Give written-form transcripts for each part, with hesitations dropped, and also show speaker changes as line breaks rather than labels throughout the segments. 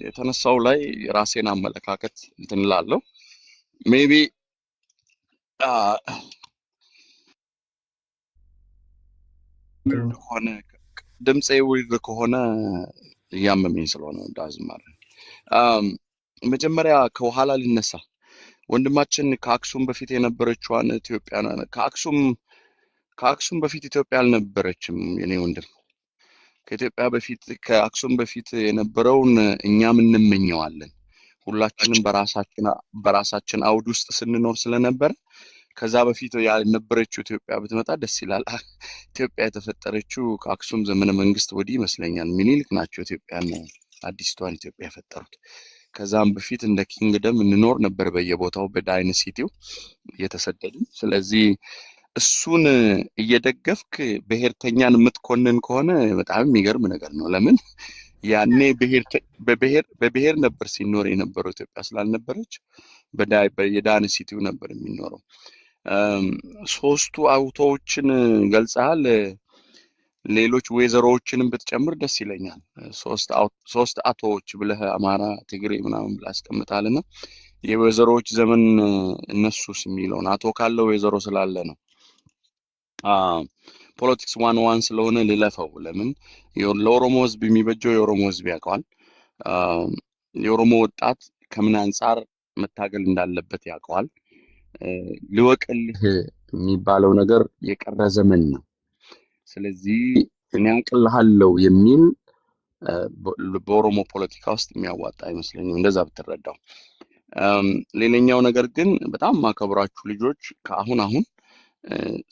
የተነሳው ላይ ራሴን አመለካከት እንትን እላለሁ። ሜቢ ከሆነ ድምፄ ዊርድ ከሆነ እያመመኝ ስለሆነ ዳዝማር መጀመሪያ ከኋላ ልነሳ። ወንድማችን ከአክሱም በፊት የነበረችዋን ኢትዮጵያ ከአክሱም በፊት ኢትዮጵያ አልነበረችም። የኔ ወንድም ከአክሱም በፊት የነበረውን እኛም እንመኘዋለን። ሁላችንም በራሳችን አውድ ውስጥ ስንኖር ስለነበር ከዛ በፊት ያልነበረችው ኢትዮጵያ ብትመጣ ደስ ይላል። ኢትዮጵያ የተፈጠረችው ከአክሱም ዘመነ መንግስት ወዲህ ይመስለኛል። ሚኒሊክ ናቸው ኢትዮጵያን አዲስቷን ኢትዮጵያ የፈጠሩት። ከዛም በፊት እንደ ኪንግደም እንኖር ነበር በየቦታው በዳይነሲቲው እየተሰደድን። ስለዚህ እሱን እየደገፍክ ብሔርተኛን የምትኮንን ከሆነ በጣም የሚገርም ነገር ነው። ለምን ያኔ በብሔር ነበር ሲኖር የነበረው። ኢትዮጵያ ስላልነበረች የዳይነሲቲው ነበር የሚኖረው። ሶስቱ አውቶዎችን ገልጸሃል። ሌሎች ወይዘሮዎችንም ብትጨምር ደስ ይለኛል። ሶስት አቶዎች ብለህ አማራ፣ ትግሬ ምናምን ብለህ አስቀምጣልና የወይዘሮዎች ዘመን እነሱስ የሚለውን አቶ ካለ ወይዘሮ ስላለ ነው። ፖለቲክስ ዋን ስለሆነ ልለፈው። ለምን ለኦሮሞ ህዝብ የሚበጀው የኦሮሞ ህዝብ ያውቀዋል። የኦሮሞ ወጣት ከምን አንጻር መታገል እንዳለበት ያውቀዋል። ልወቅልህ የሚባለው ነገር የቀረ ዘመን ነው። ስለዚህ እኔ አውቅልሃለሁ የሚል በኦሮሞ ፖለቲካ ውስጥ የሚያዋጣ አይመስለኝም፣ እንደዛ ብትረዳው። ሌላኛው ነገር ግን በጣም ማከብራችሁ ልጆች ከአሁን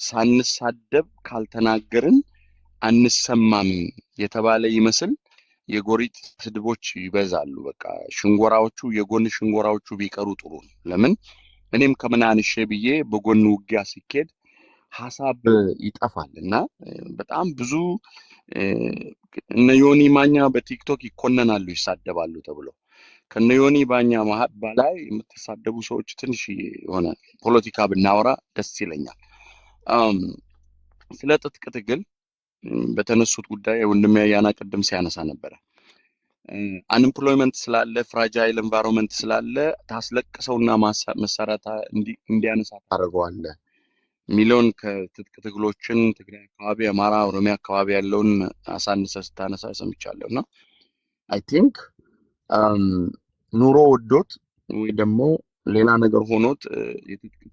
ሳንሳደብ ካልተናገርን አንሰማም የተባለ ይመስል የጎሪጥ ስድቦች ይበዛሉ። በቃ የጎን ሽንጎራዎቹ ቢቀሩ ጥሩ ነው። ለምን እኔም ከምናንሼ ብዬ በጎን ውጊያ ሲኬድ ሐሳብ ይጠፋል እና በጣም ብዙ እነ ዮኒ ማኛ በቲክቶክ ይኮነናሉ፣ ይሳደባሉ ተብሎ ከነ ዮኒ ማኛ በላይ የምትሳደቡ ሰዎች ትንሽ የሆነ ፖለቲካ ብናወራ ደስ ይለኛል። ስለ ትጥቅ ትግል በተነሱት ጉዳይ ወንድሜ ያና ቅድም ሲያነሳ ነበረ። አንኤምፕሎይመንት ስላለ ፍራጃይል ኤንቫይሮንመንት ስላለ ታስለቅሰውና መሰረታ እንዲያነሳ ታደርገዋለህ ሚሊዮን ከትጥቅ ትግሎችን ትግራይ አካባቢ፣ አማራ፣ ኦሮሚያ አካባቢ ያለውን አሳንሰህ ስታነሳ ሰምቻለሁ። እና አይ ቲንክ ኑሮ ወዶት ወይ ደግሞ ሌላ ነገር ሆኖት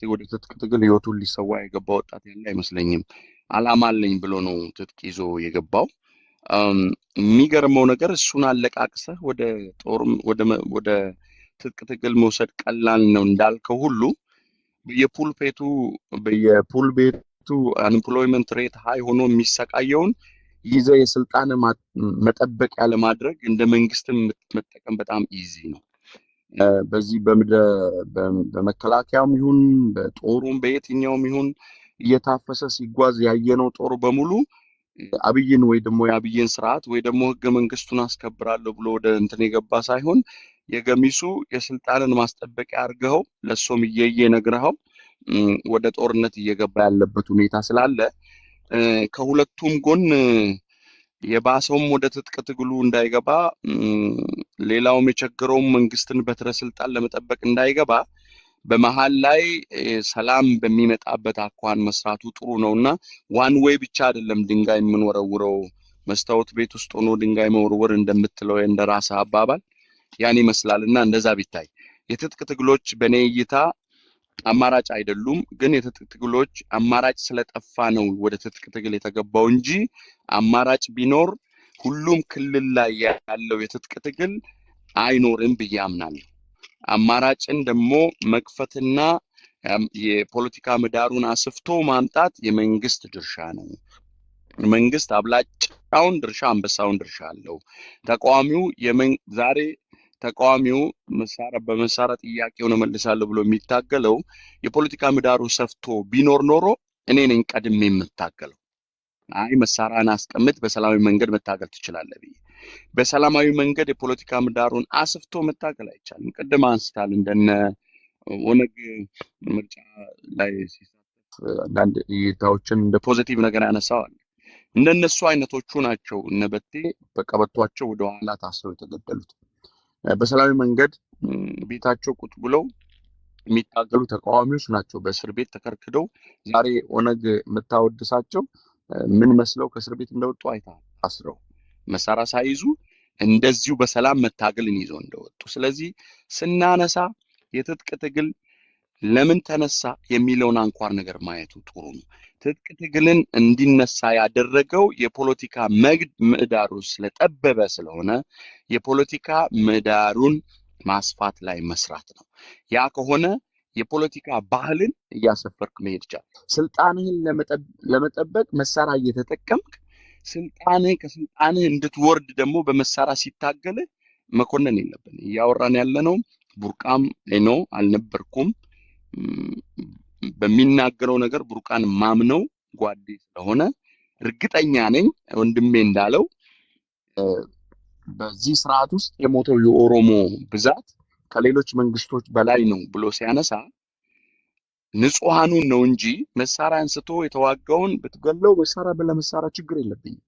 ወደ ትጥቅ ትግል ህይወቱን ሊሰዋ የገባ ወጣት ያለ አይመስለኝም። አላማ አለኝ ብሎ ነው ትጥቅ ይዞ የገባው። የሚገርመው ነገር እሱን አለቃቅሰህ ወደ ትጥቅ ትግል መውሰድ ቀላል ነው እንዳልከው ሁሉ በየፑል ቤቱ አንኤምፕሎይመንት ሬት ሃይ ሆኖ የሚሰቃየውን ይዘ የስልጣን መጠበቂያ ለማድረግ እንደ መንግስትም መጠቀም በጣም ኢዚ ነው። በዚህ በመከላከያም ይሁን በጦሩም በየትኛውም ይሁን እየታፈሰ ሲጓዝ ያየነው ጦር በሙሉ አብይን ወይ ደግሞ የአብይን ስርዓት ወይ ደግሞ ህገ መንግስቱን አስከብራለሁ ብሎ ወደ እንትን የገባ ሳይሆን የገሚሱ የስልጣንን ማስጠበቂያ አድርገው ለሶም ነግረኸው ወደ ጦርነት እየገባ ያለበት ሁኔታ ስላለ ከሁለቱም ጎን የባሰውም ወደ ትጥቅ ትግሉ እንዳይገባ ሌላውም የቸገረውም መንግስትን በትረ ስልጣን ለመጠበቅ እንዳይገባ በመሃል ላይ ሰላም በሚመጣበት አኳን መስራቱ ጥሩ ነውና ዋን ዌይ ብቻ አይደለም ድንጋይ የምንወረውረው። መስታወት ቤት ውስጥ ሆኖ ድንጋይ መወርወር እንደምትለው እንደራስ አባባል ያን ይመስላልና እንደዛ ቢታይ የትጥቅ ትግሎች በኔ እይታ አማራጭ አይደሉም። ግን የትጥቅ ትግሎች አማራጭ ስለጠፋ ነው ወደ ትጥቅ ትግል የተገባው እንጂ አማራጭ ቢኖር ሁሉም ክልል ላይ ያለው የትጥቅ ትግል አይኖርም ብዬ አምናለሁ። አማራጭን ደግሞ መክፈትና የፖለቲካ ምህዳሩን አስፍቶ ማምጣት የመንግስት ድርሻ ነው። መንግስት አብላጫውን ድርሻ አንበሳውን ድርሻ አለው። ተቃዋሚው በመሳሪያ ጥያቄውን እመልሳለሁ ብሎ የሚታገለው የፖለቲካ ምህዳሩ ሰፍቶ ቢኖር ኖሮ እኔ ነኝ ቀድሜ የምታገለው። መሳሪያን አስቀምጥ በሰላማዊ መንገድ መታገል ትችላለህ ብዬ በሰላማዊ መንገድ የፖለቲካ ምህዳሩን አስፍቶ መታገል አይቻልም። ቅድም አንስታል እንደነ ኦነግ ምርጫ ላይ ሲሳተፍ አንዳንድ እይታዎችን እንደ ፖዚቲቭ ነገር ያነሳዋል። እንደነሱ አይነቶቹ ናቸው እነ በቴ በቀበቷቸው ወደ ኋላ ታስረው የተገደሉት። በሰላማዊ መንገድ ቤታቸው ቁጭ ብለው የሚታገሉ ተቃዋሚዎች ናቸው በእስር ቤት ተከርክደው ዛሬ ኦነግ የምታወድሳቸው ምን መስለው ከእስር ቤት እንደወጡ አይተሃል። ታስረው መሳሪያ ሳይዙ እንደዚሁ በሰላም መታገልን ይዘው እንደወጡ። ስለዚህ ስናነሳ የትጥቅ ትግል ለምን ተነሳ የሚለውን አንኳር ነገር ማየቱ ጥሩ ነው። ትጥቅ ትግልን እንዲነሳ ያደረገው የፖለቲካ ምህዳሩ ስለጠበበ ስለሆነ የፖለቲካ ምህዳሩን ማስፋት ላይ መስራት ነው። ያ ከሆነ የፖለቲካ ባህልን እያሰፈርክ መሄድ ይቻላል። ስልጣንህን ለመጠበቅ መሳሪያ እየተጠቀምክ ከስልጣንህ እንድትወርድ ደግሞ በመሳሪያ ሲታገል መኮነን የለብን። እያወራን ያለነው ቡርቃም ነው አልነበርኩም በሚናገረው ነገር ቡርቃን ማምነው ጓዴ ስለሆነ እርግጠኛ ነኝ ወንድሜ እንዳለው በዚህ ስርዓት ውስጥ የሞተው የኦሮሞ ብዛት ከሌሎች መንግስቶች በላይ ነው ብሎ ሲያነሳ ንጹሃኑን ነው እንጂ መሳሪያ አንስቶ የተዋጋውን ብትገለው መሳሪያ በለመሳሪያ ችግር የለብኝም።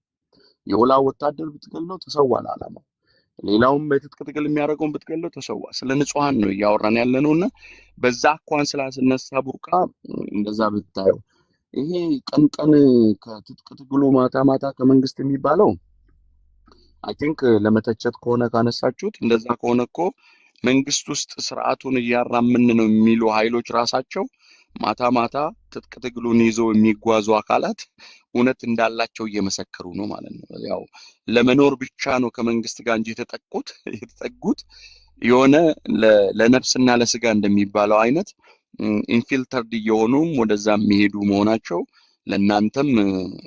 የወላ ወታደር ብትገለው ተሰዋ ለዓላማው። ሌላውም በትጥቅ ትግል የሚያደርገውን ብትገለው ተሰዋ። ስለ ንጹሃን ነው እያወራን ያለነውና በዛ እንኳን ስላስነሳ ቡርቃ እንደዛ ብታየው ይሄ ቀን ቀን ከትጥቅ ትግሉ ማታ ማታ ከመንግስት የሚባለው አይ ቲንክ ለመተቸት ከሆነ ካነሳችሁት እንደዛ ከሆነ እኮ መንግስት ውስጥ ስርዓቱን እያራምን ነው የሚሉ ኃይሎች ራሳቸው ማታ ማታ ትጥቅ ትግሉን ይዘው የሚጓዙ አካላት እውነት እንዳላቸው እየመሰከሩ ነው ማለት ነው። ያው ለመኖር ብቻ ነው ከመንግስት ጋር እንጂ የተጠጉት የሆነ ለነፍስና ለስጋ እንደሚባለው አይነት ኢንፊልተርድ እየሆኑም ወደዛ የሚሄዱ መሆናቸው ለእናንተም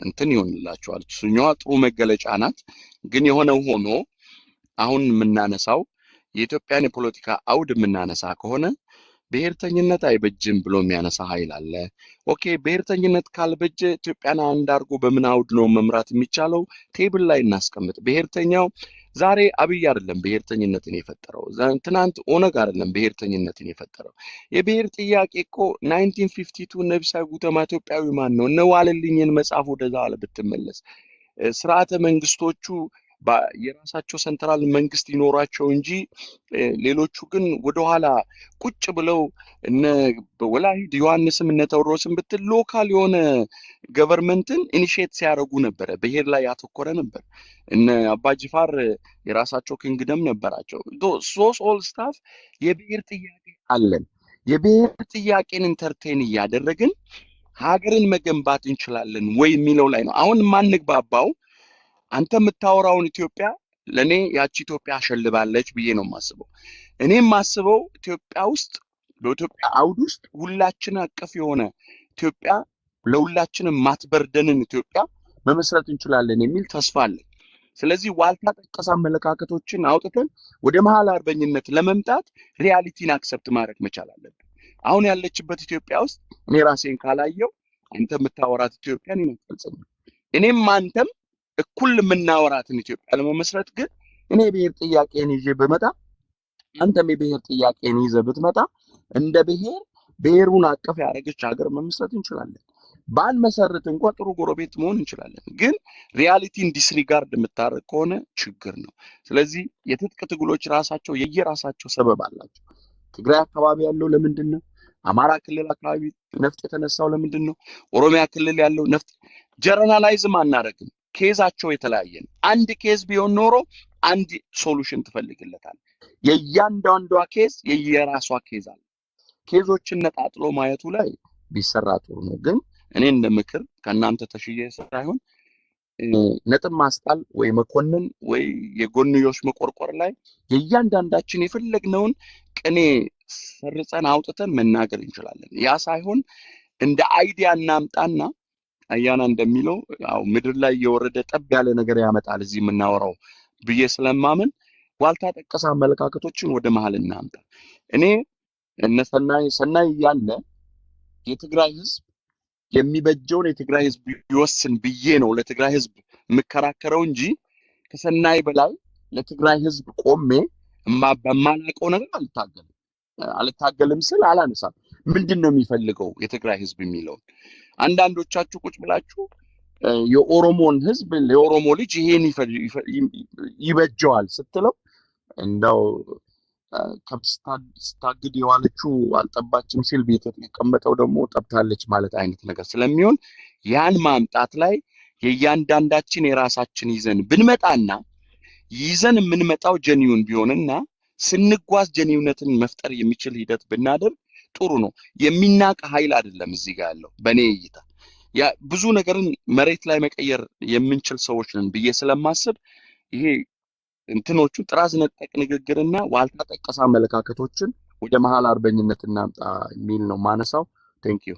እንትን ይሆንላቸዋል። እሱኛዋ ጥሩ መገለጫ ናት። ግን የሆነው ሆኖ አሁን የምናነሳው የኢትዮጵያን የፖለቲካ አውድ የምናነሳ ከሆነ ብሔርተኝነት አይበጅም ብሎ የሚያነሳ ኃይል አለ። ኦኬ ብሔርተኝነት ካልበጀ ኢትዮጵያን አንድ አድርጎ በምን አውድ ነው መምራት የሚቻለው? ቴብል ላይ እናስቀምጥ። ብሔርተኛው ዛሬ አብይ አይደለም ብሔርተኝነትን የፈጠረው፣ ትናንት ኦነግ አይደለም ብሔርተኝነትን የፈጠረው። የብሔር ጥያቄ እኮ 1952 ነብሰ ጉተማ ኢትዮጵያዊ ማን ነው? እነ ዋለልኝን መጽሐፍ ወደዛ አለ ብትመለስ ስርዓተ መንግስቶቹ የራሳቸው ሰንትራል መንግስት ይኖራቸው እንጂ ሌሎቹ ግን ወደኋላ ቁጭ ብለው እነ ወላሂድ ዮሐንስም እነ ቴዎድሮስም ብትል ሎካል የሆነ ገቨርንመንትን ኢኒሼት ሲያደርጉ ነበረ። ብሔር ላይ ያተኮረ ነበር። እነ አባጅፋር የራሳቸው ኪንግደም ነበራቸው። ሶስ ኦል ስታፍ የብሔር ጥያቄ አለን። የብሔር ጥያቄን ኢንተርቴን እያደረግን ሀገርን መገንባት እንችላለን ወይ የሚለው ላይ ነው አሁን ማንግባባው። አንተ የምታወራውን ኢትዮጵያ ለኔ ያቺ ኢትዮጵያ አሸልባለች ብዬ ነው የማስበው። እኔም ማስበው ኢትዮጵያ ውስጥ በኢትዮጵያ አውድ ውስጥ ሁላችን አቀፍ የሆነ ኢትዮጵያ ለሁላችንም ማትበርደንን ኢትዮጵያ መመስረት እንችላለን የሚል ተስፋ አለ። ስለዚህ ዋልታ ጠቀስ አመለካከቶችን አውጥተን ወደ መሀል አርበኝነት ለመምጣት ሪያሊቲን አክሰፕት ማድረግ መቻል አለብን። አሁን ያለችበት ኢትዮጵያ ውስጥ እኔ ራሴን ካላየው አንተ የምታወራት ኢትዮጵያን ይመስልጽም እኔም አንተም እኩል የምናወራትን ኢትዮጵያ ለመመስረት ግን እኔ ብሔር ጥያቄን ይዤ ብመጣ አንተም የብሔር ጥያቄን ይዘህ ብትመጣ እንደ ብሔሩን አቀፍ ያደረገች ሀገር መመስረት እንችላለን። ባንመሰርት እንኳን ጥሩ ጎረቤት መሆን እንችላለን። ግን ሪያሊቲን ዲስሪጋርድ የምታደርግ ከሆነ ችግር ነው። ስለዚህ የትጥቅ ትግሎች ራሳቸው የየራሳቸው ሰበብ አላቸው። ትግራይ አካባቢ ያለው ለምንድን ነው? አማራ ክልል አካባቢ ነፍጥ የተነሳው ለምንድን ነው? ኦሮሚያ ክልል ያለው ነፍጥ ጀነራላይዝም አናደርግም። ኬዛቸው የተለያየ ነው። አንድ ኬዝ ቢሆን ኖሮ አንድ ሶሉሽን ትፈልግለታል። የእያንዳንዷ ኬዝ የየራሷ ኬዝ አለ። ኬዞችን ነጣጥሎ ማየቱ ላይ ቢሰራ ጥሩ ነው። ግን እኔ እንደ ምክር ከእናንተ ተሽዬ ሳይሆን ነጥብ ማስጣል ወይ መኮንን ወይ የጎንዮሽ መቆርቆር ላይ የእያንዳንዳችን የፈለግነውን ቅኔ ሰርጸን አውጥተን መናገር እንችላለን። ያ ሳይሆን እንደ አይዲያ እናምጣና አያና እንደሚለው ያው ምድር ላይ የወረደ ጠብ ያለ ነገር ያመጣል እዚህ የምናወራው ብዬ ስለማምን ዋልታ ጠቀስ አመለካከቶችን ወደ መሀል እናምጣ። እኔ እነ ሰናይ ያለ የትግራይ ህዝብ የሚበጀውን የትግራይ ህዝብ ይወስን ብዬ ነው ለትግራይ ህዝብ የምከራከረው እንጂ ከሰናይ በላይ ለትግራይ ህዝብ ቆሜ በማላውቀው ነገር አልታገልም ስል አላነሳም። ምንድነው የሚፈልገው የትግራይ ህዝብ የሚለውን አንዳንዶቻችሁ ቁጭ ብላችሁ የኦሮሞን ህዝብ ለኦሮሞ ልጅ ይሄን ይበጀዋል ስትለው እንደው ከብት ስታግድ የዋለችው አልጠባችም ሲል ቤት የተቀመጠው ደግሞ ጠብታለች ማለት አይነት ነገር ስለሚሆን ያን ማምጣት ላይ የእያንዳንዳችን የራሳችን ይዘን የምንመጣው ጀኒውን ቢሆንና ስንጓዝ ጀኒውነትን መፍጠር የሚችል ሂደት ብናደርግ ጥሩ ነው። የሚናቅ ኃይል አይደለም እዚህ ጋር ያለው በእኔ እይታ። ያ ብዙ ነገርን መሬት ላይ መቀየር የምንችል ሰዎች ነን ብዬ ስለማስብ ይሄ እንትኖቹ ጥራዝ ነጠቅ ንግግርና ዋልታ ጠቀስ አመለካከቶችን ወደ መሀል አርበኝነት እናምጣ የሚል ነው ማነሳው። ቴንክ ዩ።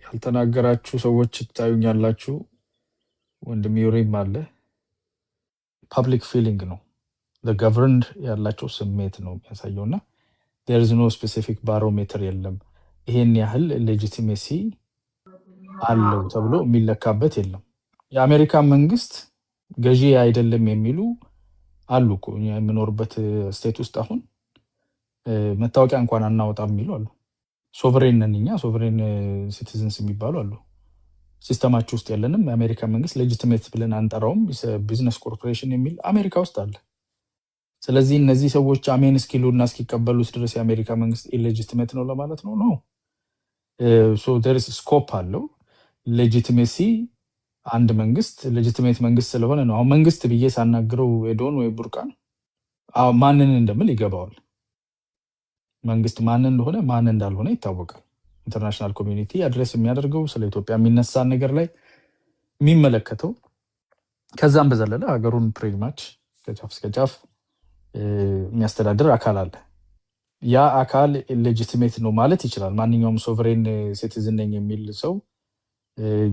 ያልተናገራችሁ ሰዎች ትታዩኛላችሁ። ወንድም ዩሪም አለ። ፐብሊክ ፊሊንግ ነው ለገቨርንድ ያላቸው ስሜት ነው የሚያሳየው እና there is no specific barometer የለም። ይሄን ያህል ሌጂቲሜሲ አለው ተብሎ የሚለካበት የለም። የአሜሪካ መንግስት ገዢ አይደለም የሚሉ አሉ እኮ እኛ የምኖርበት ስቴት ውስጥ አሁን መታወቂያ እንኳን አናወጣም የሚሉ አሉ። ሶቨሬን ነን እኛ፣ ሶቨሬን ሲቲዝንስ የሚባሉ አሉ። ሲስተማችሁ ውስጥ ያለንም የአሜሪካ መንግስት ሌጂቲሜት ብለን አንጠራውም፣ ቢዝነስ ኮርፖሬሽን የሚል አሜሪካ ውስጥ አለ። ስለዚህ እነዚህ ሰዎች አሜን እስኪሉ እና እስኪቀበሉት ድረስ የአሜሪካ መንግስት ኢሌጂቲሜት ነው ለማለት ነው ነው ሶ there is ስኮፕ አለው ሌጂቲሜሲ። አንድ መንግስት ሌጂቲሜት መንግስት ስለሆነ ነው። አሁን መንግስት ብዬ ሳናግረው ኤዶን ወይ ቡርቃን ማንን እንደምል ይገባዋል። መንግስት ማን እንደሆነ ማን እንዳልሆነ ይታወቃል። ኢንተርናሽናል ኮሚዩኒቲ አድሬስ የሚያደርገው ስለ ኢትዮጵያ የሚነሳ ነገር ላይ የሚመለከተው ከዛም በዘለለ ሀገሩን ፕሪማች ከጫፍ እስከ ጫፍ የሚያስተዳድር አካል አለ። ያ አካል ሌጂቲሜት ነው ማለት ይችላል። ማንኛውም ሶቨሬን ሲቲዝን ነኝ የሚል ሰው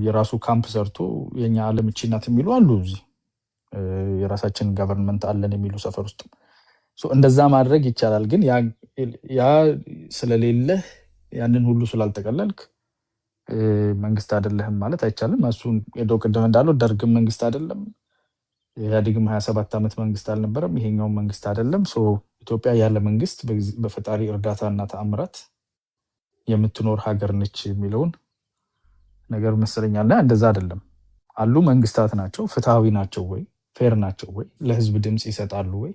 የራሱ ካምፕ ሰርቶ የኛ ዓለም እቺ ናት የሚሉ አሉ። እዚህ የራሳችን ገቨርንመንት አለን የሚሉ ሰፈር ውስጥ እንደዛ ማድረግ ይቻላል። ግን ያ ስለሌለ ያንን ሁሉ ስላልተቀለልክ መንግስት አይደለህም ማለት አይቻልም። እሱን የዶክ ቅድም እንዳለው ደርግም መንግስት አይደለም፣ ኢህአዴግም 27 ዓመት መንግስት አልነበረም፣ ይሄኛው መንግስት አይደለም። ኢትዮጵያ ያለ መንግስት በፈጣሪ እርዳታና ተአምራት የምትኖር ሀገር ነች የሚለውን ነገር መስለኛልና እንደዛ አይደለም። አሉ መንግስታት ናቸው፣ ፍትሃዊ ናቸው ወይ ፌር ናቸው ወይ ለህዝብ ድምጽ ይሰጣሉ ወይ?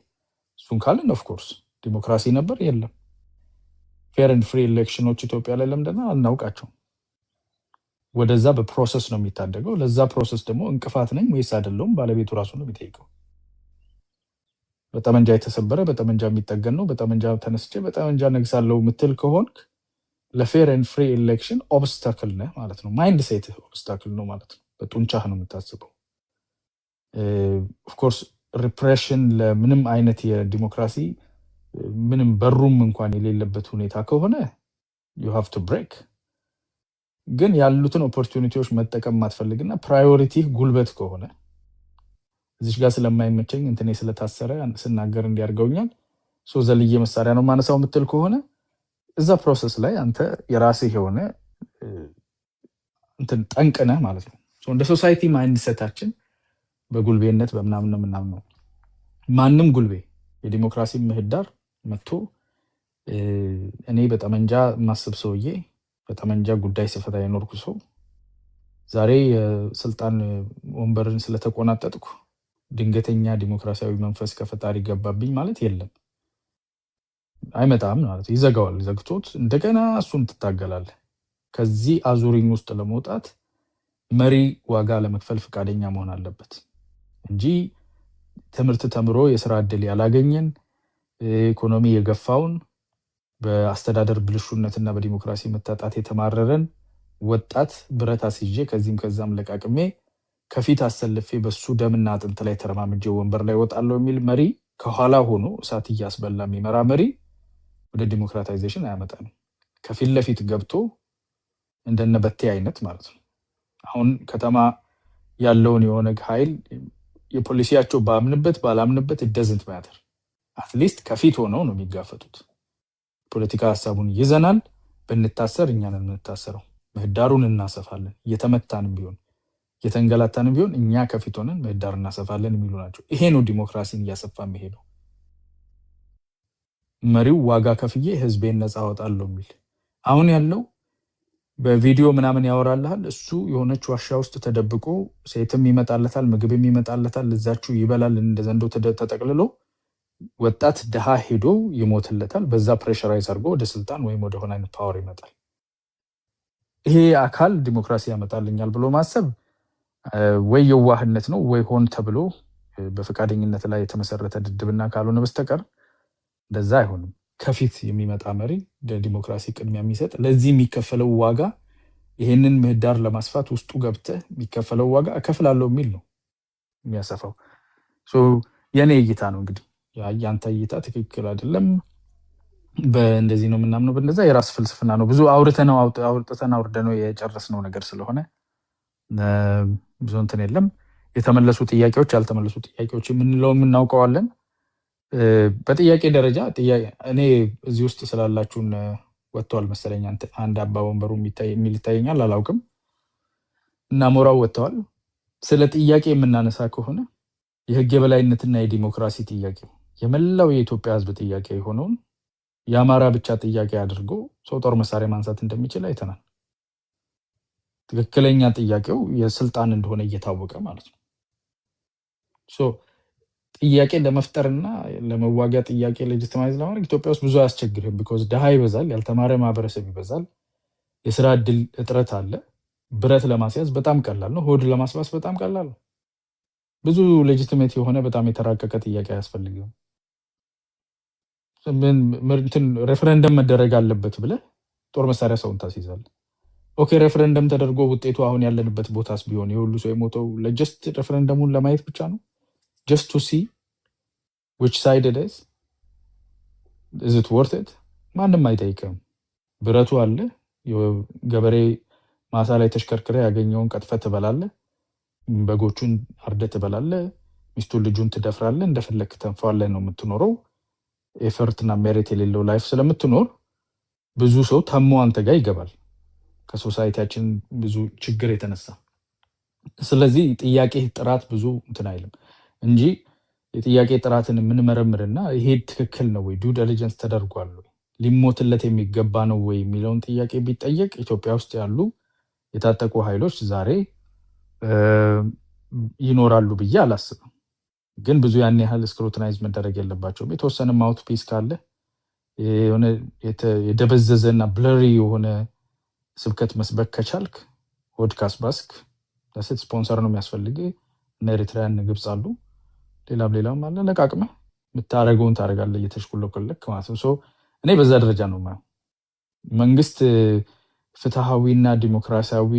እሱን ካልን ኦፍ ኮርስ ዲሞክራሲ ነበር የለም። ፌር ኤንድ ፍሪ ኤሌክሽኖች ኢትዮጵያ ላይ ለምንድን ነው አናውቃቸው? ወደዛ በፕሮሰስ ነው የሚታደገው። ለዛ ፕሮሰስ ደግሞ እንቅፋት ነኝ ወይስ አይደለሁም ባለቤቱ ራሱ ነው የሚጠይቀው። በጠመንጃ የተሰበረ በጠመንጃ የሚጠገን ነው። በጠመንጃ ተነስቼ በጠመንጃ ነግሳለሁ ምትል ከሆንክ ለፌር ኤንድ ፍሪ ኤሌክሽን ኦብስታክል ነህ ማለት ነው። ማይንድ ሴት ኦብስታክል ነው ማለት ነው። በጡንቻህ ነው የምታስበው። ኦፍኮርስ ሪፕሬሽን ለምንም አይነት የዲሞክራሲ ምንም በሩም እንኳን የሌለበት ሁኔታ ከሆነ ዩ ሃቭ ቱ ብሬክ። ግን ያሉትን ኦፖርቹኒቲዎች መጠቀም ማትፈልግና ፕራዮሪቲ ጉልበት ከሆነ እዚሽ ጋር ስለማይመቸኝ እንትኔ ስለታሰረ ስናገር እንዲያርገውኛል ዘልዬ መሳሪያ ነው ማነሳው ምትል ከሆነ እዛ ፕሮሰስ ላይ አንተ የራስህ የሆነ እንትን ጠንቅነህ ማለት ነው። እንደ ሶሳይቲ ማይንድ ሴታችን በጉልቤነት በምናምን ነው። ማንም ጉልቤ የዲሞክራሲ ምህዳር መጥቶ እኔ በጠመንጃ ማስብ ሰውዬ በጠመንጃ ጉዳይ ስፈታ የኖርኩ ሰው ዛሬ የስልጣን ወንበርን ስለተቆናጠጥኩ ድንገተኛ ዲሞክራሲያዊ መንፈስ ከፈጣሪ ገባብኝ ማለት የለም። አይመጣም ማለት ይዘጋዋል። ዘግቶት እንደገና እሱን ትታገላለህ። ከዚህ አዙሪኝ ውስጥ ለመውጣት መሪ ዋጋ ለመክፈል ፈቃደኛ መሆን አለበት እንጂ ትምህርት ተምሮ የስራ ዕድል ያላገኘን ኢኮኖሚ የገፋውን በአስተዳደር ብልሹነትና በዲሞክራሲ መታጣት የተማረረን ወጣት ብረት አስይዤ ከዚህም ከዛም ለቃቅሜ ከፊት አሰልፌ በሱ ደምና አጥንት ላይ ተረማምጄ ወንበር ላይ ወጣለሁ የሚል መሪ ከኋላ ሆኖ እሳት እያስበላ የሚመራ መሪ ወደ ዲሞክራታይዜሽን አያመጣም። ከፊት ለፊት ገብቶ እንደነበቴ አይነት ማለት ነው። አሁን ከተማ ያለውን የሆነ ኃይል የፖሊሲያቸው ባምንበት ባላምንበት it ማተር አትሊስት ከፊት ሆነው ነው የሚጋፈጡት። ፖለቲካ ሐሳቡን ይዘናል፣ ብንታሰር እኛን እንታሰረው፣ ምህዳሩን እናሰፋለን፣ እየተመታንም ቢሆን እየተንገላታንም ቢሆን እኛ ከፊት ሆነን ምህዳር እናሰፋለን የሚሉ ናቸው። ይሄ ነው ዲሞክራሲን እያሰፋ የሚሄደው። መሪው ዋጋ ከፍዬ ህዝቤን ነፃ አወጣለሁ የሚል አሁን ያለው በቪዲዮ ምናምን ያወራልሃል። እሱ የሆነች ዋሻ ውስጥ ተደብቆ ሴትም ይመጣለታል፣ ምግብም ይመጣለታል፣ እዛችሁ ይበላል እንደ ዘንዶ ተጠቅልሎ ወጣት ድሃ ሄዶ ይሞትለታል። በዛ ፕሬሸራይዝ አድርጎ ወደ ስልጣን ወይም ወደ ሆነ አይነት ፓወር ይመጣል። ይሄ አካል ዲሞክራሲ ያመጣልኛል ብሎ ማሰብ ወይ የዋህነት ነው ወይ ሆን ተብሎ በፈቃደኝነት ላይ የተመሰረተ ድድብና ካልሆነ በስተቀር እንደዛ አይሆንም። ከፊት የሚመጣ መሪ ለዲሞክራሲ ቅድሚያ የሚሰጥ ለዚህ የሚከፈለው ዋጋ ይሄንን ምህዳር ለማስፋት ውስጡ ገብተህ የሚከፈለው ዋጋ እከፍላለሁ የሚል ነው የሚያሰፋው። የኔ እይታ ነው እንግዲህ ያንተ እይታ ትክክል አይደለም። በእንደዚህ ነው የምናምነው፣ በእንደዛ የራስ ፍልስፍና ነው። ብዙ አውርተን አውርደነው የጨረስነው ነገር ስለሆነ ብዙ እንትን የለም። የተመለሱ ጥያቄዎች ያልተመለሱ ጥያቄዎች የምንለው የምናውቀዋለን። በጥያቄ ደረጃ እኔ እዚህ ውስጥ ስላላችሁን ወጥተዋል መሰለኝ አንድ አባ ወንበሩ የሚል ይታየኛል፣ አላውቅም። እና ሞራው ወጥተዋል። ስለ ጥያቄ የምናነሳ ከሆነ የህግ የበላይነትና የዲሞክራሲ ጥያቄ የመላው የኢትዮጵያ ህዝብ ጥያቄ የሆነውን የአማራ ብቻ ጥያቄ አድርጎ ሰው ጦር መሳሪያ ማንሳት እንደሚችል አይተናል። ትክክለኛ ጥያቄው የስልጣን እንደሆነ እየታወቀ ማለት ነው። ጥያቄ ለመፍጠርና ለመዋጊያ ጥያቄ ሌጂቲማይዝ ለማድረግ ኢትዮጵያ ውስጥ ብዙ አያስቸግርም። ቢኮዝ ድሃ ይበዛል፣ ያልተማረ ማህበረሰብ ይበዛል፣ የስራ እድል እጥረት አለ። ብረት ለማስያዝ በጣም ቀላል ነው፣ ሆድ ለማስባስ በጣም ቀላል ነው። ብዙ ሌጂቲሜት የሆነ በጣም የተራቀቀ ጥያቄ አያስፈልግም። ሬፈረንደም መደረግ አለበት ብለህ ጦር መሳሪያ ሰውን ታስይዛለህ። ኦኬ ሬፈረንደም ተደርጎ ውጤቱ አሁን ያለንበት ቦታስ ቢሆን የሁሉ ሰው የሞተው ለጀስት ሬፈረንደሙን ለማየት ብቻ ነው? just to see which side it is it worth it? ማንም አይጠይቅም። ብረቱ አለ። ገበሬ ማሳ ላይ ተሽከርክረ ያገኘውን ቀጥፈት ትበላለህ፣ በጎቹን አርደህ ትበላለህ፣ ሚስቱን ልጁን ትደፍራለህ፣ እንደፈለክ ተንፋለህ ነው የምትኖረው። ኤፈርትና ሜሪት የሌለው ላይፍ ስለምትኖር ብዙ ሰው ተሞ አንተ ጋር ይገባል ከሶሳይቲያችን ብዙ ችግር የተነሳ። ስለዚህ ጥያቄ ጥራት ብዙ እንትን አይልም እንጂ የጥያቄ ጥራትን የምንመረምርና ይሄ ትክክል ነው ወይ ዱ ዲሊጀንስ ተደርጓል ወይ ሊሞትለት የሚገባ ነው ወይ የሚለውን ጥያቄ ቢጠየቅ ኢትዮጵያ ውስጥ ያሉ የታጠቁ ኃይሎች ዛሬ ይኖራሉ ብዬ አላስብም። ግን ብዙ ያን ያህል ስክሩቲናይዝ መደረግ የለባቸውም። የተወሰነ ማውት ፒስ ካለ የሆነ የደበዘዘና ብለሪ የሆነ ስብከት መስበክ ከቻልክ ፖድካስት ባስክ ለስት ስፖንሰር ነው የሚያስፈልግ እና ኤሪትሪያን ግብፅ አሉ፣ ሌላም አለ። ለቃቅመህ የምታደርገውን ታደርጋለህ እየተሽኩለኮለክ ማለት ነው። እኔ በዛ ደረጃ ነው ማለት መንግስት ፍትሃዊና ዲሞክራሲያዊ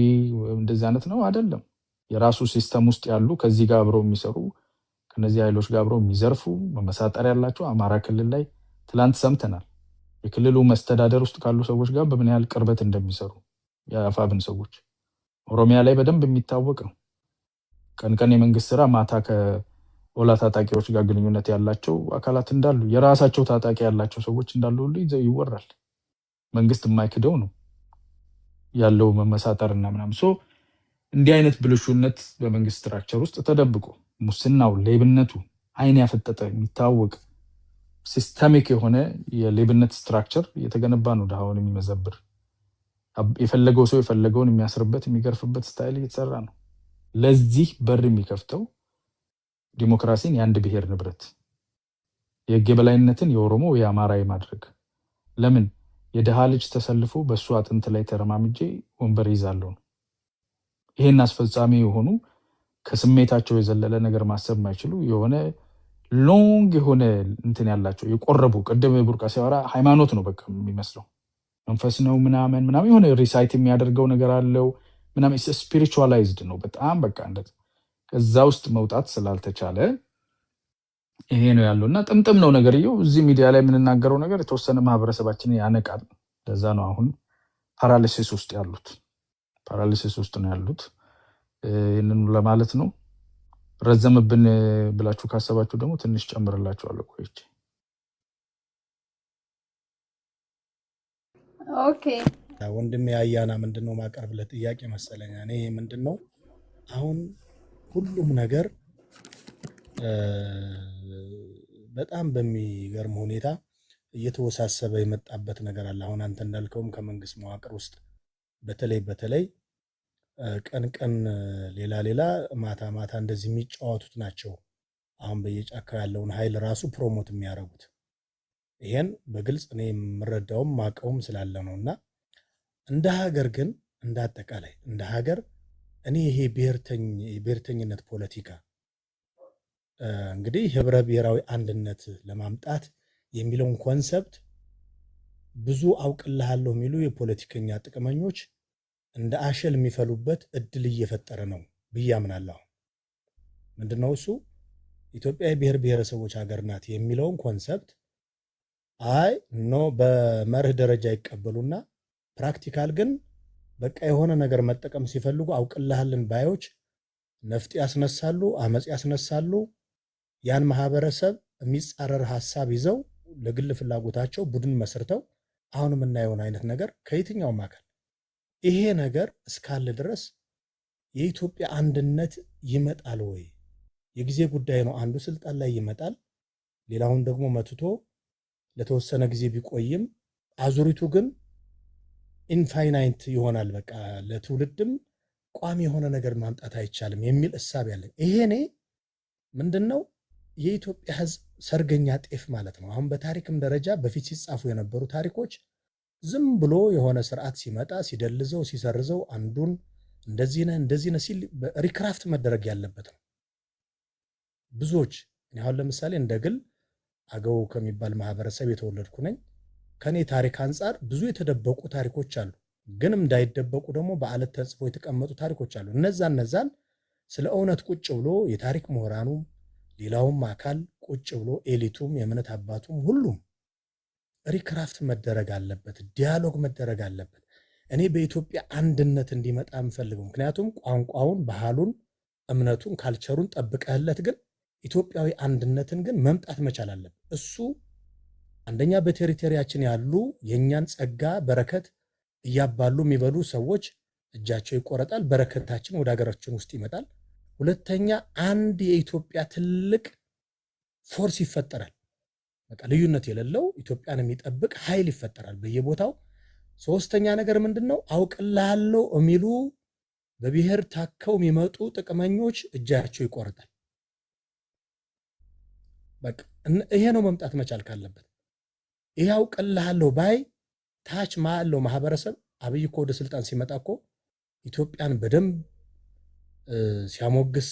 እንደዚህ አይነት ነው አይደለም። የራሱ ሲስተም ውስጥ ያሉ ከዚህ ጋር አብረው የሚሰሩ ከነዚህ ኃይሎች ጋር አብረው የሚዘርፉ መመሳጠር ያላቸው አማራ ክልል ላይ ትላንት ሰምተናል። የክልሉ መስተዳደር ውስጥ ካሉ ሰዎች ጋር በምን ያህል ቅርበት እንደሚሰሩ የአፋብን ሰዎች። ኦሮሚያ ላይ በደንብ የሚታወቅ ነው። ቀን የመንግስት ስራ፣ ማታ ከኦላ ታጣቂዎች ጋር ግንኙነት ያላቸው አካላት እንዳሉ የራሳቸው ታጣቂ ያላቸው ሰዎች እንዳሉ ሁሉ ይወራል። መንግስት የማይክደው ነው ያለው መመሳጠርና ምናምን። እንዲህ አይነት ብልሹነት በመንግስት ስትራክቸር ውስጥ ተደብቆ ሙስናው፣ ሌብነቱ አይን ያፈጠጠ የሚታወቅ ሲስተሚክ የሆነ የሌብነት ስትራክቸር እየተገነባ ነው። ድሃውን የሚመዘብር የፈለገው ሰው የፈለገውን የሚያስርበት የሚገርፍበት ስታይል እየተሰራ ነው። ለዚህ በር የሚከፍተው ዲሞክራሲን የአንድ ብሔር ንብረት፣ የህግ የበላይነትን የኦሮሞ የአማራ ማድረግ። ለምን የድሃ ልጅ ተሰልፎ በእሱ አጥንት ላይ ተረማምጄ ወንበር ይዛለሁ ነው። ይሄን አስፈጻሚ የሆኑ ከስሜታቸው የዘለለ ነገር ማሰብ የማይችሉ የሆነ ሎንግ የሆነ እንትን ያላቸው የቆረቡ፣ ቅድም ቡርቃ ሲያወራ ሃይማኖት ነው በቃ የሚመስለው መንፈስ ነው ምናምን የሆነ ሪሳይት የሚያደርገው ነገር አለው ምናምን ስፒሪቹዋላይዝድ ነው በጣም በቃ እንደዛ። ከዛ ውስጥ መውጣት ስላልተቻለ ይሄ ነው ያለው እና ጥምጥም ነው ነገርየው። እዚህ ሚዲያ ላይ የምንናገረው ነገር የተወሰነ ማህበረሰባችንን ያነቃል። ለዛ ነው አሁን ፓራሊሲስ ውስጥ ነው ያሉት። ይህንን ለማለት ነው። ረዘምብን ብላችሁ ካሰባችሁ ደግሞ ትንሽ ጨምርላችኋለሁ ቆይቼ።
ኦኬ
ወንድሜ አያና ምንድነው ማቀርብለት ጥያቄ መሰለኝ። እኔ ምንድነው አሁን ሁሉም ነገር በጣም በሚገርም ሁኔታ እየተወሳሰበ የመጣበት ነገር አለ። አሁን አንተ እንዳልከውም ከመንግስት መዋቅር ውስጥ በተለይ ቀን ቀን ሌላ ማታ ማታ እንደዚህ የሚጫወቱት ናቸው አሁን በየጫካ ያለውን ኃይል ራሱ ፕሮሞት የሚያደርጉት። ይሄን በግልጽ እኔ የምረዳውም ማቀውም ስላለ ነውና እንደ ሀገር ግን እንደ አጠቃላይ እንደ ሀገር እኔ ይሄ ብሔርተኝነት ፖለቲካ እንግዲህ ህብረ ብሔራዊ አንድነት ለማምጣት የሚለውን ኮንሰፕት ብዙ አውቅልሃለሁ የሚሉ የፖለቲከኛ ጥቅመኞች እንደ አሸል የሚፈሉበት እድል እየፈጠረ ነው ብዬ አምናለሁ። ምንድነው እሱ? ኢትዮጵያ የብሔር ብሔረሰቦች ሀገር ናት የሚለውን ኮንሰፕት በመርህ ደረጃ ይቀበሉና ፕራክቲካል ግን በቃ የሆነ ነገር መጠቀም ሲፈልጉ አውቅልሃልን ባዮች ነፍጥ ያስነሳሉ፣ አመጽ ያስነሳሉ። ያን ማህበረሰብ የሚጻረር ሐሳብ ይዘው ለግል ፍላጎታቸው ቡድን መስርተው አሁን የምናየውን አይነት ነገር ከየትኛውም አካል ይሄ ነገር እስካለ ድረስ የኢትዮጵያ አንድነት ይመጣል ወይ? የጊዜ ጉዳይ ነው። አንዱ ስልጣን ላይ ይመጣል፣ ሌላውን ደግሞ መትቶ ለተወሰነ ጊዜ ቢቆይም አዙሪቱ ግን ኢንፋይናይት ይሆናል። በቃ ለትውልድም ቋሚ የሆነ ነገር ማምጣት አይቻልም የሚል እሳቤ ያለኝ ይሄኔ ምንድነው የኢትዮጵያ ሕዝብ ሰርገኛ ጤፍ ማለት ነው። አሁን በታሪክም ደረጃ በፊት ሲጻፉ የነበሩ ታሪኮች ዝም ብሎ የሆነ ስርዓት ሲመጣ ሲደልዘው ሲሰርዘው አንዱን እንደዚህ ነህ ሲል ሪክራፍት መደረግ ያለበት ነው። ብዙዎች እኔ አሁን ለምሳሌ እንደ ግል አገው ከሚባል ማህበረሰብ የተወለድኩ ነኝ። ከኔ ታሪክ አንጻር ብዙ የተደበቁ ታሪኮች አሉ፣ ግን እንዳይደበቁ ደግሞ በአለት ተጽፎ የተቀመጡ ታሪኮች አሉ። እነዛን ስለ እውነት ቁጭ ብሎ የታሪክ ምሁራኑም ሌላውም አካል ቁጭ ብሎ ኤሊቱም የእምነት አባቱም ሁሉም ሪክራፍት መደረግ አለበት፣ ዲያሎግ መደረግ አለበት። እኔ በኢትዮጵያ አንድነት እንዲመጣ የምፈልገው ምክንያቱም ቋንቋውን፣ ባህሉን፣ እምነቱን፣ ካልቸሩን ጠብቀህለት ግን ኢትዮጵያዊ አንድነትን ግን መምጣት መቻል አለበት። እሱ አንደኛ በቴሪቶሪያችን ያሉ የኛን ጸጋ በረከት እያባሉ የሚበሉ ሰዎች እጃቸው ይቆረጣል፣ በረከታችን ወደ ሀገራችን ውስጥ ይመጣል። ሁለተኛ አንድ የኢትዮጵያ ትልቅ ፎርስ ይፈጠራል። በቃ ልዩነት የሌለው ኢትዮጵያን የሚጠብቅ ኃይል ይፈጠራል በየቦታው። ሶስተኛ ነገር ምንድነው? አውቅልሃለሁ የሚሉ በብሔር ታከው የሚመጡ ጥቅመኞች እጃቸው ይቆረጣል። በቃ ይሄ ነው መምጣት መቻል ካለበት። ይሄ አውቅልሃለሁ ባይ ታች ማለው ማህበረሰብ አብይ እኮ ወደ ስልጣን ሲመጣ እኮ ኢትዮጵያን በደንብ ሲያሞግስ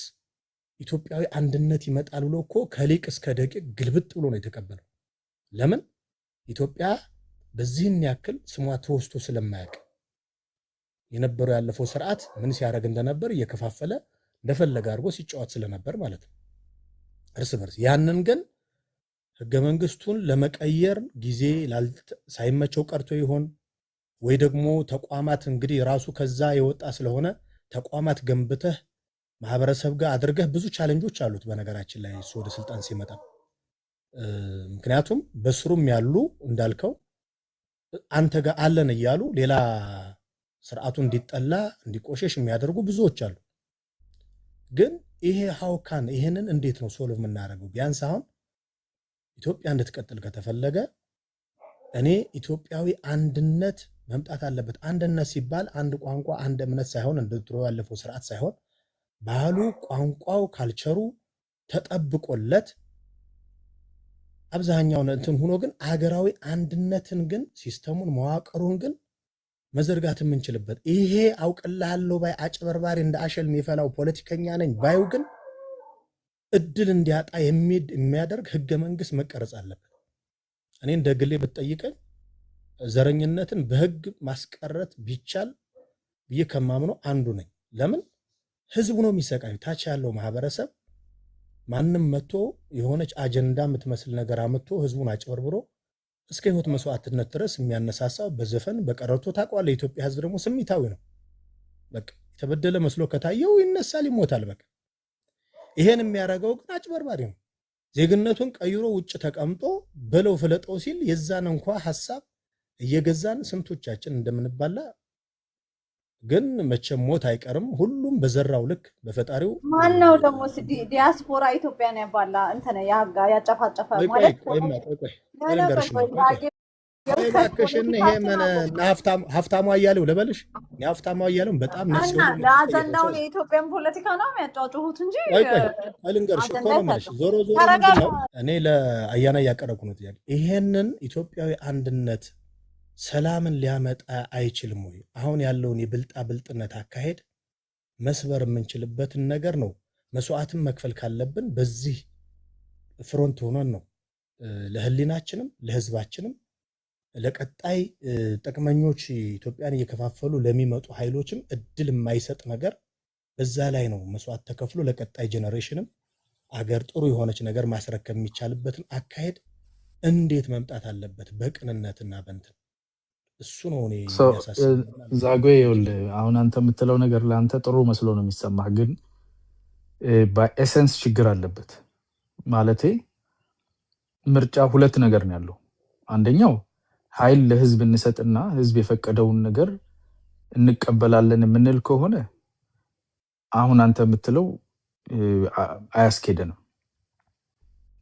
ኢትዮጵያዊ አንድነት ይመጣል ብሎ እኮ ከሊቅ እስከ ደቂቅ ግልብጥ ብሎ ነው የተቀበለው። ለምን? ኢትዮጵያ በዚህን ያክል ስሟ ተወስቶ ስለማያውቅ የነበረው ያለፈው ስርዓት ምን ሲያደርግ እንደነበር እየከፋፈለ እንደፈለገ አድርጎ ሲጫወት ስለነበር ማለት ነው እርስ በርስ። ያንን ግን ህገ መንግስቱን ለመቀየር ጊዜ ሳይመቸው ቀርቶ ይሆን ወይ ደግሞ ተቋማት እንግዲህ ራሱ ከዛ የወጣ ስለሆነ ተቋማት ገንብተህ ማህበረሰብ ጋር አድርገህ ብዙ ቻሌንጆች አሉት በነገራችን ላይ እሱ ወደ ስልጣን ሲመጣ። ምክንያቱም በስሩም ያሉ እንዳልከው አንተ ጋር አለን እያሉ ሌላ ስርዓቱ እንዲጠላ እንዲቆሸሽ የሚያደርጉ ብዙዎች አሉ። ግን ይሄ ሀውካን ይሄንን እንዴት ነው ሶልቭ የምናደርገው? ቢያንስ አሁን ኢትዮጵያ እንድትቀጥል ከተፈለገ እኔ ኢትዮጵያዊ አንድነት መምጣት አለበት። አንድነት ሲባል አንድ ቋንቋ አንድ እምነት ሳይሆን እንደ ድሮ ያለፈው ስርዓት ሳይሆን ባህሉ፣ ቋንቋው፣ ካልቸሩ ተጠብቆለት አብዛኛው እንትን ሆኖ ግን ሀገራዊ አንድነትን ግን ሲስተሙን መዋቅሩን ግን መዘርጋት የምንችልበት ይሄ አውቅልሃለሁ ባይ አጭበርባሪ እንደ አሸል የሚፈላው ፖለቲከኛ ነኝ ባዩ ግን እድል እንዲያጣ የሚያደርግ ህገ መንግስት መቀረጽ አለበት። እኔ እንደ ግሌ ብትጠይቀኝ ዘረኝነትን በህግ ማስቀረት ቢቻል ብዬ ከማምነው አንዱ ነኝ። ለምን? ህዝቡ ነው የሚሰቃዩ። ታች ያለው ማህበረሰብ ማንም መጥቶ የሆነች አጀንዳ የምትመስል ነገር አመጥቶ ህዝቡን አጭበርብሮ እስከ ህይወት መስዋዕትነት ድረስ የሚያነሳሳው በዘፈን በቀረርቶ ታውቀዋለህ። የኢትዮጵያ ህዝብ ደግሞ ስሜታዊ ነው። በቃ የተበደለ መስሎ ከታየው ይነሳል፣ ይሞታል። በቃ ይሄን የሚያደርገው ግን አጭበርባሪ ነው። ዜግነቱን ቀይሮ ውጭ ተቀምጦ በለው ፍለጠው ሲል የዛን እንኳ ሐሳብ እየገዛን ስንቶቻችን እንደምንባላ ግን መቼም ሞት አይቀርም። ሁሉም በዘራው ልክ በፈጣሪው
ማን ነው ደግሞ ዲያስፖራ ኢትዮጵያን ያባላ እንተነ ያጨፋጨፈ ማለት
ወይ
የውሸት
እባክሽን ይሄ
ፖለቲካችን
ምን
አለ
ሀብታሙ አያሌው ልበልሽ? የሀብታሙ አያሌውን በጣም ነፍስ
እና
የሆነ
ለአጀንዳውን የኢትዮጵያን ፖለቲካ ነው የሚያጫጩሁት እንጂ
ቆይ ልንገርሽ እኮ
አጀንዳ
ነው የምልሽ።
አይሰጥም።
ዞሮ ዞሮ
ተረጋጋ።
ምንድን ነው እኔ ለአያና እያቀረብኩ ነው ጥያቄ። ይሄንን ኢትዮጵያዊ አንድነት ሰላምን ሊያመጣ አይችልም ወይ? አሁን ያለውን የብልጣ ብልጥነት አካሄድ መስበር የምንችልበትን ነገር ነው። መስዋዕትን መክፈል ካለብን በዚህ ፍሮንት ሆነን ነው ለህሊናችንም ለህዝባችንም ለቀጣይ ጥቅመኞች ኢትዮጵያን እየከፋፈሉ ለሚመጡ ኃይሎችም እድል የማይሰጥ ነገር በዛ ላይ ነው መስዋዕት ተከፍሎ ለቀጣይ ጄኔሬሽንም አገር ጥሩ የሆነች ነገር ማስረከብ የሚቻልበትን አካሄድ እንዴት መምጣት አለበት በቅንነትና በእንትን እሱ ነው እኔ የሚያሳስበኝ።
ዛጎዬ ይኸውልህ አሁን አንተ የምትለው ነገር ለአንተ ጥሩ መስሎ ነው የሚሰማህ፣ ግን በኤሰንስ ችግር አለበት። ማለቴ ምርጫ ሁለት ነገር ነው ያለው። አንደኛው ኃይል ለህዝብ እንሰጥና ህዝብ የፈቀደውን ነገር እንቀበላለን የምንል ከሆነ አሁን አንተ የምትለው አያስኬደንም።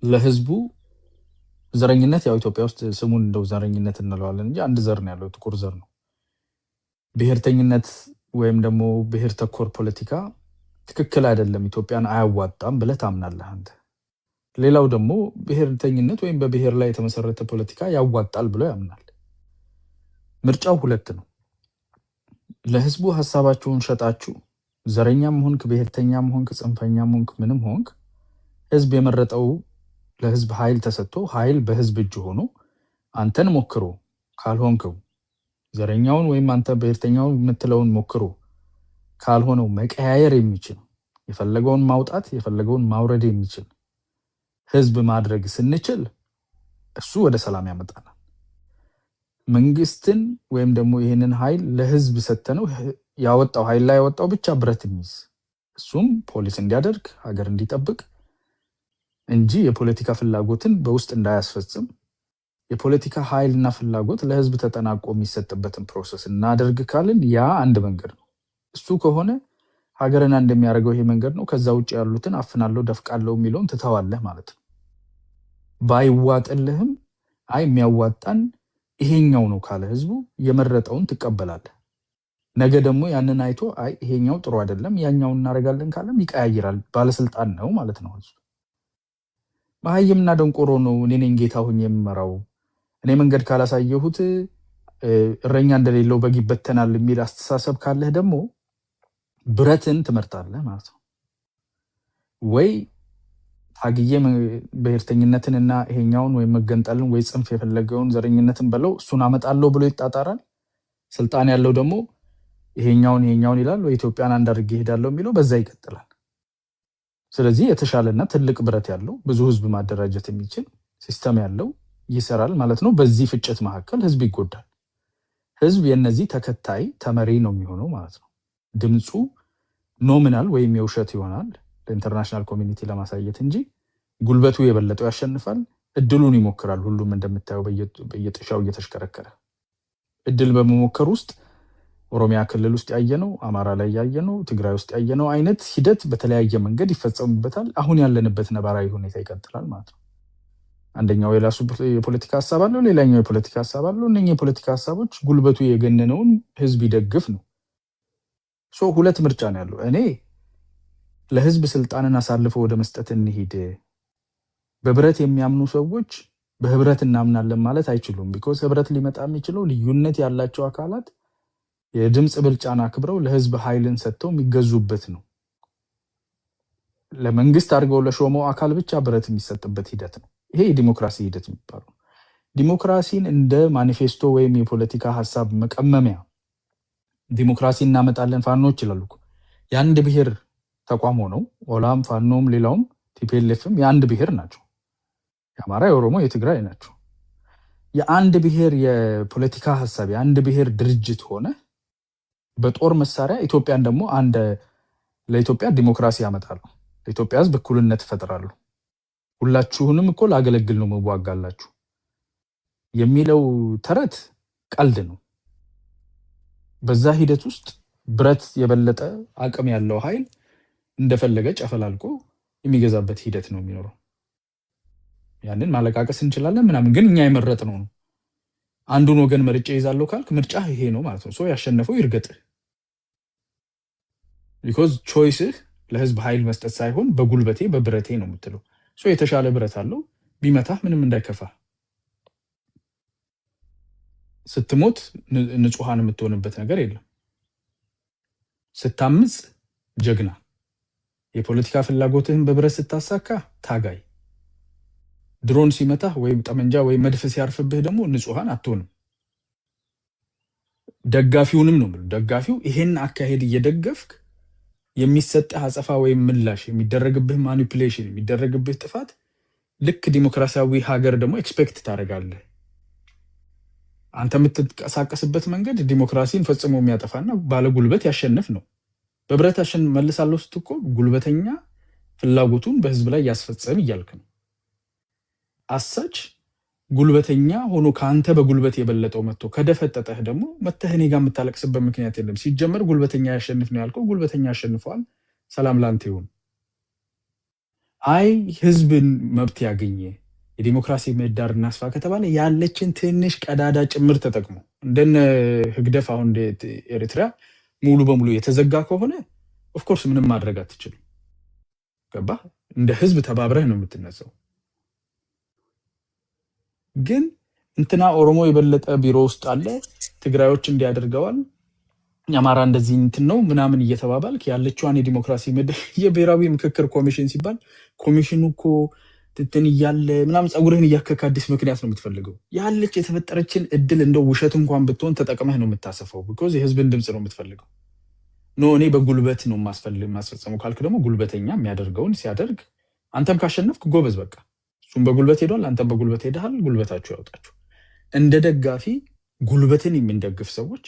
ለህዝቡ ዘረኝነት ያው ኢትዮጵያ ውስጥ ስሙን እንደው ዘረኝነት እንለዋለን እንጂ አንድ ዘር ነው ያለው፣ ጥቁር ዘር ነው። ብሔርተኝነት ወይም ደግሞ ብሔር ተኮር ፖለቲካ ትክክል አይደለም፣ ኢትዮጵያን አያዋጣም ብለህ ታምናለህ አንተ። ሌላው ደግሞ ብሔርተኝነት ወይም በብሔር ላይ የተመሰረተ ፖለቲካ ያዋጣል ብሎ ያምናል። ምርጫው ሁለት ነው። ለህዝቡ ሐሳባችሁን ሸጣችሁ ዘረኛም ሆንክ ብሔርተኛም ሆንክ ጽንፈኛም ሆንክ ምንም ሆንክ ህዝብ የመረጠው ለህዝብ ኃይል ተሰጥቶ ኃይል በህዝብ እጅ ሆኖ አንተን ሞክሮ ካልሆንከው ዘረኛውን ወይም አንተ ብሔርተኛውን የምትለውን ሞክሮ ካልሆነው መቀያየር የሚችል የፈለገውን ማውጣት የፈለገውን ማውረድ የሚችል ህዝብ ማድረግ ስንችል እሱ ወደ ሰላም ያመጣናል። መንግስትን ወይም ደግሞ ይህንን ኃይል ለህዝብ ሰተነው ያወጣው ኃይል ላይ ያወጣው ብቻ ብረት የሚይዝ እሱም ፖሊስ እንዲያደርግ ሀገር እንዲጠብቅ እንጂ የፖለቲካ ፍላጎትን በውስጥ እንዳያስፈጽም የፖለቲካ ኃይልና ፍላጎት ለህዝብ ተጠናቆ የሚሰጥበትን ፕሮሰስ እናደርግ ካልን ያ አንድ መንገድ ነው። እሱ ከሆነ ሀገርና እንደሚያደርገው ይሄ መንገድ ነው። ከዛ ውጭ ያሉትን አፍናለሁ ደፍቃለሁ የሚለውን ትተዋለህ ማለት ነው። ባይዋጥልህም አይ የሚያዋጣን ይሄኛው ነው ካለ ህዝቡ የመረጠውን ትቀበላለህ። ነገ ደግሞ ያንን አይቶ አይ ይሄኛው ጥሩ አይደለም ያኛውን እናደርጋለን ካለም ይቀያይራል። ባለስልጣን ነው ማለት ነው ህዝቡ። መሀይምና ደንቆሮ ነው እኔ ነኝ ጌታ ሆኜ የምመራው እኔ መንገድ ካላሳየሁት እረኛ እንደሌለው በግ ይበተናል የሚል አስተሳሰብ ካለህ ደግሞ ብረትን ትመርጣለህ ማለት ነው። ወይ ታግዬ ብሔርተኝነትንና ይሄኛውን ወይ መገንጠልን ወይ ጽንፍ የፈለገውን ዘረኝነትን በለው እሱን አመጣለሁ ብሎ ይጣጣራል። ስልጣን ያለው ደግሞ ይሄኛውን ይላል ወይ ኢትዮጵያን አንድ አድርጌ እሄዳለሁ የሚለው በዛ ይቀጥላል። ስለዚህ የተሻለና ትልቅ ብረት ያለው ብዙ ህዝብ ማደራጀት የሚችል ሲስተም ያለው ይሰራል ማለት ነው። በዚህ ፍጭት መካከል ህዝብ ይጎዳል። ህዝብ የነዚህ ተከታይ ተመሪ ነው የሚሆነው ማለት ነው። ድምፁ ኖሚናል ወይም የውሸት ይሆናል ለኢንተርናሽናል ኮሚኒቲ ለማሳየት እንጂ ጉልበቱ የበለጠው ያሸንፋል። እድሉን ይሞክራል። ሁሉም እንደምታየው በየጥሻው እየተሽከረከረ እድል በመሞከር ውስጥ ኦሮሚያ ክልል ውስጥ ያየነው፣ አማራ ላይ ያየነው፣ ትግራይ ውስጥ ያየነው አይነት ሂደት በተለያየ መንገድ ይፈጸምበታል። አሁን ያለንበት ነባራዊ ሁኔታ ይቀጥላል ማለት ነው። አንደኛው የራሱ የፖለቲካ ሐሳብ አለው፣ ሌላኛው የፖለቲካ ሐሳብ አለው። እነኚህ የፖለቲካ ሐሳቦች ጉልበቱ የገነነውን ህዝብ ይደግፍ ነው። ሁለት ምርጫ ነው ያለው። እኔ ለህዝብ ስልጣንን አሳልፎ ወደ መስጠት እንሂድ። በብረት የሚያምኑ ሰዎች በህብረት እናምናለን ማለት አይችሉም። ቢኮዝ ህብረት ሊመጣ የሚችለው ልዩነት ያላቸው አካላት የድምጽ ብልጫን አክብረው ለህዝብ ኃይልን ሰጥተው የሚገዙበት ነው። ለመንግስት አድርገው ለሾመው አካል ብቻ ብረት የሚሰጥበት ሂደት ነው። ይሄ የዲሞክራሲ ሂደት የሚባለው ዲሞክራሲን እንደ ማኒፌስቶ ወይም የፖለቲካ ሐሳብ መቀመሚያ ዲሞክራሲ እናመጣለን ፋኖች ይላሉ። የአንድ ብሔር ተቋም ሆነው ኦላም ፋኖም ሌላውም ቲፒኤልኤፍም የአንድ ብሔር ናቸው። የአማራ የኦሮሞ የትግራይ ናቸው። የአንድ ብሔር የፖለቲካ ሐሳብ የአንድ ብሔር ድርጅት ሆነ በጦር መሳሪያ ኢትዮጵያን ደግሞ ለኢትዮጵያ ዲሞክራሲ ያመጣሉ፣ ለኢትዮጵያ ህዝብ እኩልነት ይፈጥራሉ፣ ሁላችሁንም እኮ ላገለግል ነው መዋጋላችሁ የሚለው ተረት ቀልድ ነው። በዛ ሂደት ውስጥ ብረት የበለጠ አቅም ያለው ኃይል እንደፈለገ ጨፈላልቆ የሚገዛበት ሂደት ነው የሚኖረው። ያንን ማለቃቀስ እንችላለን ምናምን፣ ግን እኛ የመረጥነው ነው። አንዱን ወገን መርጬ ይዛለሁ ካልክ ምርጫ ይሄ ነው ማለት ነው። ሶ ያሸነፈው ይርገጥ። ቢኮዝ ቾይስህ ለህዝብ ኃይል መስጠት ሳይሆን በጉልበቴ በብረቴ ነው የምትለው። ሶ የተሻለ ብረት አለው ቢመታህ ምንም እንዳይከፋ። ስትሞት ንጹሃን የምትሆንበት ነገር የለም። ስታምጽ ጀግና፣ የፖለቲካ ፍላጎትህን በብረት ስታሳካ ታጋይ፣ ድሮን ሲመታህ ወይም ጠመንጃ ወይም መድፍ ሲያርፍብህ ደግሞ ንጹሃን አትሆንም። ደጋፊውንም ነው የምልህ። ደጋፊው ይሄን አካሄድ እየደገፍክ የሚሰጥህ አጸፋ ወይም ምላሽ፣ የሚደረግብህ ማኒፑሌሽን፣ የሚደረግብህ ጥፋት ልክ ዲሞክራሲያዊ ሀገር ደግሞ ኤክስፔክት ታደርጋለህ። አንተ የምትንቀሳቀስበት መንገድ ዲሞክራሲን ፈጽሞ የሚያጠፋና ባለጉልበት ያሸንፍ ነው። በብረት መልሳለሁ ስትል እኮ ጉልበተኛ ፍላጎቱን በህዝብ ላይ ያስፈጸም እያልክ ነው። አሳች ጉልበተኛ ሆኖ ከአንተ በጉልበት የበለጠው መጥቶ ከደፈጠጠህ ደግሞ መተህ እኔ ጋር የምታለቅስበት ምክንያት የለም። ሲጀመር ጉልበተኛ ያሸንፍ ነው ያልከው፣ ጉልበተኛ ያሸንፈዋል። ሰላም ላንተ ይሁን። አይ ህዝብን መብት ያገኘ የዲሞክራሲ ምህዳር እናስፋ ከተባለ ያለችን ትንሽ ቀዳዳ ጭምር ተጠቅሞ እንደነ ህግደፍ አሁን ኤርትራ ሙሉ በሙሉ የተዘጋ ከሆነ ኦፍኮርስ ምንም ማድረግ አትችልም። ገባ? እንደ ህዝብ ተባብረህ ነው የምትነሳው። ግን እንትና ኦሮሞ የበለጠ ቢሮ ውስጥ አለ፣ ትግራዮች እንዲያደርገዋል፣ የአማራ እንደዚህ እንትን ነው ምናምን እየተባባልክ ያለችዋን የዲሞክራሲ የብሔራዊ ምክክር ኮሚሽን ሲባል ኮሚሽኑ እኮ እንትን እያለ ምናምን ፀጉርህን እያከካ አዲስ ምክንያት ነው የምትፈልገው። ያለች የተፈጠረችን እድል እንደው ውሸት እንኳን ብትሆን ተጠቅመህ ነው የምታሰፈው። ቢኮዝ የህዝብን ድምፅ ነው የምትፈልገው። ኖ እኔ በጉልበት ነው ማስፈጸሙ ካልክ ደግሞ ጉልበተኛ የሚያደርገውን ሲያደርግ አንተም ካሸነፍክ ጎበዝ፣ በቃ እሱም በጉልበት ሄዷል፣ አንተም በጉልበት ሄደሃል፣ ጉልበታችሁ ያውጣችሁ። እንደ ደጋፊ ጉልበትን የምንደግፍ ሰዎች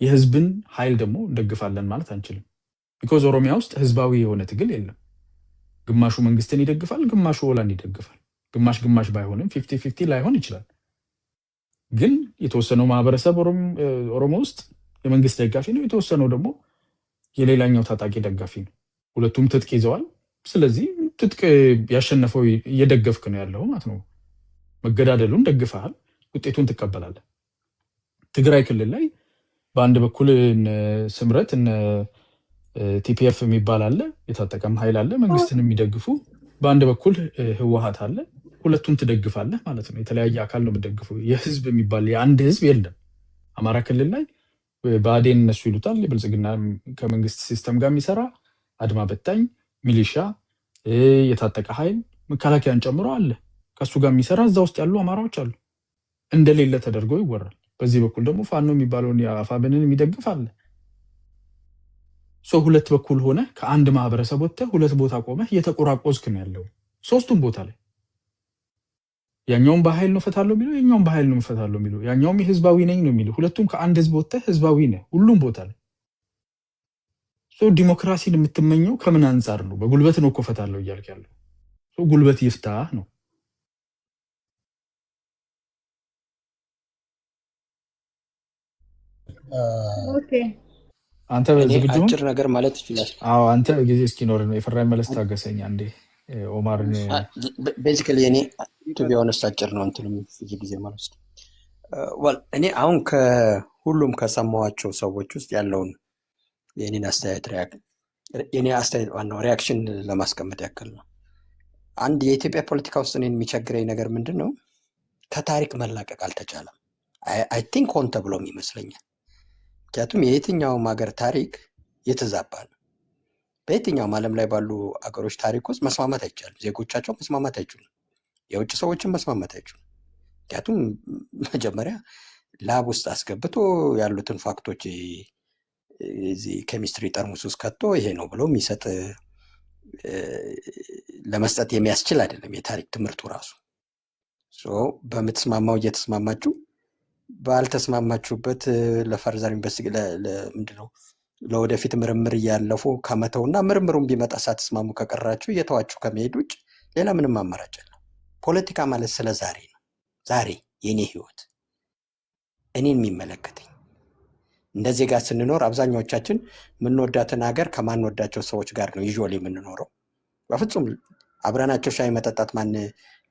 የህዝብን ኃይል ደግሞ እንደግፋለን ማለት አንችልም። ቢኮዝ ኦሮሚያ ውስጥ ህዝባዊ የሆነ ትግል የለም። ግማሹ መንግስትን ይደግፋል፣ ግማሹ ኦላን ይደግፋል። ግማሽ ባይሆንም 50-50 ላይሆን ይችላል። ግን የተወሰነው ማህበረሰብ ኦሮሞ ውስጥ የመንግስት ደጋፊ ነው፣ የተወሰነው ደግሞ የሌላኛው ታጣቂ ደጋፊ ነው። ሁለቱም ትጥቅ ይዘዋል። ስለዚህ ትጥቅ ያሸነፈው እየደገፍክ ነው ያለው ማለት ነው። መገዳደሉን ደግፈሃል፣ ውጤቱን ትቀበላለህ። ትግራይ ክልል ላይ በአንድ በኩል ስምረት ቲፒኤፍ የሚባል አለ፣ የታጠቀም ኃይል አለ፣ መንግስትን የሚደግፉ። በአንድ በኩል ህወሓት አለ። ሁለቱን ትደግፋለህ ማለት ነው። የተለያየ አካል ነው የምትደግፉ። የህዝብ የሚባል የአንድ ህዝብ የለም። አማራ ክልል ላይ ብአዴን እነሱ ይሉታል የብልጽግና ከመንግስት ሲስተም ጋር የሚሰራ አድማ በታኝ ሚሊሻ፣ የታጠቀ ኃይል መከላከያን ጨምሮ አለ። ከሱ ጋር የሚሰራ እዛ ውስጥ ያሉ አማራዎች አሉ። እንደሌለ ተደርጎ ይወራል። በዚህ በኩል ደግሞ ፋኖ የሚባለውን የአፋብንን የሚደግፍ አለ። ሁለት በኩል ሆነ ከአንድ ማህበረሰብ ወጥተህ ሁለት ቦታ ቆመህ እየተቆራቆዝክ ነው ያለው። ሶስቱም ቦታ ላይ ያኛውም በኃይል ነው ፈታለው የሚሉ፣ ያኛውም በኃይል ነው ፈታለው የሚሉ፣ ያኛውም ህዝባዊ ነኝ ነው የሚሉ። ሁለቱም ከአንድ ህዝብ ወጥተህ ህዝባዊ ነህ ሁሉም ቦታ ላይ። ዲሞክራሲን የምትመኘው ከምን አንጻር ነው? በጉልበት ነው እኮ ፈታለው እያልክ ያለው። ጉልበት ይፍታህ ነው።
ኦኬ
አንተ ዝግጁ
አጭር ነገር ማለት ይችላል።
አዎ አንተ ጊዜ እስኪኖር ነው። የፈራኝ መለስ ታገሰኝ አንዴ። ኦማርን
ቤዚካሊ እኔ ቱ ቢ ኦነስት አጭር ነው እንትንም ብዙ ጊዜ ማለት ነው። እኔ አሁን ከሁሉም ከሰማኋቸው ሰዎች ውስጥ ያለውን የኔን አስተያየት ዋናው ሪያክሽን ለማስቀመጥ ያክል ነው። አንድ የኢትዮጵያ ፖለቲካ ውስጥ እኔን የሚቸግረኝ ነገር ምንድን ነው? ከታሪክ መላቀቅ አልተቻለም። አይ ቲንክ ሆን ተብሎም ይመስለኛል። ምክንያቱም የየትኛውም ሀገር ታሪክ የተዛባ ነው። በየትኛውም ዓለም ላይ ባሉ አገሮች ታሪክ ውስጥ መስማማት አይቻልም። ዜጎቻቸው መስማማት አይችሉም። የውጭ ሰዎችን መስማማት አይችሉም። ምክንያቱም መጀመሪያ ላብ ውስጥ አስገብቶ ያሉትን ፋክቶች እዚህ ኬሚስትሪ ጠርሙስ ውስጥ ከቶ ይሄ ነው ብሎ የሚሰጥ ለመስጠት የሚያስችል አይደለም የታሪክ ትምህርቱ ራሱ። በምትስማማው እየተስማማችሁ ባልተስማማችሁበት ለፈርዘር ምንድነው ለወደፊት ምርምር እያለፉ ከመተውና ምርምሩን ቢመጣ ሳትስማሙ ከቀራችሁ እየተዋችሁ ከመሄድ ውጭ ሌላ ምንም አማራጭ የለም። ፖለቲካ ማለት ስለ ዛሬ ነው። ዛሬ የኔ ህይወት እኔን የሚመለከተኝ እንደ ዜጋ ስንኖር አብዛኛዎቻችን የምንወዳትን ሀገር ከማንወዳቸው ሰዎች ጋር ነው ዩዥዋሊ የምንኖረው። በፍጹም አብረናቸው ሻይ መጠጣት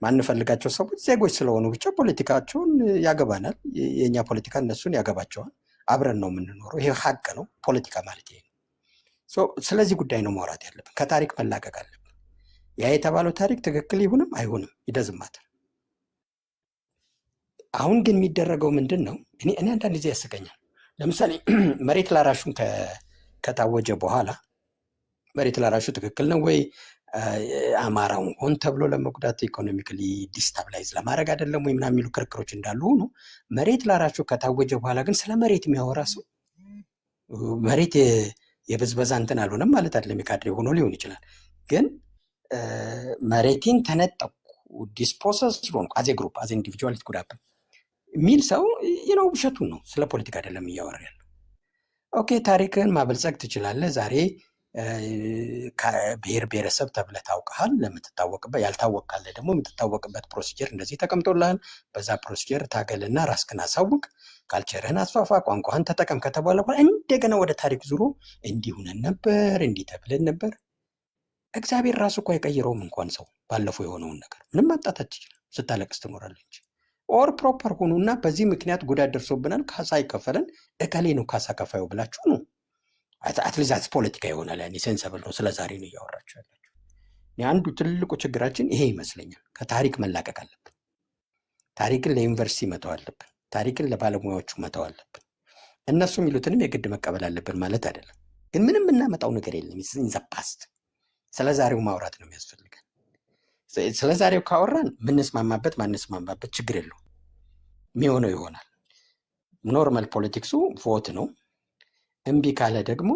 ማንፈልጋቸው ሰዎች ዜጎች ስለሆኑ ብቻ ፖለቲካቸውን ያገባናል። የእኛ ፖለቲካ እነሱን ያገባቸዋል። አብረን ነው የምንኖረው። ይሄ ሀቅ ነው። ፖለቲካ ማለት ይሄ ነው። ስለዚህ ጉዳይ ነው ማውራት ያለብን። ከታሪክ መላቀቅ አለብን። ያ የተባለው ታሪክ ትክክል ይሁንም አይሁንም ይደዝማታል። አሁን ግን የሚደረገው ምንድን ነው? እኔ አንዳንድ ጊዜ ያስቀኛል። ለምሳሌ መሬት ላራሹን ከታወጀ በኋላ መሬት ላራሹ ትክክል ነው ወይ አማራውን ሆን ተብሎ ለመጉዳት ኢኮኖሚካሊ ዲስታብላይዝ ለማድረግ አይደለም ወይ ምናምን የሚሉ ክርክሮች እንዳሉ ሆኖ መሬት ላራሹ ከታወጀ በኋላ ግን ስለ መሬት የሚያወራ ሰው መሬት የብዝበዛ እንትን አልሆነም ማለት አይደለም። የካድሬ ሆኖ ሊሆን ይችላል። ግን መሬቴን ተነጠቁ ዲስፖሰስ ሆንኩ አዜ ግሩፕ አዜ ኢንዲቪጁዋል ጉዳብ የሚል ሰው ነው ውሸቱን ነው። ስለ ፖለቲካ አይደለም እያወራ ያለው። ኦኬ ታሪክን ማበልጸግ ትችላለህ። ዛሬ ብሔር ብሔረሰብ ተብለህ ታውቀሃል። ለምትታወቅበት ያልታወቅ ካለ ደግሞ የምትታወቅበት ፕሮሲጀር እንደዚህ ተቀምጦልሃል። በዛ ፕሮሲጀር ታገልና ራስክን አሳውቅ፣ ካልቸርህን አስፋፋ፣ ቋንቋህን ተጠቀም ከተባለ በኋላ እንደገና ወደ ታሪክ ዙሮ እንዲሁነን ነበር እንዲህ ተብለን ነበር። እግዚአብሔር ራሱ እኮ አይቀይረውም። እንኳን ሰው ባለፈው የሆነውን ነገር ምንም ማምጣት አትችልም። ስታለቅስ ትኖራለህ እንጂ ኦር ፕሮፐር ሁኑና በዚህ ምክንያት ጉዳት ደርሶብናል ካሳ ይከፈለን እከሌ ነው ካሳ ከፋዩ ብላችሁ ነው። አትሊዛት ፖለቲካ ይሆናል። ያኔ ሴንሰብል ነው። ስለ ዛሬ ነው እያወራችሁ ያላችሁ። አንዱ ትልቁ ችግራችን ይሄ ይመስለኛል። ከታሪክ መላቀቅ አለብን። ታሪክን ለዩኒቨርሲቲ መተው አለብን። ታሪክን ለባለሙያዎቹ መተው አለብን። እነሱ የሚሉትንም የግድ መቀበል አለብን ማለት አይደለም። ግን ምንም የምናመጣው ነገር የለም። ኢንዘፓስት ስለ ዛሬው ማውራት ነው የሚያስፈልገን። ስለ ዛሬው ካወራን ምንስማማበት ማንስማማበት ችግር የለው። የሚሆነው ይሆናል። ኖርማል ፖለቲክሱ ቮት ነው። እምቢ ካለ ደግሞ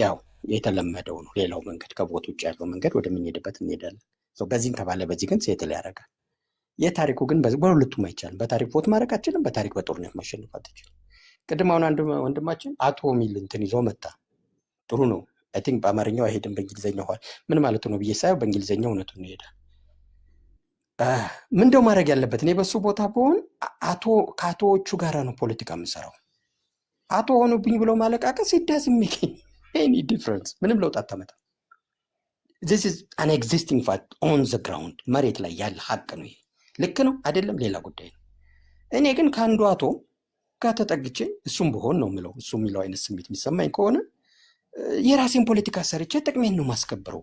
ያው የተለመደው ነው። ሌላው መንገድ ከቮት ውጭ ያለው መንገድ ወደምንሄድበት እንሄዳለን። በዚህም ተባለ በዚህ ግን ሴትል ያደርጋል። የታሪኩ ግን በሁለቱም አይቻልም። በታሪክ ቮት ማድረግ አችልም። በታሪክ በጦርነት ማሸነፍ አትችልም። ቅድም አሁን አንድ ወንድማችን አቶ ሚል እንትን ይዞ መጣ። ጥሩ ነው። አይ ቲንክ በአማርኛው አይሄድም በእንግሊዝኛው ሆል ምን ማለት ነው ብዬ ሳየው በእንግሊዝኛው እውነቱን ይሄዳል። ምንድነው ማድረግ ያለበት? እኔ በሱ ቦታ ብሆን ከአቶዎቹ ጋራ ነው ፖለቲካ የምሰራው። አቶ ሆኑብኝ ብሎ ማለቃቀስ it ሜክ ኤኒ ዲፍረንስ፣ ምንም ለውጥ አታመጣም። this is an existing fact on the ground መሬት ላይ ያለ ሀቅ ነው። ይሄ ልክ ነው አይደለም ሌላ ጉዳይ ነው። እኔ ግን ከአንዱ አቶ ጋር ተጠግቼ እሱም ብሆን ነው የምለው። እሱ የሚለው አይነት ስሜት የሚሰማኝ ከሆነ የራሴን ፖለቲካ ሰርቼ ጥቅሜን ነው ማስከብረው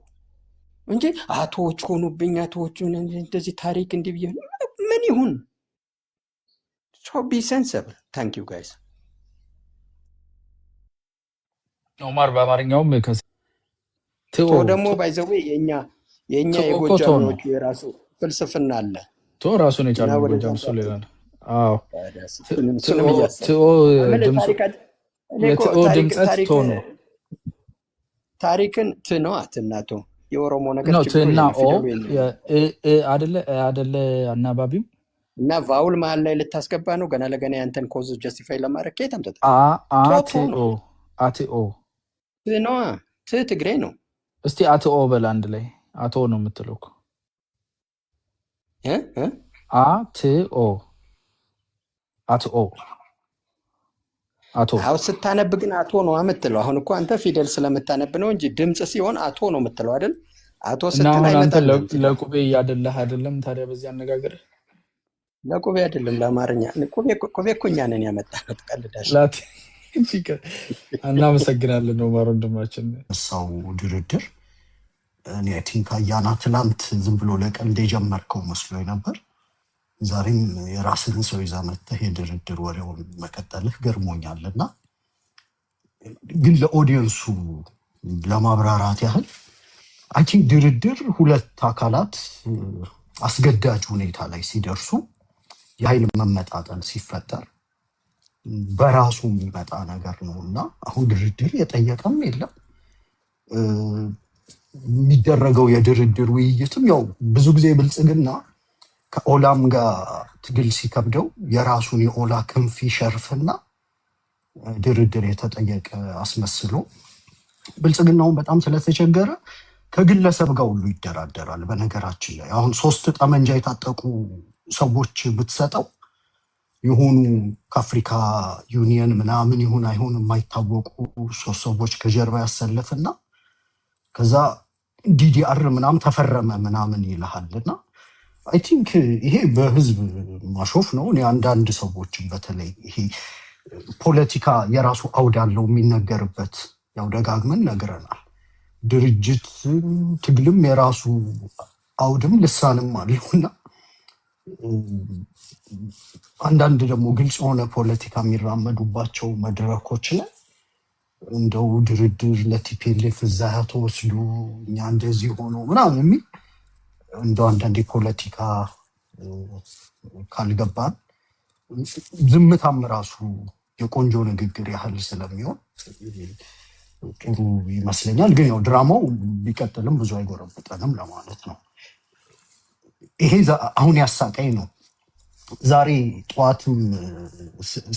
እንጂ አቶዎች ሆኑብኝ አቶዎች እንደዚህ ታሪክ እንዲህ ብዬ ምን ይሁን። so be sensible. thank you guys.
ኦማር በአማርኛውም
ቶ ደግሞ ባይዘዌ የኛ የጎጃሞቹ የራሱ ፍልስፍና አለ።
ቶ ራሱን የቻለ ጎጃም ሰው ሌላ ነው። አዎ ድምፀት ቶ ነው።
ታሪክን ትነው አትናቶ የኦሮሞ ነገር
ነው ትና ኦ አደለ አናባቢም
እና ቫውል መሀል ላይ ልታስገባ ነው ገና ለገና ያንተን ኮዝ ጀስቲፋይ ለማድረግ ከየትም ተጣ
አትኦ
ነው ትግሬ ነው።
እስቲ አትኦ በል አንድ ላይ አቶ ነው የምትለው እኮ አትኦ
አሁን ስታነብ ግን አቶ ነው የምትለው። አሁን እኮ አንተ ፊደል ስለምታነብ ነው እንጂ ድምጽ ሲሆን አቶ ነው የምትለው አይደል? አቶ ስትል
አይመጣም። ለቁቤ እያደላህ አይደለም ታዲያ? በዚህ አነጋገር
ለቁቤ አይደለም ለአማርኛ ቁቤ እኮ እኛ ነን ያመጣነው። ትቀልዳለህ።
እናመሰግናለን ነው ማር ወንድማችን።
ሰው ድርድር እኔ ቲንክ አያና ትላንት ዝም ብሎ ለቀልድ የጀመርከው መስሎኝ ነበር። ዛሬም የራስህን ሰው ይዘህ መጥተህ የድርድር ወሬውን መቀጠልህ ገርሞኛልና ግን ለኦዲየንሱ ለማብራራት ያህል አይ ቲንክ ድርድር ሁለት አካላት አስገዳጅ ሁኔታ ላይ ሲደርሱ የኃይል መመጣጠን ሲፈጠር በራሱ የሚመጣ ነገር ነውና አሁን ድርድር የጠየቀም የለም። የሚደረገው የድርድር ውይይትም ያው ብዙ ጊዜ ብልጽግና ከኦላም ጋር ትግል ሲከብደው የራሱን የኦላ ክንፍ ይሸርፍና ድርድር የተጠየቀ አስመስሎ ብልጽግናውን በጣም ስለተቸገረ ከግለሰብ ጋር ሁሉ ይደራደራል። በነገራችን ላይ አሁን 3 ጠመንጃ የታጠቁ ሰዎች ብትሰጠው የሆኑ ከአፍሪካ ዩኒየን ምናምን ይሁን አይሁን የማይታወቁ 3 ሰዎች ከጀርባ ያሰለፍና ከዛ ዲዲአር ምናምን ተፈረመ ምናምን ይልሃልና አይ ቲንክ ይሄ በህዝብ ማሾፍ ነው። እኔ አንዳንድ ሰዎችን በተለይ ይሄ ፖለቲካ የራሱ አውድ አለው የሚነገርበት፣ ያው ደጋግመን ነግረናል። ድርጅት ትግልም የራሱ አውድም ልሳንም አለውና አንዳንድ ደግሞ ግልጽ የሆነ ፖለቲካ የሚራመዱባቸው መድረኮች ላይ እንደው ድርድር ለቲፒኤልኤፍ እዛ ተወስዶ እኛ እንደዚህ ሆኖ ምናምን የሚል እንደው አንዳንድ ፖለቲካ ካልገባን ዝምታም ራሱ የቆንጆ ንግግር ያህል ስለሚሆን ጥሩ ይመስለኛል። ግን ያው ድራማው ቢቀጥልም ብዙ አይጎረብጠንም ለማለት ነው። ይሄ አሁን ያሳቀኝ ነው። ዛሬ ጠዋትም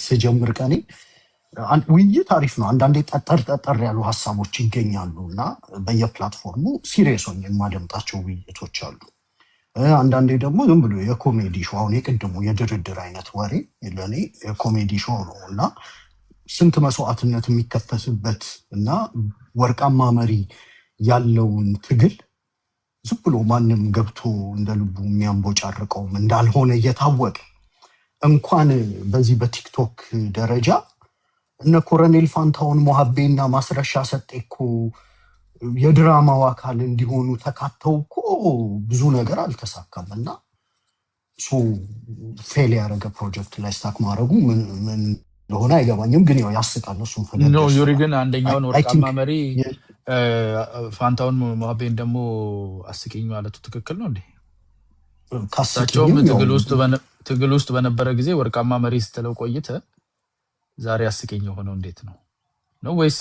ስጀምር ቀኔ ውይይት አሪፍ ነው። አንዳንዴ ጠጠር ያሉ ሀሳቦች ይገኛሉ እና በየፕላትፎርሙ ሲሪየስ ሆኜ የማደምጣቸው ውይይቶች አሉ። አንዳንዴ ደግሞ ዝም ብሎ የኮሜዲ ሾው፣ አሁን የቅድሙ የድርድር አይነት ወሬ ለእኔ የኮሜዲ ሾው ነው እና ስንት መስዋዕትነት የሚከፈትበት እና ወርቃማ መሪ ያለውን ትግል ዝም ብሎ ማንም ገብቶ እንደ ልቡ የሚያንቦጫርቀውም እንዳልሆነ እየታወቀ እንኳን በዚህ በቲክቶክ ደረጃ እነ ኮሎኔል ፋንታውን ሞሀቤና ማስረሻ ሰጤ እኮ የድራማው አካል እንዲሆኑ ተካተው እኮ ብዙ ነገር አልተሳካም እና ፌል ያደረገ ፕሮጀክት ላይ ስታክ ማድረጉ ምን እንደሆነ አይገባኝም። ግን ያው ያስቃል። እሱም ፈለግ
ኖ ዩሪ ግን አንደኛውን ወርቃማ መሪ ፋንታውን ሞሀቤን ደግሞ አስቂኝ ማለቱ ትክክል ነው እንዴ? እሳቸውም ትግል ውስጥ በነበረ ጊዜ ወርቃማ መሪ ስትለው ቆይተ ዛሬ አስቂኝ የሆነው እንዴት ነው ነው? ወይስ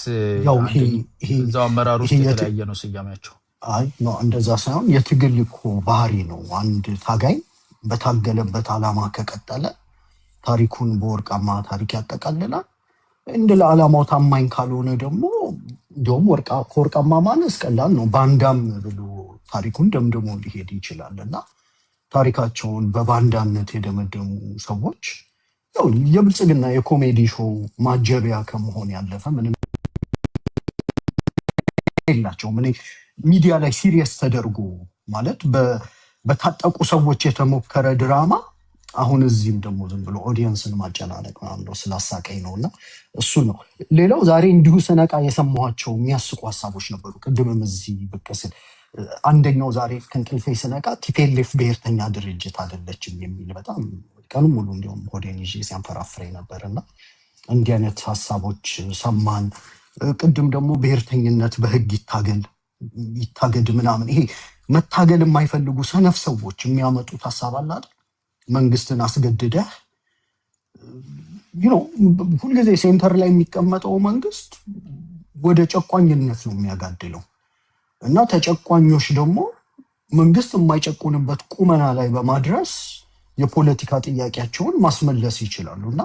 እዛው አመራር ውስጥ የተለያየ ነው ስያሜያቸው?
አይ ነው እንደዛ ሳይሆን የትግል እኮ ባህሪ ነው። አንድ ታጋይ በታገለበት ዓላማ ከቀጠለ ታሪኩን በወርቃማ ታሪክ ያጠቃልላል። እንደ ለዓላማው ታማኝ ካልሆነ ደግሞ እንደውም ከወርቃማ ማነስ ቀላል ነው። ባንዳም ብሎ ታሪኩን ደምድሞ ሊሄድ ይችላል እና ታሪካቸውን በባንዳነት የደመደሙ ሰዎች ያው የብልጽግና የኮሜዲ ሾው ማጀቢያ ከመሆን ያለፈ ምንም የላቸውም። እኔ ሚዲያ ላይ ሲሪየስ ተደርጎ ማለት በታጠቁ ሰዎች የተሞከረ ድራማ አሁን እዚህም ደግሞ ዝም ብሎ ኦዲየንስን ማጨናነቅ ምናምን ስላሳቀኝ ነው እና እሱ ነው። ሌላው ዛሬ እንዲሁ ስነቃ የሰማኋቸው የሚያስቁ ሀሳቦች ነበሩ። ቅድምም እዚህ ብቅ ስል አንደኛው ዛሬ ከእንቅልፌ ስነቃ ቲፒኤልኤፍ ብሔርተኛ ድርጅት አይደለችም የሚል በጣም ቀኑን ሙሉ እንዲሁም ሆዴን ይዤ ሲያንፈራፍረኝ ነበር እና እንዲህ አይነት ሀሳቦች ሰማን። ቅድም ደግሞ ብሔርተኝነት በህግ ይታገድ ምናምን፣ ይሄ መታገል የማይፈልጉ ሰነፍ ሰዎች የሚያመጡት ሀሳብ አለ አይደል? መንግስትን አስገድደህ ሁልጊዜ ሴንተር ላይ የሚቀመጠው መንግስት ወደ ጨቋኝነት ነው የሚያጋድለው እና ተጨቋኞች ደግሞ መንግስት የማይጨቁንበት ቁመና ላይ በማድረስ የፖለቲካ ጥያቄያቸውን ማስመለስ ይችላሉ እና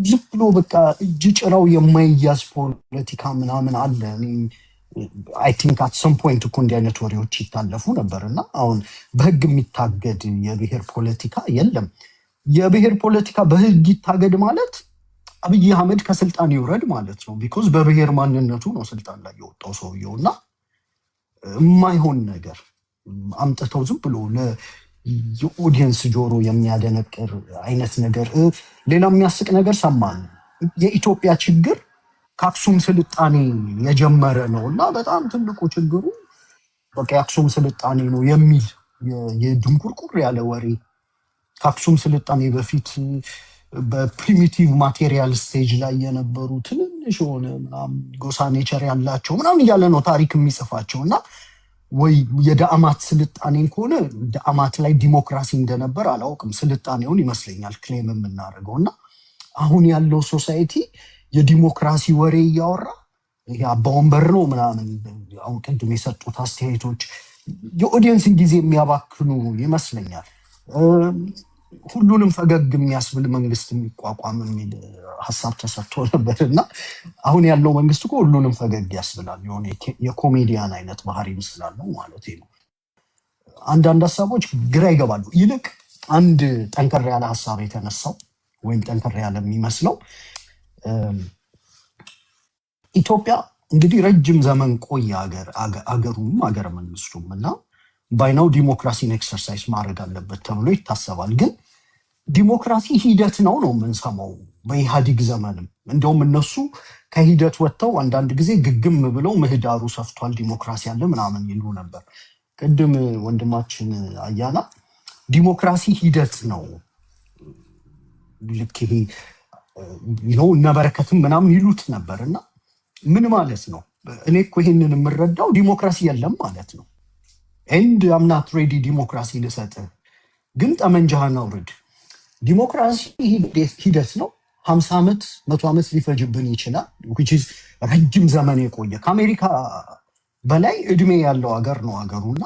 ዝም ብሎ በቃ እጅ ጭራው የማይያዝ ፖለቲካ ምናምን አለ። አይ ቲንክ አት ሰም ፖይንት እኮ እንዲህ አይነት ወሬዎች ይታለፉ ነበር እና አሁን በህግ የሚታገድ የብሔር ፖለቲካ የለም። የብሔር ፖለቲካ በህግ ይታገድ ማለት አብይ አህመድ ከስልጣን ይውረድ ማለት ነው። ቢኮዝ በብሔር ማንነቱ ነው ስልጣን ላይ የወጣው ሰውየው እና የማይሆን ነገር አምጥተው ዝም ብሎ የኦዲየንስ ጆሮ የሚያደነቅር አይነት ነገር። ሌላ የሚያስቅ ነገር ሰማን። የኢትዮጵያ ችግር ከአክሱም ስልጣኔ የጀመረ ነው እና በጣም ትልቁ ችግሩ በቃ የአክሱም ስልጣኔ ነው የሚል የድንቁርቁር ያለ ወሬ። ከአክሱም ስልጣኔ በፊት በፕሪሚቲቭ ማቴሪያል ስቴጅ ላይ የነበሩ ትንንሽ የሆነ ጎሳ ኔቸር ያላቸው ምናምን እያለ ነው ታሪክ የሚጽፋቸው እና ወይ የዳአማት ስልጣኔን ከሆነ ዳአማት ላይ ዲሞክራሲ እንደነበር አላውቅም። ስልጣኔውን ይመስለኛል ክሌም የምናደርገው እና አሁን ያለው ሶሳይቲ የዲሞክራሲ ወሬ እያወራ ይሄ አባወንበር ነው ምናምን። አሁን ቅድም የሰጡት አስተያየቶች የኦዲየንስን ጊዜ የሚያባክኑ ይመስለኛል። ሁሉንም ፈገግ የሚያስብል መንግስት የሚቋቋም የሚል ሀሳብ ተሰጥቶ ነበር እና አሁን ያለው መንግስት እኮ ሁሉንም ፈገግ ያስብላል። የሆነ የኮሜዲያን አይነት ባህሪ ስላለው ማለት ነው። አንዳንድ ሀሳቦች ግራ ይገባሉ። ይልቅ አንድ ጠንከር ያለ ሀሳብ የተነሳው ወይም ጠንከር ያለ የሚመስለው ኢትዮጵያ እንግዲህ ረጅም ዘመን ቆየ አገሩም አገረ መንግስቱም እና ባይናው ዲሞክራሲን ኤክሰርሳይዝ ማድረግ አለበት ተብሎ ይታሰባል። ግን ዲሞክራሲ ሂደት ነው የምንሰማው። በኢህአዲግ ዘመንም እንደውም እነሱ ከሂደት ወጥተው አንዳንድ ጊዜ ግግም ብለው ምህዳሩ ሰፍቷል ዲሞክራሲ አለ ምናምን ይሉ ነበር። ቅድም ወንድማችን አያና ዲሞክራሲ ሂደት ነው ልክ ይሄ እነበረከትም ምናምን ይሉት ነበር እና ምን ማለት ነው? እኔ እኮ ይሄንን የምረዳው ዲሞክራሲ የለም ማለት ነው። ኤንድ አምናት ሬዲ ዲሞክራሲ ልሰጥህ፣ ግን ጠመንጃህን አውርድ። ዲሞክራሲ ሂደት ነው። 50 ዓመት 100 ዓመት ሊፈጅብን ይችላል። ረጅም ዘመን የቆየ ከአሜሪካ በላይ እድሜ ያለው ሀገር ነው ሀገሩና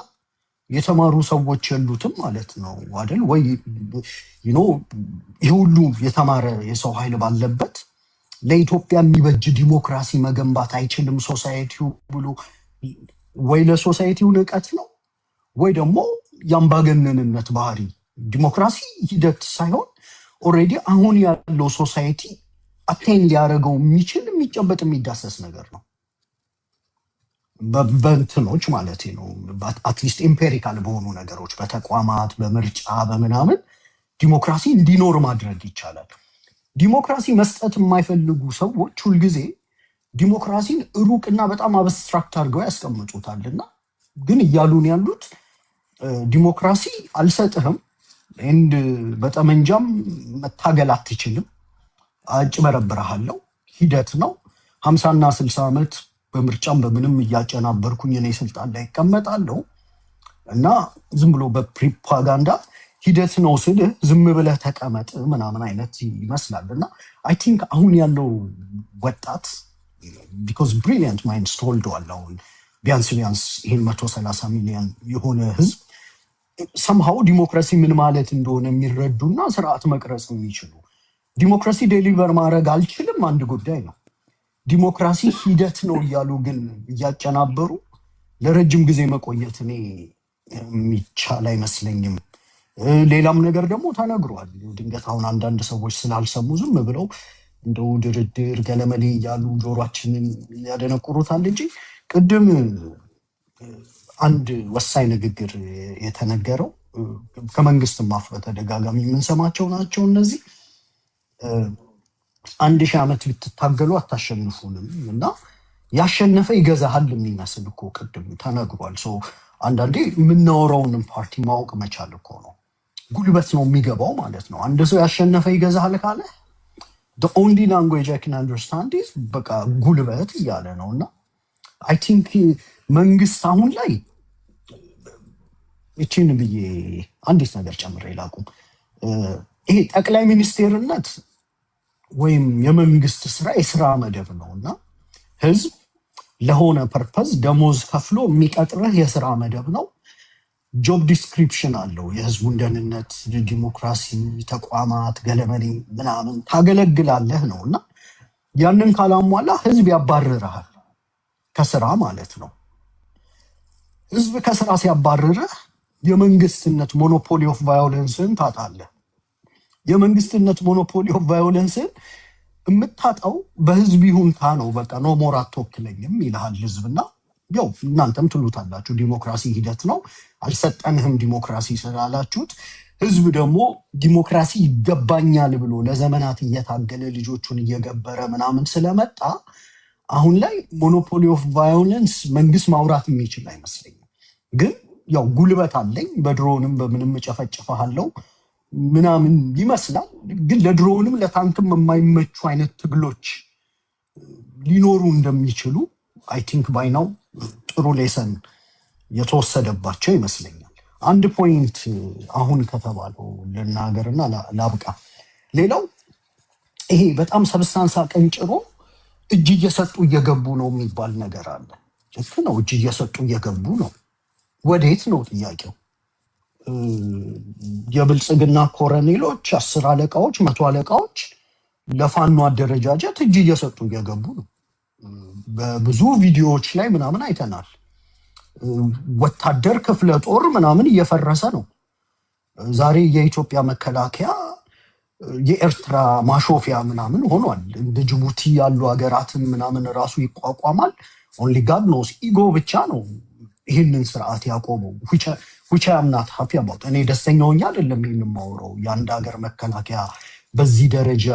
የተማሩ ሰዎች የሉትም ማለት ነው አይደል ወይ? ይህ ሁሉ የተማረ የሰው ኃይል ባለበት ለኢትዮጵያ የሚበጅ ዲሞክራሲ መገንባት አይችልም ሶሳይቲው ብሎ ወይ ለሶሳይቲው ንቀት ነው ወይ ደግሞ የአምባገነንነት ባህሪ። ዲሞክራሲ ሂደት ሳይሆን ኦልሬዲ አሁን ያለው ሶሳይቲ አቴን ሊያደርገው የሚችል የሚጨበጥ የሚዳሰስ ነገር ነው። በእንትኖች ማለት ነው አትሊስት ኤምፔሪካል በሆኑ ነገሮች በተቋማት በምርጫ በምናምን ዲሞክራሲ እንዲኖር ማድረግ ይቻላል። ዲሞክራሲ መስጠት የማይፈልጉ ሰዎች ሁልጊዜ ዲሞክራሲን ሩቅና በጣም አብስትራክት አድርገው ያስቀምጡታልና ግን እያሉን ያሉት ዲሞክራሲ አልሰጥህም፣ ኤንድ በጠመንጃም መታገል አትችልም፣ አጭበረብርሃለሁ፣ ሂደት ነው 50 እና 60 ዓመት በምርጫም በምንም እያጨናበርኩኝ እኔ ስልጣን ላይ እቀመጣለሁ እና ዝም ብሎ በፕሮፓጋንዳ ሂደት ነው ስልህ ዝም ብለህ ተቀመጥ ምናምን አይነት ይመስላል። እና አይ ቲንክ አሁን ያለው ወጣት ቢኮዝ ብሪሊየንት ማይንድስ ተወልደዋል። አሁን ቢያንስ ይህን 130 ሚሊዮን የሆነ ህዝብ ሰምሃው ዲሞክራሲ ምን ማለት እንደሆነ የሚረዱና ስርዓት መቅረጽ የሚችሉ ዲሞክራሲ ዴሊቨር ማድረግ አልችልም አንድ ጉዳይ ነው። ዲሞክራሲ ሂደት ነው እያሉ ግን እያጨናበሩ ለረጅም ጊዜ መቆየት እኔ የሚቻል አይመስለኝም። ሌላም ነገር ደግሞ ተነግሯል። ድንገት አሁን አንዳንድ ሰዎች ስላልሰሙ ዝም ብለው እንደው ድርድር ገለመሌ እያሉ ጆሯችንን ያደነቁሩታል እንጂ ቅድም አንድ ወሳኝ ንግግር የተነገረው ከመንግስትም አፍ በተደጋጋሚ የምንሰማቸው ናቸው። እነዚህ 1000 ዓመት ብትታገሉ አታሸንፉንም እና ያሸነፈ ይገዛሃል የሚመስል እኮ ቅድም ተነግሯል። አንዳንዴ የምናወራውንም ፓርቲ ማወቅ መቻል እኮ ነው። ጉልበት ነው የሚገባው ማለት ነው። አንድ ሰው ያሸነፈ ይገዛሃል ካለ the only language I can understand is በቃ ጉልበት እያለ ነው። እና አይ ቲንክ መንግስት አሁን ላይ እቺን ብዬ አንዲት ነገር ጨምሬ ላቁም። ይሄ ጠቅላይ ሚኒስቴርነት ወይም የመንግስት ስራ የስራ መደብ ነው እና ህዝብ ለሆነ ፐርፐዝ ደሞዝ ከፍሎ የሚቀጥርህ የስራ መደብ ነው። ጆብ ዲስክሪፕሽን አለው። የህዝቡን ደህንነት፣ ዲሞክራሲ፣ ተቋማት፣ ገለመሌ ምናምን ታገለግላለህ ነው እና ያንን ካላሟላ ህዝብ ያባርርሃል ከስራ ማለት ነው። ህዝብ ከስራ ሲያባርርህ የመንግስትነት ሞኖፖሊ ኦፍ ቫዮለንስን ታጣለህ። የመንግስትነት ሞኖፖሊ ኦፍ ቫዮለንስን የምታጣው በህዝብ ይሁንታ ነው። በቃ ኖ ሞር አትወክለኝም ይልሃል ህዝብና ያው እናንተም ትሉታላችሁ ዲሞክራሲ ሂደት ነው አልሰጠንህም ዲሞክራሲ ስላላችሁት። ህዝብ ደግሞ ዲሞክራሲ ይገባኛል ብሎ ለዘመናት እየታገለ ልጆቹን እየገበረ ምናምን ስለመጣ አሁን ላይ ሞኖፖሊ ኦፍ ቫዮለንስ መንግስት ማውራት የሚችል አይመስለኝም። ግን ያው ጉልበት አለኝ በድሮንም በምንም እጨፈጭፈሃለሁ ምናምን ይመስላል። ግን ለድሮውንም ለታንክም የማይመቹ አይነት ትግሎች ሊኖሩ እንደሚችሉ አይ ቲንክ ባይናው ጥሩ ሌሰን የተወሰደባቸው ይመስለኛል። አንድ ፖይንት አሁን ከተባለው ልናገርና ላብቃ። ሌላው ይሄ በጣም ሰብስታንስ አቀንጭሮ እጅ እየሰጡ እየገቡ ነው የሚባል ነገር አለ። ልክ ነው፣ እጅ እየሰጡ እየገቡ ነው። ወዴት ነው ጥያቄው? የብልጽግና ኮረኔሎች፣ 10 አለቃዎች፣ 100 አለቃዎች ለፋኖ አደረጃጀት እጅ እየሰጡ እየገቡ ነው። በብዙ ቪዲዮዎች ላይ ምናምን አይተናል። ወታደር ክፍለ ጦር ምናምን እየፈረሰ ነው። ዛሬ የኢትዮጵያ መከላከያ የኤርትራ ማሾፊያ ምናምን ሆኗል። እንደ ጅቡቲ ያሉ ሀገራትን ምናምን ራሱ ይቋቋማል። ኦንሊ ጋድ ኖስ ኢጎ ብቻ ነው ይህንን ስርዓት ያቆመው። which I am not happy about። እኔ ደስተኛ ሆኜ አይደለም ይህን የማወራው። የአንድ ሀገር መከላከያ በዚህ ደረጃ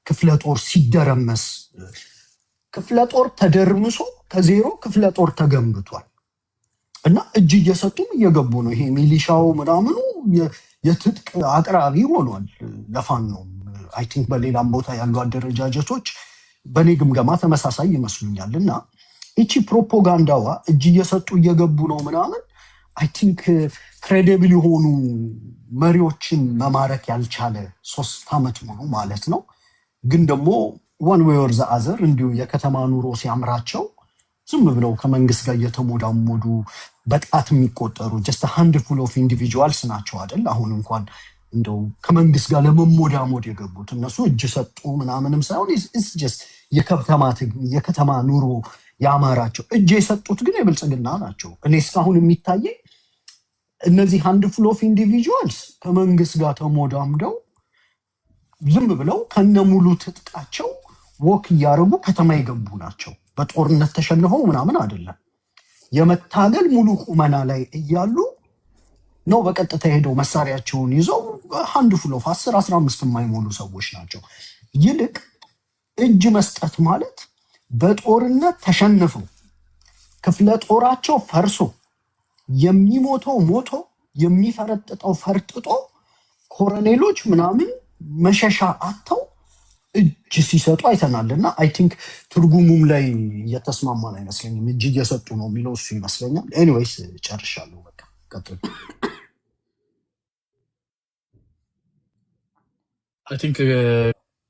ክፍለ ጦር ሲደረመስ፣ ክፍለ ጦር ተደርምሶ ከዜሮ ክፍለ ጦር ተገንብቷል እና እጅ እየሰጡም እየገቡ ነው። ይሄ ሚሊሻው ምናምኑ የትጥቅ አቅራቢ ሆኗል ለፋኖ። አይ ቲንክ በሌላም ቦታ ያሉ አደረጃጀቶች በእኔ ግምገማ ተመሳሳይ ይመስሉኛል። እና እቺ ፕሮፓጋንዳዋ እጅ እየሰጡ እየገቡ ነው ምናምን አይ ቲንክ ክሬዲብል የሆኑ መሪዎችን መማረክ ያልቻለ 3 ዓመት ሙሉ ማለት ነው። ግን ደግሞ ዋን ዌይ ኦር ዘ አዘር እንዲሁ የከተማ ኑሮ ሲያምራቸው ዝም ብለው ከመንግስት ጋር እየተሞዳሞዱ በጣት የሚቆጠሩ ጀስት ሃንድፉል ኦፍ ኢንዲቪጁዋልስ ናቸው አይደል? አሁን እንኳን እንደው ከመንግስት ጋር ለመሞዳሞድ የገቡት እነሱ እጅ ሰጡ ምናምንም ሳይሆን ጀስት የከተማ ኑሮ ያማራቸው። እጅ የሰጡት ግን የብልጽግና ናቸው። እኔ እስካሁን የሚታየኝ እነዚህ ሃንድፉል ኦፍ ኢንዲቪጁዋልስ ከመንግስት ጋር ተሞዳምደው ዝም ብለው ከነሙሉ ትጥቃቸው ወክ እያደረጉ ከተማ የገቡ ናቸው። በጦርነት ተሸንፈው ምናምን አይደለም። የመታገል ሙሉ ቁመና ላይ እያሉ ነው በቀጥታ ሄደው መሳሪያቸውን ይዘው ሃንድፉል ኦፍ 10-15 የማይሞሉ ሰዎች ናቸው። ይልቅ እጅ መስጠት ማለት በጦርነት ተሸንፈው ክፍለ ጦራቸው ፈርሶ የሚሞተው ሞቶ የሚፈረጥጠው ፈርጥጦ ኮሎኔሎች ምናምን መሸሻ አጥተው እጅ ሲሰጡ አይተናል። እና አይ ቲንክ ትርጉሙም ላይ እየተስማማን አይመስለኝም። እጅ እየሰጡ ነው የሚለው እሱ ይመስለኛል። ኤኒዌይስ ጨርሻለሁ። በቃ ቀጥሉ።
አይ ቲንክ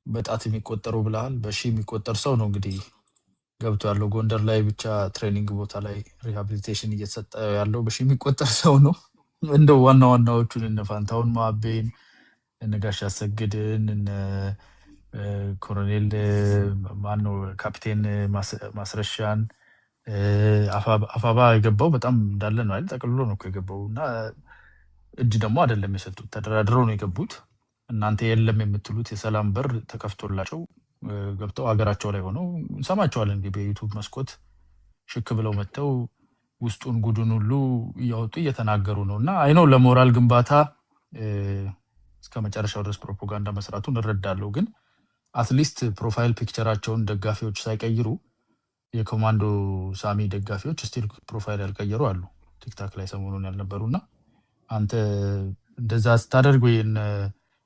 በጣት የሚቆጠሩ ብለሃል። በሺ የሚቆጠር ሰው ነው እንግዲህ ገብቶ ያለው ጎንደር ላይ ብቻ ትሬኒንግ ቦታ ላይ ሪሃቢሊቴሽን እየተሰጠ ያለው በሺ የሚቆጠር ሰው ነው። እንደው ዋና ዋናዎቹን እነ ፋንታውን ማቤን፣ እነ ጋሽ አሰግድን፣ እነ ኮሎኔል ማነው ካፒቴን ማስረሻን አፋባ የገባው በጣም እንዳለ ነው አይደል? ጠቅልሎ ነው የገባው እና እጅ ደግሞ አይደለም የሰጡት፣ ተደራድረው ነው የገቡት። እናንተ የለም የምትሉት የሰላም በር ተከፍቶላቸው ገብተው ሀገራቸው ላይ ሆነው እንሰማቸዋለን። እንግዲህ በዩቱብ መስኮት ሽክ ብለው መጥተው ውስጡን ጉዱን ሁሉ እያወጡ እየተናገሩ ነው። እና አይነው ለሞራል ግንባታ እስከ መጨረሻው ድረስ ፕሮፓጋንዳ መስራቱን እረዳለሁ። ግን አትሊስት ፕሮፋይል ፒክቸራቸውን ደጋፊዎች ሳይቀይሩ የኮማንዶ ሳሚ ደጋፊዎች ስቲል ፕሮፋይል ያልቀየሩ አሉ ቲክታክ ላይ ሰሞኑን ያልነበሩ። እና አንተ እንደዛ ስታደርግ ወይን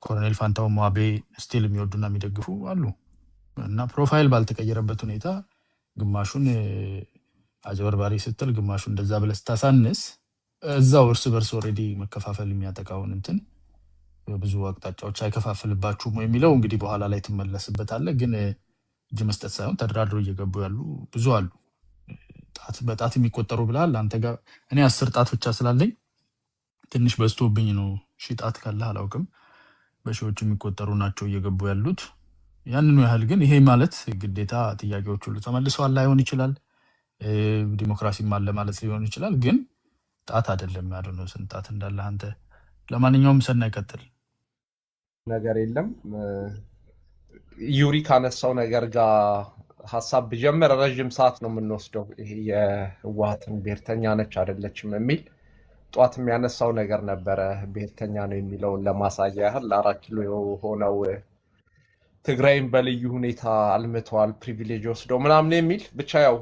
ኮሎኔል ፋንታውን ማቤ ስቲል የሚወዱና የሚደግፉ አሉ። እና ፕሮፋይል ባልተቀየረበት ሁኔታ ግማሹን አጭበርባሪ ስትል ግማሹን እንደዛ ብለህ ስታሳንስ እዛው እርስ በርስ ኦልሬዲ መከፋፈል የሚያጠቃውን እንትን ብዙ አቅጣጫዎች አይከፋፍልባችሁም የሚለው እንግዲህ በኋላ ላይ ትመለስበታለህ። ግን እጅ መስጠት ሳይሆን ተደራድረው እየገቡ ያሉ ብዙ አሉ። በጣት የሚቆጠሩ ብለሃል አንተ ጋር። እኔ 10 ጣት ብቻ ስላለኝ ትንሽ በዝቶብኝ ነው። 1000 ጣት ካለህ አላውቅም። በሺዎች የሚቆጠሩ ናቸው እየገቡ ያሉት። ያንኑ ያህል ግን ይሄ ማለት ግዴታ ጥያቄዎች ሁሉ ተመልሰዋል ላይሆን ይችላል። ዲሞክራሲም አለ ማለት ሊሆን ይችላል። ግን ጣት አይደለም ያለው ስንት ጣት እንዳለ አንተ። ለማንኛውም ሰናይ ቀጥል።
ነገር የለም ዩሪ ካነሳው ነገር ጋር ሀሳብ ብጀምር ረዥም ሰዓት ነው የምንወስደው። ይሄ የህወሓትን ብሔርተኛ ነች አይደለችም የሚል ጧት የሚያነሳው ነገር ነበረ። ብሔርተኛ ነው የሚለውን ለማሳያ ያህል 4 ኪሎ ሆነው ትግራይን በልዩ ሁኔታ አልምተዋል፣ ፕሪቪሌጅ ወስደው ምናምን የሚል ብቻ ያው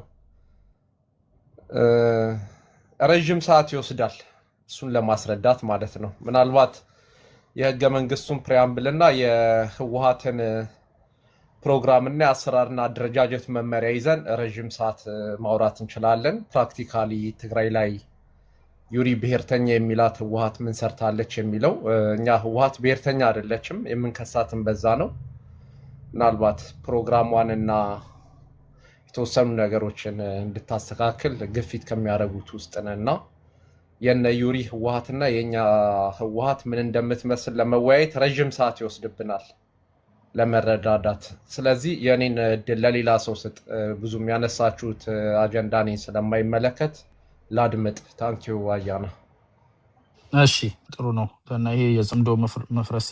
ረዥም ሰዓት ይወስዳል እሱን ለማስረዳት ማለት ነው። ምናልባት የህገ መንግስቱን ፕሪያምብልና የህወሓትን ፕሮግራምና የአሰራርና አደረጃጀት መመሪያ ይዘን ረዥም ሰዓት ማውራት እንችላለን። ፕራክቲካሊ ትግራይ ላይ ዩሪ ብሔርተኛ የሚላት ህወሓት ምን ሰርታለች የሚለው እኛ ህወሓት ብሔርተኛ አይደለችም የምንከሳትን በዛ ነው። ምናልባት ፕሮግራሟንና የተወሰኑ ነገሮችን እንድታስተካክል ግፊት ከሚያደርጉት ውስጥ ነና የነ ዩሪ ህወሓትና የኛ ህወሓት ምን እንደምትመስል ለመወያየት ረዥም ሰዓት ይወስድብናል ለመረዳዳት። ስለዚህ የኔን እድል ለሌላ ሰው ስጥ። ብዙ የሚያነሳችሁት አጀንዳ እኔን ስለማይመለከት ላድምጥ። ታንኪዩ አያና።
እሺ ጥሩ ነው። እና ይሄ የጽምዶ መፍረስ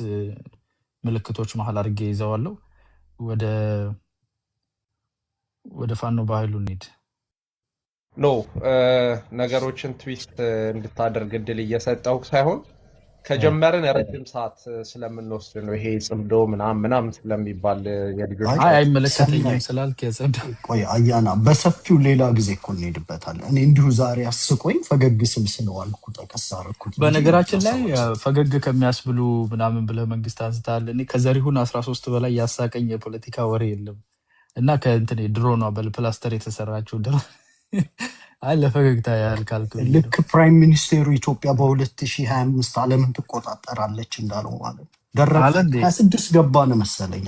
ምልክቶች መሀል አድርጌ ይዘዋለሁ። ወደ ፋኖ በኃይሉ እንሂድ።
ኖ ነገሮችን ትዊስት እንድታደርግ እድል እየሰጠው ሳይሆን ከጀመርን ረጅም ሰዓት ስለምንወስድ ነው። ይሄ ጽምዶ ምናምን ስለሚባል የልጆች
አይ አይመለከተኝም ስላልክ የጸዳ
ቆይ አያና በሰፊው ሌላ ጊዜ እኮ እንሄድበታለን። እኔ እንዲሁ ዛሬ አስቆኝ ፈገግ ስል ስለዋልኩ ጠቀስ አደረኩት።
በነገራችን ላይ ፈገግ ከሚያስብሉ ምናምን ብለህ መንግስት አንስታል። እኔ ከዘሪሁን 13 በላይ ያሳቀኝ የፖለቲካ ወሬ የለም እና ከእንትን ድሮኗ በፕላስተር የተሰራችው ድሮ አይ ለፈገግታ ያህል ካልኩ
ልክ ፕራይም ሚኒስቴሩ ኢትዮጵያ በ2025 ዓለምን ትቆጣጠራለች እንዳለው ማለት ደረሰ 26 ገባን መሰለኝ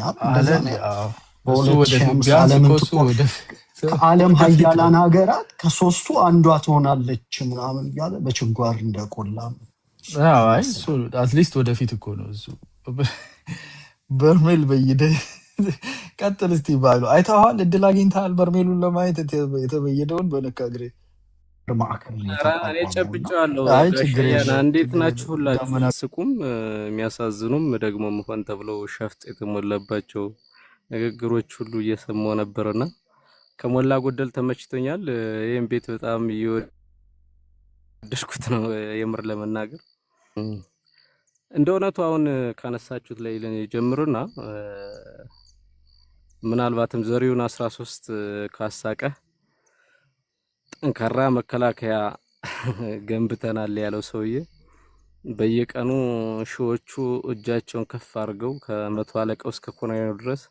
ከዓለም ሀያላን ሀገራት ከሶስቱ አንዷ ትሆናለች ምናምን እያለ በችጓር እንደቆላ
አይ እሱ አትሊስት ወደፊት እኮ ነው እሱ በርሜል በይደ ቀጥል እስቲ ባሉ አይተዋል። እድል አግኝተሃል በርሜሉን ለማየት የተበየደውን በነካግሬ
እኔ ጨብጫለሁ። እንዴት ናችሁ ሁላችሁ? ስቁም የሚያሳዝኑም ደግሞ መሆን ተብለው ሸፍጥ የተሞላባቸው ንግግሮች ሁሉ እየሰማሁ ነበርና ከሞላ ጎደል ተመችቶኛል። ይሄን ቤት በጣም እየወደድኩት ነው የምር ለመናገር። እንደ እውነቱ አሁን ካነሳችሁት ላይ ጀምሩና ምናልባትም ዘሪሁን 13 ካሳቀ ጠንካራ መከላከያ ገንብተናል ያለው ሰውዬ በየቀኑ ሺዎቹ እጃቸውን ከፍ አድርገው ከመቶ አለቃው እስከ ኮሎኔሉ ድረስ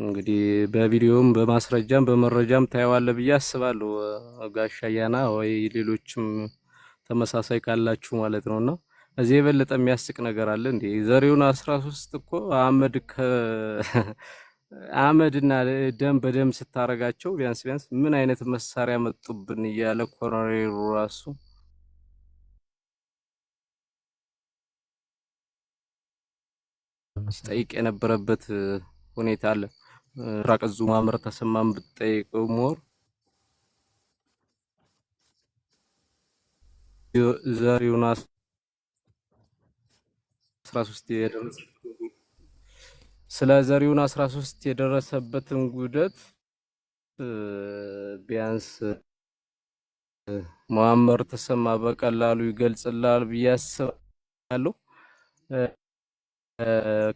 እንግዲህ በቪዲዮም በማስረጃም በመረጃም ታየዋለ ብዬ አስባለሁ። ጋሻያና ወይ ሌሎችም ተመሳሳይ ካላችሁ ማለት ነውና እዚህ የበለጠ የሚያስቅ ነገር አለ እንዴ? ዘሪሁን 13 እኮ አመድና ደም በደም ስታረጋቸው ቢያንስ ምን አይነት መሳሪያ መጡብን እያለ ኮሎኔሉ ራሱ ጠይቅ የነበረበት ሁኔታ አለ። ራቀዙ ማመር ተሰማም ብትጠይቀው ሞር ዘሪሁን 13 ስለ ዘሪሁን 13 የደረሰበትን ጉዳት ቢያንስ ማመር ተሰማ በቀላሉ ይገልጽላል ብዬ አስባለሁ።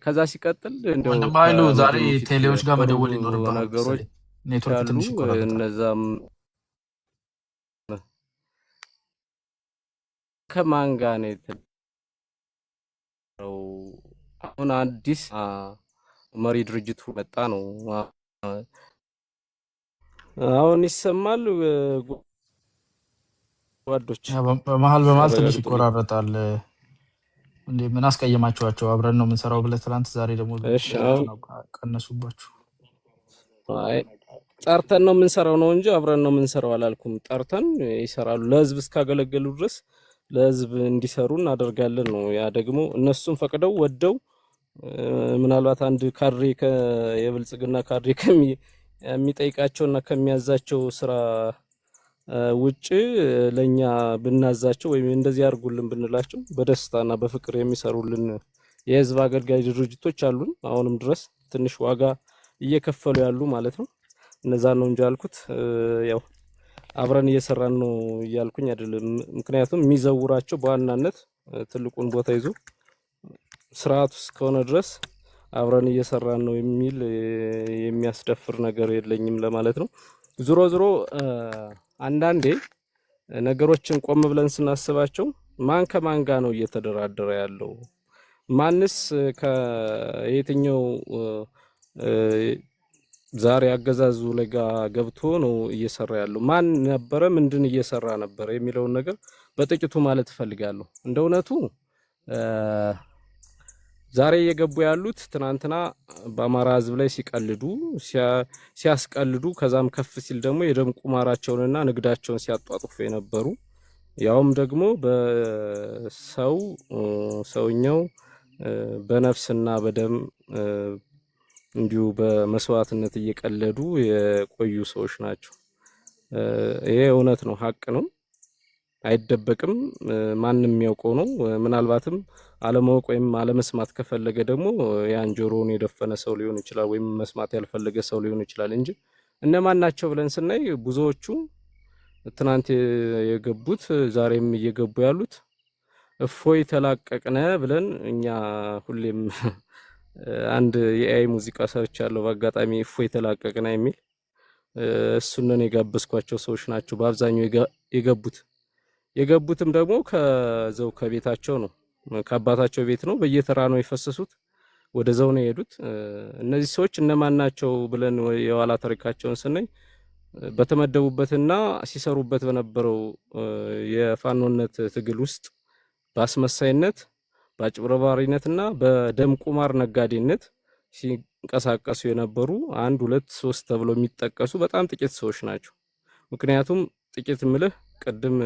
ከዛ ሲቀጥል እንደው
ወንድማይሉ ዛሬ ቴሌዎች ጋር መደወል ይኖርባል
ነገሮች
ኔትወርክ ትንሽ ይቆራረጣል።
እነዛም ከማን ጋር ነው የተደረው? አሁን አዲስ መሪ ድርጅቱ መጣ ነው አሁን ይሰማል ጓዶች?
በመሀል ትንሽ ይቆራረጣል። እንዴ ምን አስቀየማችኋቸው? አብረን ነው የምንሰራው ብለህ ትናንት፣ ዛሬ ደግሞ ቀነሱባችሁ።
አይ ጠርተን ነው የምንሰራው ነው እንጂ አብረን ነው የምንሰራው አላልኩም። ጠርተን ይሰራሉ። ለህዝብ እስካገለገሉ ድረስ ለህዝብ እንዲሰሩ እናደርጋለን ነው። ያ ደግሞ እነሱም ፈቅደው ወደው ምናልባት አንድ ካድሬ የብልጽግና ካድሬ የሚጠይቃቸውና ከሚያዛቸው ስራ ውጪ ለኛ ብናዛቸው ወይም እንደዚህ አድርጉልን ብንላቸው በደስታና በፍቅር የሚሰሩልን የህዝብ አገልጋይ ድርጅቶች አሉን። አሁንም ድረስ ትንሽ ዋጋ እየከፈሉ ያሉ ማለት ነው። እነዛ ነው እንጂ ያልኩት ያው አብረን እየሰራን ነው እያልኩኝ አይደለም። ምክንያቱም የሚዘውራቸው በዋናነት ትልቁን ቦታ ይዞ ስርዓቱ እስከሆነ ድረስ አብረን እየሰራን ነው የሚል የሚያስደፍር ነገር የለኝም ለማለት ነው። ዙሮ አንዳንዴ ነገሮችን ቆም ብለን ስናስባቸው ማን ከማን ጋር ነው እየተደራደረ ያለው? ማንስ ከየትኛው ዛሬ አገዛዙ ላይ ገብቶ ነው እየሰራ ያለው? ማን ነበረ? ምንድን እየሰራ ነበር የሚለውን ነገር በጥቂቱ ማለት እፈልጋለሁ። እንደ እውነቱ ዛሬ እየገቡ ያሉት ትናንትና በአማራ ህዝብ ላይ ሲቀልዱ ሲያስቀልዱ ከዛም ከፍ ሲል ደግሞ የደም ቁማራቸውንና ንግዳቸውን ሲያጧጡፉ የነበሩ ያውም ደግሞ ሰውኛው በነፍስና በደም እንዲሁ በመስዋዕትነት እየቀለዱ የቆዩ ሰዎች ናቸው። ይሄ እውነት ነው፣ ሀቅ ነው፣ አይደበቅም። ማንም የሚያውቀው ነው። ምናልባትም አለማወቅ ወይም አለመስማት ከፈለገ ደግሞ ያን ጆሮውን የደፈነ ሰው ሊሆን ይችላል፣ ወይም መስማት ያልፈለገ ሰው ሊሆን ይችላል እንጂ እነማን ናቸው ብለን ስናይ ብዙዎቹ ትናንት የገቡት ዛሬም እየገቡ ያሉት እፎይ ተላቀቅነ ብለን እኛ ሁሌም አንድ የአይ ሙዚቃ ሰርቻለሁ በአጋጣሚ እፎይ ተላቀቅነ የሚል እሱንን የጋበዝኳቸው ሰዎች ናቸው በአብዛኛው የገቡትም ደግሞ ከዘው ከቤታቸው ነው ከአባታቸው ቤት ነው በየተራ ነው የፈሰሱት ወደዛው ነው የሄዱት እነዚህ ሰዎች እነማን ናቸው ብለን የዋላ ታሪካቸውን ስናይ በተመደቡበትና ሲሰሩበት በነበረው የፋኖነት ትግል ውስጥ በአስመሳይነት በአጭበርባሪነትና በደም ቁማር ነጋዴነት ሲንቀሳቀሱ የነበሩ 1 2 3 ተብሎ የሚጠቀሱ በጣም ጥቂት ሰዎች ናቸው ምክንያቱም ጥቂት ምልህ ቀድም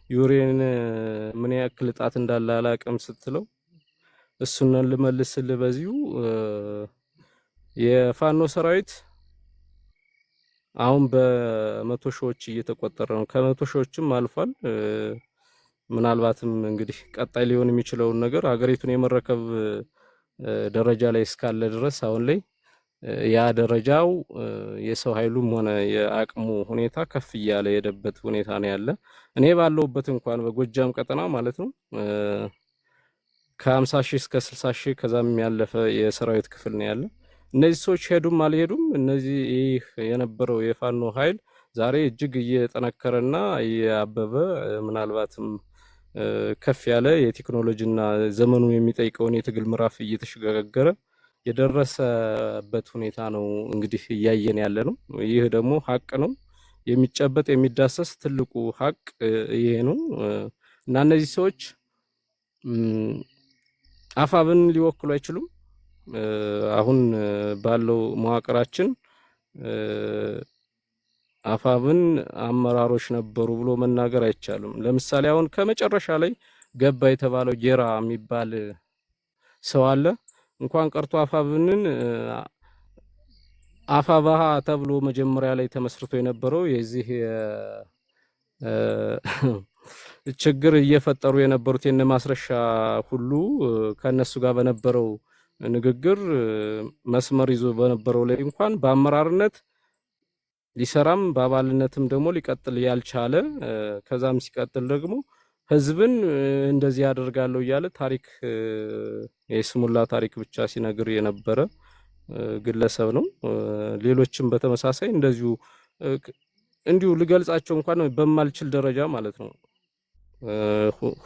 ዩሬን ምን ያክል ጣት እንዳለ አላቀም ስትለው እሱን ልመልስልህ በዚሁ የፋኖ ሰራዊት አሁን በመቶ ሺዎች እየተቆጠረ ነው ከመቶ ሺዎችም አልፏል ምናልባትም እንግዲህ ቀጣይ ሊሆን የሚችለው ነገር ሀገሪቱን የመረከብ ደረጃ ላይ እስካለ ድረስ አሁን ላይ ያ ደረጃው የሰው ኃይሉም ሆነ የአቅሙ ሁኔታ ከፍ እያለ የሄደበት ሁኔታ ነው ያለ እኔ ባለውበት እንኳን በጎጃም ቀጠና ማለት ነው ከ50 ሺህ እስከ 60 ሺህ ከዛም ያለፈ የሰራዊት ክፍል ነው ያለ እነዚህ ሰዎች ሄዱም አልሄዱም እነዚህ ይህ የነበረው የፋኖ ኃይል ዛሬ እጅግ እየጠነከረና እያበበ ምናልባትም ከፍ ያለ የቴክኖሎጂና ዘመኑን የሚጠይቀውን የትግል ምዕራፍ እየተሸጋገረ የደረሰበት ሁኔታ ነው እንግዲህ እያየን ያለ ነው ይህ ደግሞ ሀቅ ነው የሚጨበጥ የሚዳሰስ ትልቁ ሀቅ ይሄ ነው እና እነዚህ ሰዎች አፋብን ሊወክሉ አይችሉም አሁን ባለው መዋቅራችን አፋብን አመራሮች ነበሩ ብሎ መናገር አይቻልም ለምሳሌ አሁን ከመጨረሻ ላይ ገባ የተባለው ጌራ የሚባል ሰው አለ እንኳን ቀርቶ አፋብንን አፋባሃ ተብሎ መጀመሪያ ላይ ተመስርቶ የነበረው የዚህ ችግር እየፈጠሩ የነበሩት የነ ማስረሻ ሁሉ ከነሱ ጋር በነበረው ንግግር መስመር ይዞ በነበረው ላይ እንኳን በአመራርነት ሊሰራም በአባልነትም ደግሞ ሊቀጥል ያልቻለ ከዛም ሲቀጥል ደግሞ ህዝብን እንደዚህ ያደርጋለሁ እያለ ታሪክ የስሙላ ታሪክ ብቻ ሲነግር የነበረ ግለሰብ ነው ሌሎችም በተመሳሳይ እንደዚሁ እንዲሁ ልገልጻቸው እንኳን በማልችል ደረጃ ማለት ነው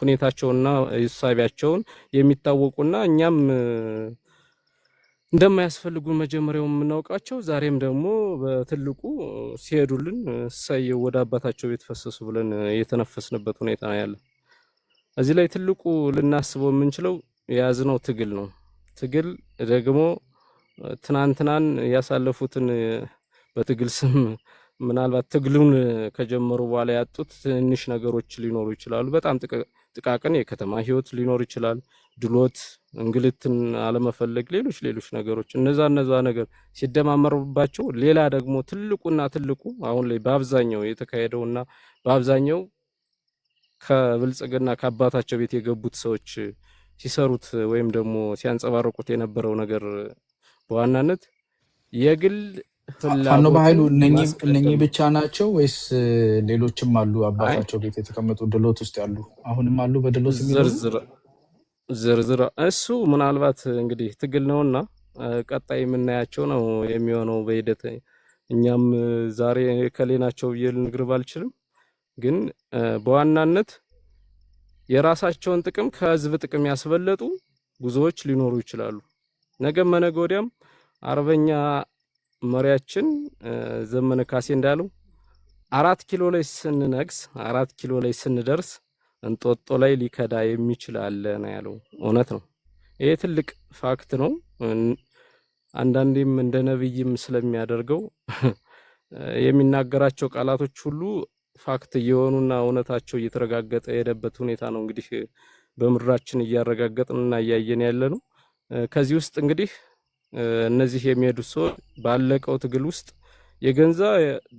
ሁኔታቸውና ይሳቢያቸውን የሚታወቁና እኛም እንደማያስፈልጉን መጀመሪያው የምናውቃቸው ዛሬም ደግሞ በትልቁ ሲሄዱልን ሳይው ወደ አባታቸው ቤት ፈሰሱ ብለን የተነፈስንበት ሁኔታ ያለ እዚህ ላይ ትልቁ ልናስበው የምንችለው የያዝነው ትግል ነው ትግል ደግሞ ትናንትናን ያሳለፉትን በትግል ስም ምናልባት ትግሉን ከጀመሩ በኋላ ያጡት ትንሽ ነገሮች ሊኖሩ ይችላሉ በጣም ጥቃቅን የከተማ ህይወት ሊኖር ይችላል ድሎት እንግልትን አለመፈለግ ሌሎች ነገሮች እነዛ ነገር ሲደማመሩባቸው ሌላ ደግሞ ትልቁ አሁን ላይ በአብዛኛው የተካሄደውና በአብዛኛው ከብልጽግና ከአባታቸው ቤት የገቡት ሰዎች ሲሰሩት ወይም ደግሞ ሲያንጸባርቁት የነበረው ነገር በዋናነት የግል
ፋኖ በኃይሉ እነኚህ ብቻ ናቸው ወይስ ሌሎችም አሉ አባታቸው ቤት የተቀመጡ ድሎት ውስጥ ያሉ አሁንም አሉ በድሎት የሚኖሩ
ዝርዝር እሱ ምናልባት እንግዲህ ትግል ነውና ቀጣይ የምናያቸው ነው የሚሆነው በሂደት እኛም ዛሬ ከሌናቸው ይልንግር ባልችልም ግን በዋናነት የራሳቸውን ጥቅም ከህዝብ ጥቅም ያስበለጡ ጉዞዎች ሊኖሩ ይችላሉ ነገ መነጎዲያም አርበኛ መሪያችን ዘመነ ካሴ እንዳለው 4 ኪሎ ላይ ስንነግስ 4 ኪሎ ላይ ስንደርስ እንጦጦ ላይ ሊከዳ የሚችል አለ ነው ያለው እውነት ነው ይሄ ትልቅ ፋክት ነው አንዳንዴም እንደ ነብይም ስለሚያደርገው የሚናገራቸው ቃላቶች ሁሉ ፋክት እየሆኑና እውነታቸው እየተረጋገጠ የሄደበት ሁኔታ ነው እንግዲህ በምድራችን እያረጋገጥንና እያየን ያለ ነው ከዚህ ውስጥ እንግዲህ እነዚህ የሚሄዱ ሰዎች ባለቀው ትግል ውስጥ የገንዛ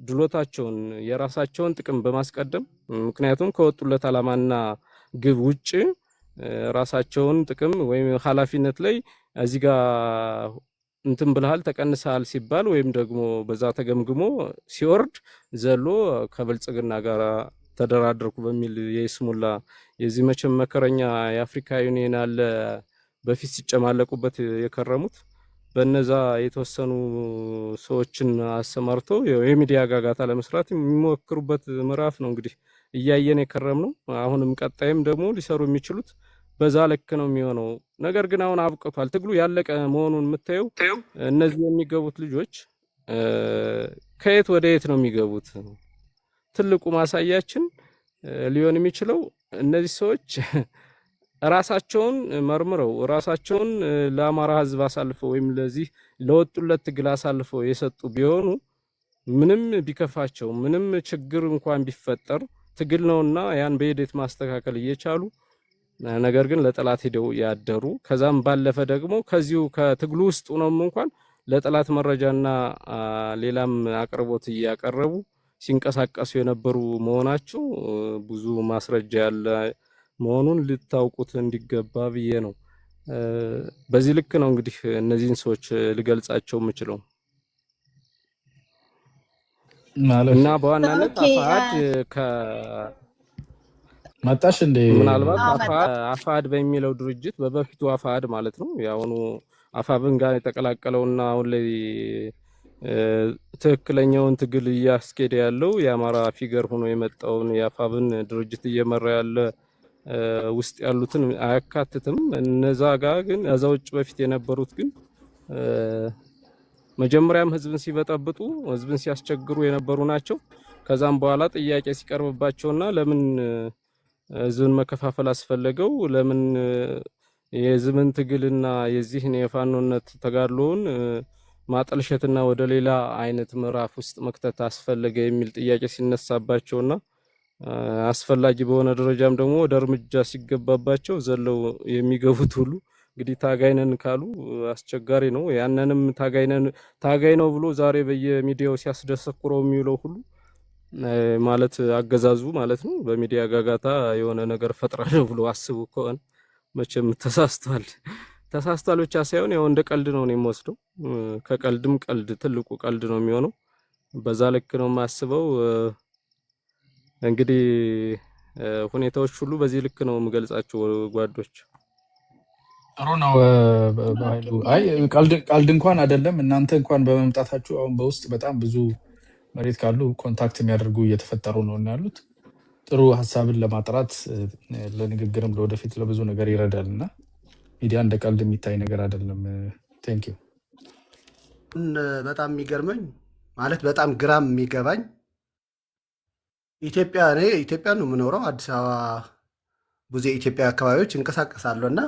ድሎታቸውን የራሳቸውን ጥቅም በማስቀደም ምክንያቱም ከወጡለት አላማና ግብ ውጪ ራሳቸውን ጥቅም ወይም ኃላፊነት ላይ እዚህ ጋር እንትን ብልሃል ተቀንሰሃል ሲባል ወይም ደግሞ በዛ ተገምግሞ ሲወርድ ዘሎ ከብልጽግና ጋር ተደራደርኩ በሚል የይስሙላ የዚህ መቼም መከረኛ የአፍሪካ ዩኒየን አለ በፊት ሲጨማለቁበት የከረሙት በነዛ የተወሰኑ ሰዎችን አሰማርተው የሚዲያ ጋጋታ ለመስራት የሚሞክሩበት ምዕራፍ ነው እንግዲህ እያየን የከረምነው። አሁንም ቀጣይም ደግሞ ሊሰሩ የሚችሉት በዛ ልክ ነው የሚሆነው። ነገር ግን አሁን አብቅቷል፣ ትግሉ ያለቀ መሆኑን የምታየው እነዚህ የሚገቡት ልጆች ከየት ወደ የት ነው የሚገቡት? ትልቁ ማሳያችን ሊሆን የሚችለው እነዚህ ሰዎች ራሳቸውን መርምረው ራሳቸውን ለአማራ ሕዝብ አሳልፈው ወይም ለዚህ ለወጡለት ትግል አሳልፈው የሰጡ ቢሆኑ ምንም ቢከፋቸው ምንም ችግር እንኳን ቢፈጠር ትግል ነውና ያን በሂደት ማስተካከል እየቻሉ ነገር ግን ለጠላት ሄደው ያደሩ ከዛም ባለፈ ደግሞ ከዚሁ ከትግሉ ውስጥ ሆነውም እንኳን ለጠላት መረጃና ሌላም አቅርቦት እያቀረቡ ሲንቀሳቀሱ የነበሩ መሆናቸው ብዙ ማስረጃ ያለ መሆኑን ልታውቁት እንዲገባ ብዬ ነው። በዚህ ልክ ነው እንግዲህ እነዚህን ሰዎች ልገልጻቸው የምችለው
ማለት
እና በዋናነት
ኦኬ
አፋሕድ
መጣሽ እንዴ?
ምናልባት
መጣ
አፋሕድ በሚለው ድርጅት በበፊቱ አፋሕድ ማለት ነው የአሁኑ አፋብን ጋር የተቀላቀለውና አሁን ላይ ትክክለኛውን ትግል እያስኬደ ያለው የአማራ ፊገር ሆኖ የመጣውን የአፋብን ድርጅት እየመራ ያለ ውስጥ ያሉትን አያካትትም። እነዛ ጋር ግን እዛ ውጭ በፊት የነበሩት ግን መጀመሪያም ህዝብን ሲበጠብጡ ህዝብን ሲያስቸግሩ የነበሩ ናቸው። ከዛም በኋላ ጥያቄ ሲቀርብባቸውና ለምን ህዝብን መከፋፈል አስፈለገው ለምን የህዝብን ትግልና የዚህን የፋኖነት ተጋድሎውን ማጠልሸትና ወደ ሌላ አይነት ምዕራፍ ውስጥ መክተት አስፈለገ የሚል ጥያቄ ሲነሳባቸውና አስፈላጊ በሆነ ደረጃም ደግሞ ወደ እርምጃ ሲገባባቸው ዘለው የሚገቡት ሁሉ እንግዲህ ታጋይነን ካሉ አስቸጋሪ ነው። ያንንም ታጋይ ነው ብሎ ዛሬ በየሚዲያው ሲያስደሰኩረው የሚውለው ሁሉ ማለት አገዛዙ ማለት ነው በሚዲያ ጋጋታ የሆነ ነገር ፈጥራለሁ ብሎ አስቡ ከሆነ መቼም ተሳስቷል ብቻ ሳይሆን ያው እንደ ቀልድ ነው የሚወስደው። ከቀልድም ቀልድ ትልቁ ቀልድ ነው የሚሆነው። በዛ ልክ ነው የማስበው። እንግዲህ ሁኔታዎች ሁሉ በዚህ ልክ ነው የምገልጻቸው ጓዶች።
ጥሩ ነው በኃይሉ። አይ ቀልድ እንኳን አይደለም። እናንተ እንኳን በመምጣታችሁ አሁን በውስጥ በጣም ብዙ መሬት ካሉ ኮንታክት የሚያደርጉ እየተፈጠሩ ነው እና ያሉት ጥሩ ሀሳብን ለማጥራት ለንግግርም ለወደፊት ለብዙ ነገር ይረዳል እና ሚዲያ እንደ ቀልድ የሚታይ ነገር አይደለም። ቴንክ ዩ።
በጣም የሚገርመኝ ማለት በጣም ግራም የሚገባኝ እኔ ኢትዮጵያ ነው የምኖረው፣ አዲስ አበባ ብዙ የኢትዮጵያ አካባቢዎች እንቀሳቀሳለሁ እና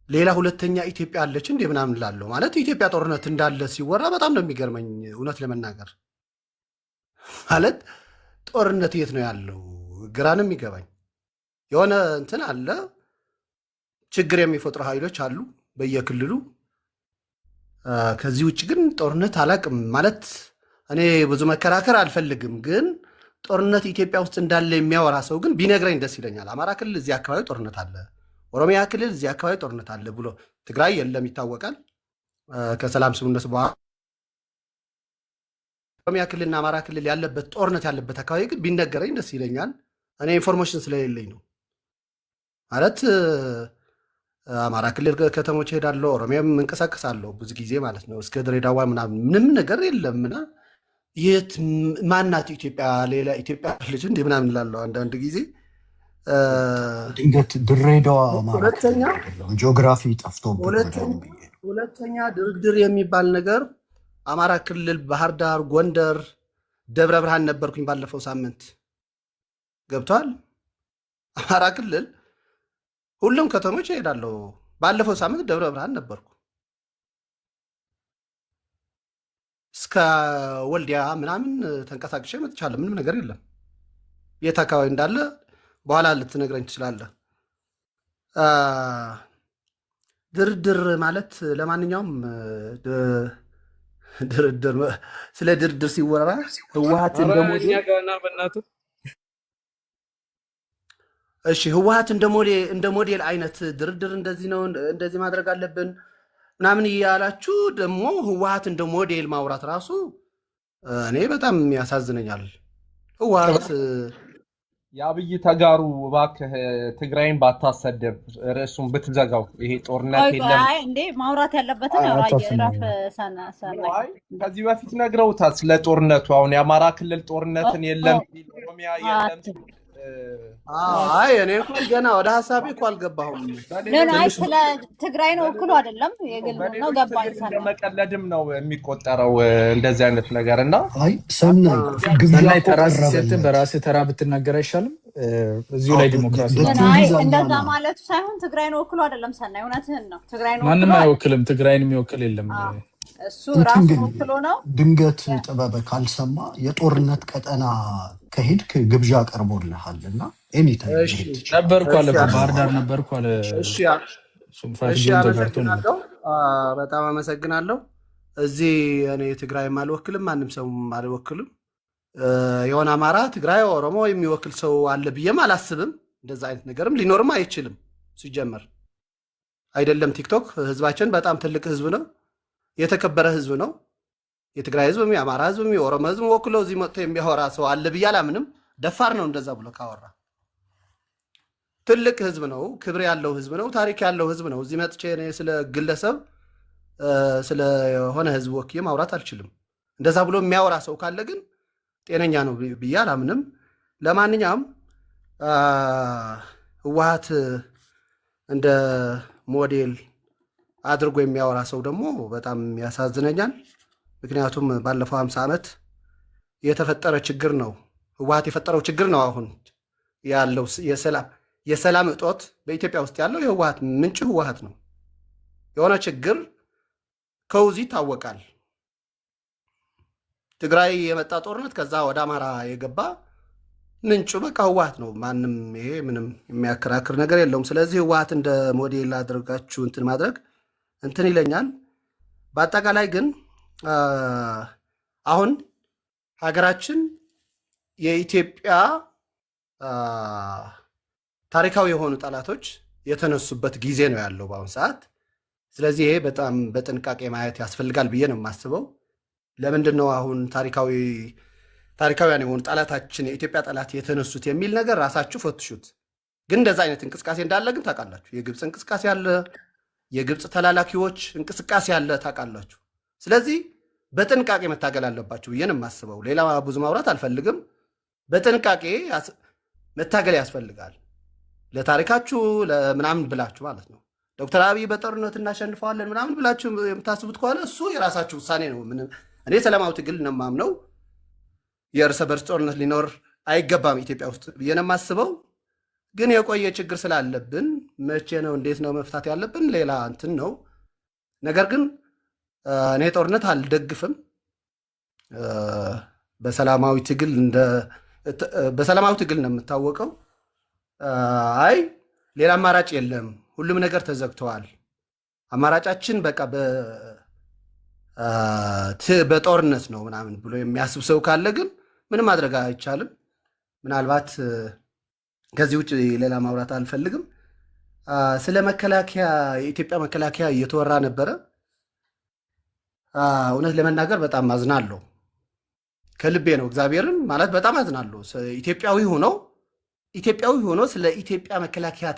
ሌላ ሁለተኛ ኢትዮጵያ አለች እንዴ ምናምን ላለሁ ማለት ኢትዮጵያ ጦርነት እንዳለ ሲወራ በጣም ነው የሚገርመኝ እውነት ለመናገር ማለት ጦርነት የት ነው ያለው? ግራንም የሚገባኝ የሆነ እንትን አለ፣ ችግር የሚፈጥሩ ኃይሎች አሉ በየክልሉ። ከዚህ ውጭ ግን ጦርነት አላቅም ማለት እኔ ብዙ መከራከር አልፈልግም፣ ግን ጦርነት ኢትዮጵያ ውስጥ እንዳለ የሚያወራ ሰው ግን ቢነግረኝ ደስ ይለኛል። አማራ ክልል እዚህ አካባቢ ጦርነት አለ፣ ኦሮሚያ ክልል እዚህ አካባቢ ጦርነት አለ ብሎ ትግራይ የለም ይታወቃል። ከሰላም ስምምነት በኋላ ኦሮሚያ ክልልና አማራ ክልል ያለበት ጦርነት ያለበት አካባቢ ግን ቢነገረኝ ደስ ይለኛል። እኔ ኢንፎርሜሽን ስለሌለኝ ነው ማለት አማራ ክልል ከተሞች ሄዳለሁ፣ ኦሮሚያም እንቀሳቀሳለሁ ብዙ ጊዜ ማለት ነው እስከ ድሬዳዋ ምንም ነገር የለምና የት ማናት ኢትዮጵያ? ሌላ ኢትዮጵያ ልጅ እንዲህ ምናምን እላለሁ አንዳንድ ጊዜ።
ድንገት ድሬዳዋ አማራ
ሁለተኛ
ጂኦግራፊ ጠፍቶብኝ
ሁለተኛ ድርድር የሚባል ነገር አማራ ክልል ባህር ዳር፣ ጎንደር፣ ደብረ ብርሃን ነበርኩኝ ባለፈው ሳምንት ገብቷል። አማራ ክልል ሁሉም ከተሞች እሄዳለሁ። ባለፈው ሳምንት ደብረ ብርሃን ነበርኩ። እስከ ወልዲያ ምናምን ተንቀሳቅሼ መጥቻለሁ። ምንም ነገር የለም። የት አካባቢ እንዳለ በኋላ ልትነግረኝ ትችላለህ። ድርድር ማለት ለማንኛውም ድርድር ስለ ድርድር ሲወራ ህወሓት ህወሓት እንደ ሞዴል አይነት ድርድር እንደዚህ ነው እንደዚህ ማድረግ አለብን ምናምን እያላችሁ ደግሞ ህወሓት እንደ ሞዴል ማውራት ራሱ እኔ በጣም ያሳዝነኛል። ህወሓት
የአብይ ተጋሩ እባክህ ትግራይን ባታሰደብ ርዕሱን ብትዘጋው ይሄ ጦርነት የለም
እንዴ ማውራት ያለበትን ራፍ ሰናይ
ከዚህ በፊት ነግረውታል ስለ ጦርነቱ። አሁን የአማራ ክልል ጦርነትን የለም ኦሮሚያ የለም።
አይ እኔ እንኳን ገና ወደ ሐሳቤ እኮ አልገባሁም።
አይ ስለ ትግራይ ነው እኩሉ አይደለም የግል ነው ገባኝ።
መቀለድም ነው የሚቆጠረው እንደዚህ አይነት ነገርና
አይ ሰናይ
ተራስ ሰጥተህ በራስህ ተራ ብትናገር አይሻልም? እዚሁ ላይ ዲሞክራሲ
እንደዛ ማለቱ ሳይሆን ትግራይ ነው እኩሉ አይደለም። ሰናይ እውነትህን ነው። ትግራይ ነው
ማንንም አይወክልም። ትግራይን የሚወክል የለም።
እሱ ራሱ ወክሎ ነው።
ድንገት ጥበበ ካልሰማ የጦርነት ቀጠና ከሄድክ ግብዣ ቀርቦልሃልና ኤኒታይም
ነበርኩ አለ። ባህር ዳር ነበርኩ አለ።
እሺ በጣም አመሰግናለሁ። እዚህ እኔ ትግራይም አልወክልም፣ ማንም ሰውም አልወክልም። የሆነ አማራ፣ ትግራይ፣ ኦሮሞ የሚወክል ሰው አለ ብዬም አላስብም። እንደዛ አይነት ነገርም ሊኖርም አይችልም። ሲጀመር አይደለም ቲክቶክ ህዝባችን በጣም ትልቅ ህዝብ ነው፣ የተከበረ ህዝብ ነው። የትግራይ ህዝብ፣ የአማራ ህዝብ፣ የኦሮሞ ህዝብ ወክሎ እዚህ መጥቶ የሚያወራ ሰው አለ ብዬ አላምንም። ደፋር ነው እንደዛ ብሎ ካወራ። ትልቅ ህዝብ ነው፣ ክብር ያለው ህዝብ ነው፣ ታሪክ ያለው ህዝብ ነው። እዚህ መጥቼ እኔ ስለ ግለሰብ ስለሆነ ህዝብ ወክዬ ማውራት አልችልም። እንደዛ ብሎ የሚያወራ ሰው ካለ ግን ጤነኛ ነው ብዬ አላምንም። ለማንኛውም ህወሓት እንደ ሞዴል አድርጎ የሚያወራ ሰው ደግሞ በጣም ያሳዝነኛል። ምክንያቱም ባለፈው 50 ዓመት የተፈጠረ ችግር ነው፣ ህወሓት የፈጠረው ችግር ነው። አሁን ያለው የሰላም እጦት በኢትዮጵያ ውስጥ ያለው የህወሓት ምንጭ ህወሓት ነው። የሆነ ችግር ከውዚ ይታወቃል። ትግራይ የመጣ ጦርነት ከዛ ወደ አማራ የገባ ምንጩ በቃ ህወሓት ነው። ማንም ይሄ ምንም የሚያከራክር ነገር የለውም። ስለዚህ ህወሓት እንደ ሞዴል አድርጋችሁ እንትን ማድረግ እንትን ይለኛል። በአጠቃላይ ግን አሁን ሀገራችን የኢትዮጵያ ታሪካዊ የሆኑ ጠላቶች የተነሱበት ጊዜ ነው ያለው በአሁኑ ሰዓት። ስለዚህ ይሄ በጣም በጥንቃቄ ማየት ያስፈልጋል ብዬ ነው የማስበው። ለምንድን ነው አሁን ታሪካውያን የሆኑ ጠላታችን የኢትዮጵያ ጠላት የተነሱት የሚል ነገር ራሳችሁ ፈትሹት። ግን እንደዛ አይነት እንቅስቃሴ እንዳለ ግን ታውቃላችሁ። የግብፅ እንቅስቃሴ አለ፣ የግብፅ ተላላኪዎች እንቅስቃሴ አለ ታውቃላችሁ። ስለዚህ በጥንቃቄ መታገል አለባችሁ ብዬ ነው የማስበው። ሌላ ብዙ ማውራት አልፈልግም። በጥንቃቄ መታገል ያስፈልጋል። ለታሪካችሁ ለምናምን ብላችሁ ማለት ነው። ዶክተር አብይ በጦርነት እናሸንፈዋለን ምናምን ብላችሁ የምታስቡት ከሆነ እሱ የራሳችሁ ውሳኔ ነው። እኔ ሰላማዊ ትግል ነው የማምነው። የእርስ በርስ ጦርነት ሊኖር አይገባም ኢትዮጵያ ውስጥ ብዬ ነው የማስበው። ግን የቆየ ችግር ስላለብን መቼ ነው እንዴት ነው መፍታት ያለብን ሌላ እንትን ነው። ነገር ግን እኔ ጦርነት አልደግፍም። በሰላማዊ ትግል ነው የምታወቀው። አይ ሌላ አማራጭ የለም፣ ሁሉም ነገር ተዘግተዋል፣ አማራጫችን በቃ በጦርነት ነው ምናምን ብሎ የሚያስብ ሰው ካለ ግን ምንም ማድረግ አይቻልም። ምናልባት ከዚህ ውጭ ሌላ ማውራት አልፈልግም። ስለ መከላከያ የኢትዮጵያ መከላከያ እየተወራ ነበረ። እውነት ለመናገር በጣም አዝናለሁ፣ ከልቤ ነው። እግዚአብሔርን ማለት በጣም አዝናለሁ። ኢትዮጵያዊ ሆኖ ስለ ኢትዮጵያ መከላከያ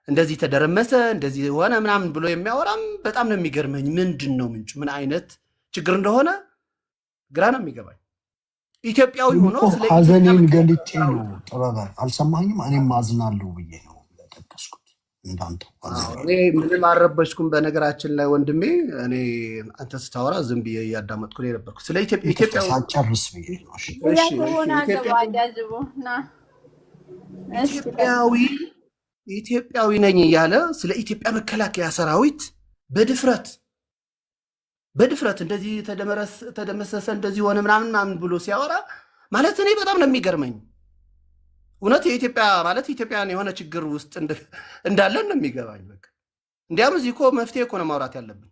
እንደዚህ ተደረመሰ እንደዚህ ሆነ ምናምን ብሎ የሚያወራም በጣም ነው የሚገርመኝ። ምንድን ነው ምንጩ? ምን አይነት ችግር እንደሆነ ግራ ነው የሚገባኝ። ኢትዮጵያዊ ሆኖ ስለ
ሀዘኔን ገልጬ ነው ጥበበ አልሰማኝም። እኔም አዝናለሁ ብዬ ነው ለጠቀስኩት። እንዳንተ
እኔ ምንም አልረበሽኩም። በነገራችን ላይ ወንድሜ እኔ አንተ ስታወራ ዝም ብዬ እያዳመጥኩ ነው የነበርኩ። ስለ ኢትዮጵያ
ሳጨርስ ብዬ ነው።
ኢትዮጵያዊ ነኝ እያለ ስለ ኢትዮጵያ መከላከያ ሰራዊት በድፍረት እንደዚህ ተደመሰሰ እንደዚህ ሆነ ምናምን ብሎ ሲያወራ ማለት እኔ በጣም ነው የሚገርመኝ። እውነት የኢትዮጵያ ማለት ኢትዮጵያን የሆነ ችግር ውስጥ እንዳለን ነው የሚገባኝ። በቃ እንዲያም እዚህ እኮ መፍትሄ እኮ ነው ማውራት ያለብን።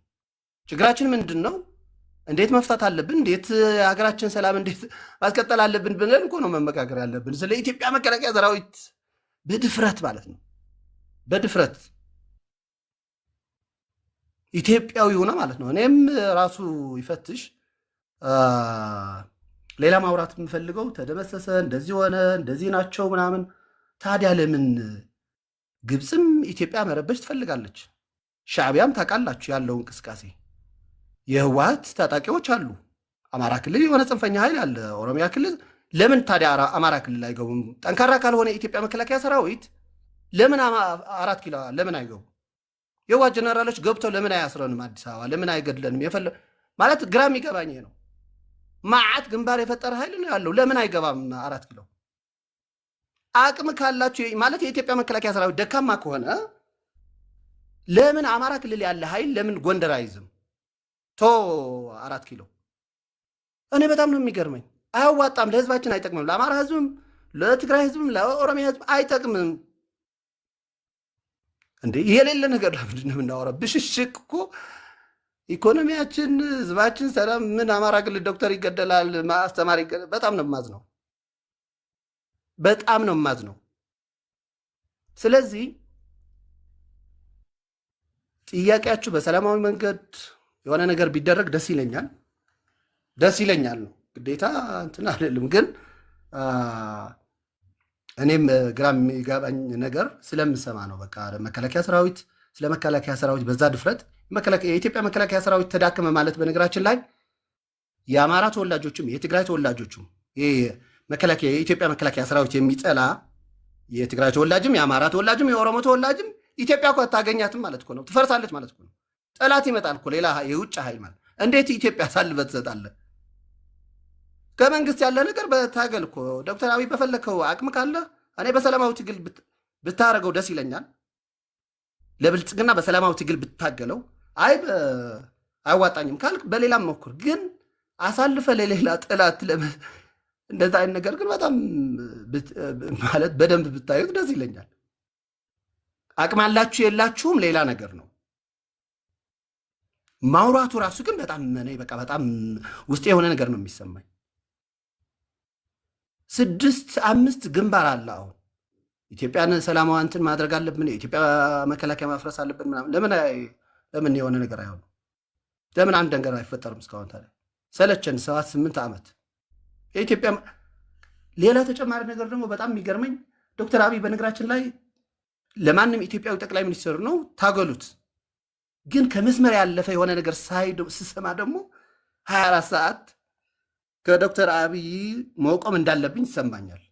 ችግራችን ምንድን ነው? እንዴት መፍታት አለብን? እንዴት ሀገራችን ሰላም እንዴት ማስቀጠል አለብን ብለን እኮ ነው መመካከር ያለብን። ስለ ኢትዮጵያ መከላከያ ሰራዊት በድፍረት ማለት ነው። በድፍረት ኢትዮጵያዊ ሆነ ማለት ነው። እኔም ራሱ ይፈትሽ። ሌላ ማውራት የምፈልገው ተደመሰሰ፣ እንደዚህ ሆነ፣ እንደዚህ ናቸው ምናምን። ታዲያ ለምን ግብፅም ኢትዮጵያ መረበሽ ትፈልጋለች? ሻዕቢያም ታውቃላችሁ ያለው እንቅስቃሴ። የህወሓት ታጣቂዎች አሉ። አማራ ክልል የሆነ ጽንፈኛ ኃይል አለ። ኦሮሚያ ክልል ለምን ታዲያ አማራ ክልል አይገቡም? ጠንካራ ካልሆነ የኢትዮጵያ መከላከያ ሰራዊት ለምን 4 ኪሎ ለምን አይገቡ? የህወሓት ጀነራሎች ገብተው ለምን አያስረንም? አዲስ አበባ ለምን አይገድለንም? ማለት ግራ የሚገባኝ ነው። ማዓት ግንባር የፈጠረ ኃይል ነው ያለው። ለምን አይገባም 4 ኪሎ? አቅም ካላችሁ ማለት የኢትዮጵያ መከላከያ ሰራዊት ደካማ ከሆነ ለምን አማራ ክልል ያለ ኃይል ለምን ጎንደር አይዝም? 4 ኪሎ እኔ በጣም ነው የሚገርመኝ። አያዋጣም፣ ለህዝባችን አይጠቅምም፣ ለአማራ ህዝብም፣ ለትግራይ ህዝብም፣ ለኦሮሚያ ህዝብ አይጠቅምም። እንዴ የሌለ ነገር ለምንድን ነው የምናወራው? ብሽሽቅ እኮ ኢኮኖሚያችን፣ ህዝባችን ሰላም ምን አማራ ክልል ዶክተር ይገደላል፣ አስተማሪ ይገደላል። በጣም ነው የማዝነው፣ በጣም ነው የማዝነው። ስለዚህ ጥያቄያችሁ በሰላማዊ መንገድ የሆነ ነገር ቢደረግ ደስ ይለኛል፣ ደስ ይለኛል ነው ግዴታ እንትን አይደለም። ግን እኔም ግራ የሚገባኝ ነገር ስለምሰማ ነው። በቃ መከላከያ ሰራዊት ስለ መከላከያ ሰራዊት በዛ ድፍረት የኢትዮጵያ መከላከያ ሰራዊት ተዳከመ ማለት በነገራችን ላይ የአማራ ተወላጆችም የትግራይ ተወላጆችም የኢትዮጵያ መከላከያ ሰራዊት የሚጠላ የትግራይ ተወላጅም የአማራ ተወላጅም የኦሮሞ ተወላጅም ኢትዮጵያ እኮ አታገኛትም ማለት እኮ ነው። ትፈርሳለች ማለት እኮ ነው። ጠላት ይመጣል እኮ ሌላ የውጭ ኃይል ማለት እንዴት ኢትዮጵያ ሳልበት ትሰጣለህ? ከመንግስት ያለ ነገር በታገል እኮ ዶክተር አብይ በፈለከው አቅም ካለ እኔ በሰላማዊ ትግል ብታረገው ደስ ይለኛል። ለብልጽግና በሰላማዊ ትግል ብታገለው አይዋጣኝም ካልክ በሌላም ሞክር። ግን አሳልፈ ለሌላ ጠላት እንደዛ አይነት ነገር ግን በጣም ማለት በደንብ ብታዩት ደስ ይለኛል። አቅም አላችሁ የላችሁም ሌላ ነገር ነው። ማውራቱ ራሱ ግን በጣም እኔ በቃ በጣም ውስጥ የሆነ ነገር ነው የሚሰማኝ። 6-5 ግንባር አለ። አሁን ኢትዮጵያን ሰላማዊ እንትን ማድረግ አለብን፣ የኢትዮጵያ መከላከያ ማፍረስ አለብን ምናምን። ለምን የሆነ ነገር አይሆንም? ለምን አንድ ነገር አይፈጠርም? እስካሁን ታዲያ ሰለቸን። 7-8 ዓመት የኢትዮጵያ ሌላ ተጨማሪ ነገር ደግሞ በጣም የሚገርመኝ ዶክተር አብይ በነገራችን ላይ ለማንም ኢትዮጵያዊ ጠቅላይ ሚኒስትር ነው፣ ታገሉት። ግን ከመስመር ያለፈ የሆነ ነገር ስሰማ ደግሞ 24 ሰዓት ከዶክተር አብይ መቆም እንዳለብኝ ይሰማኛል።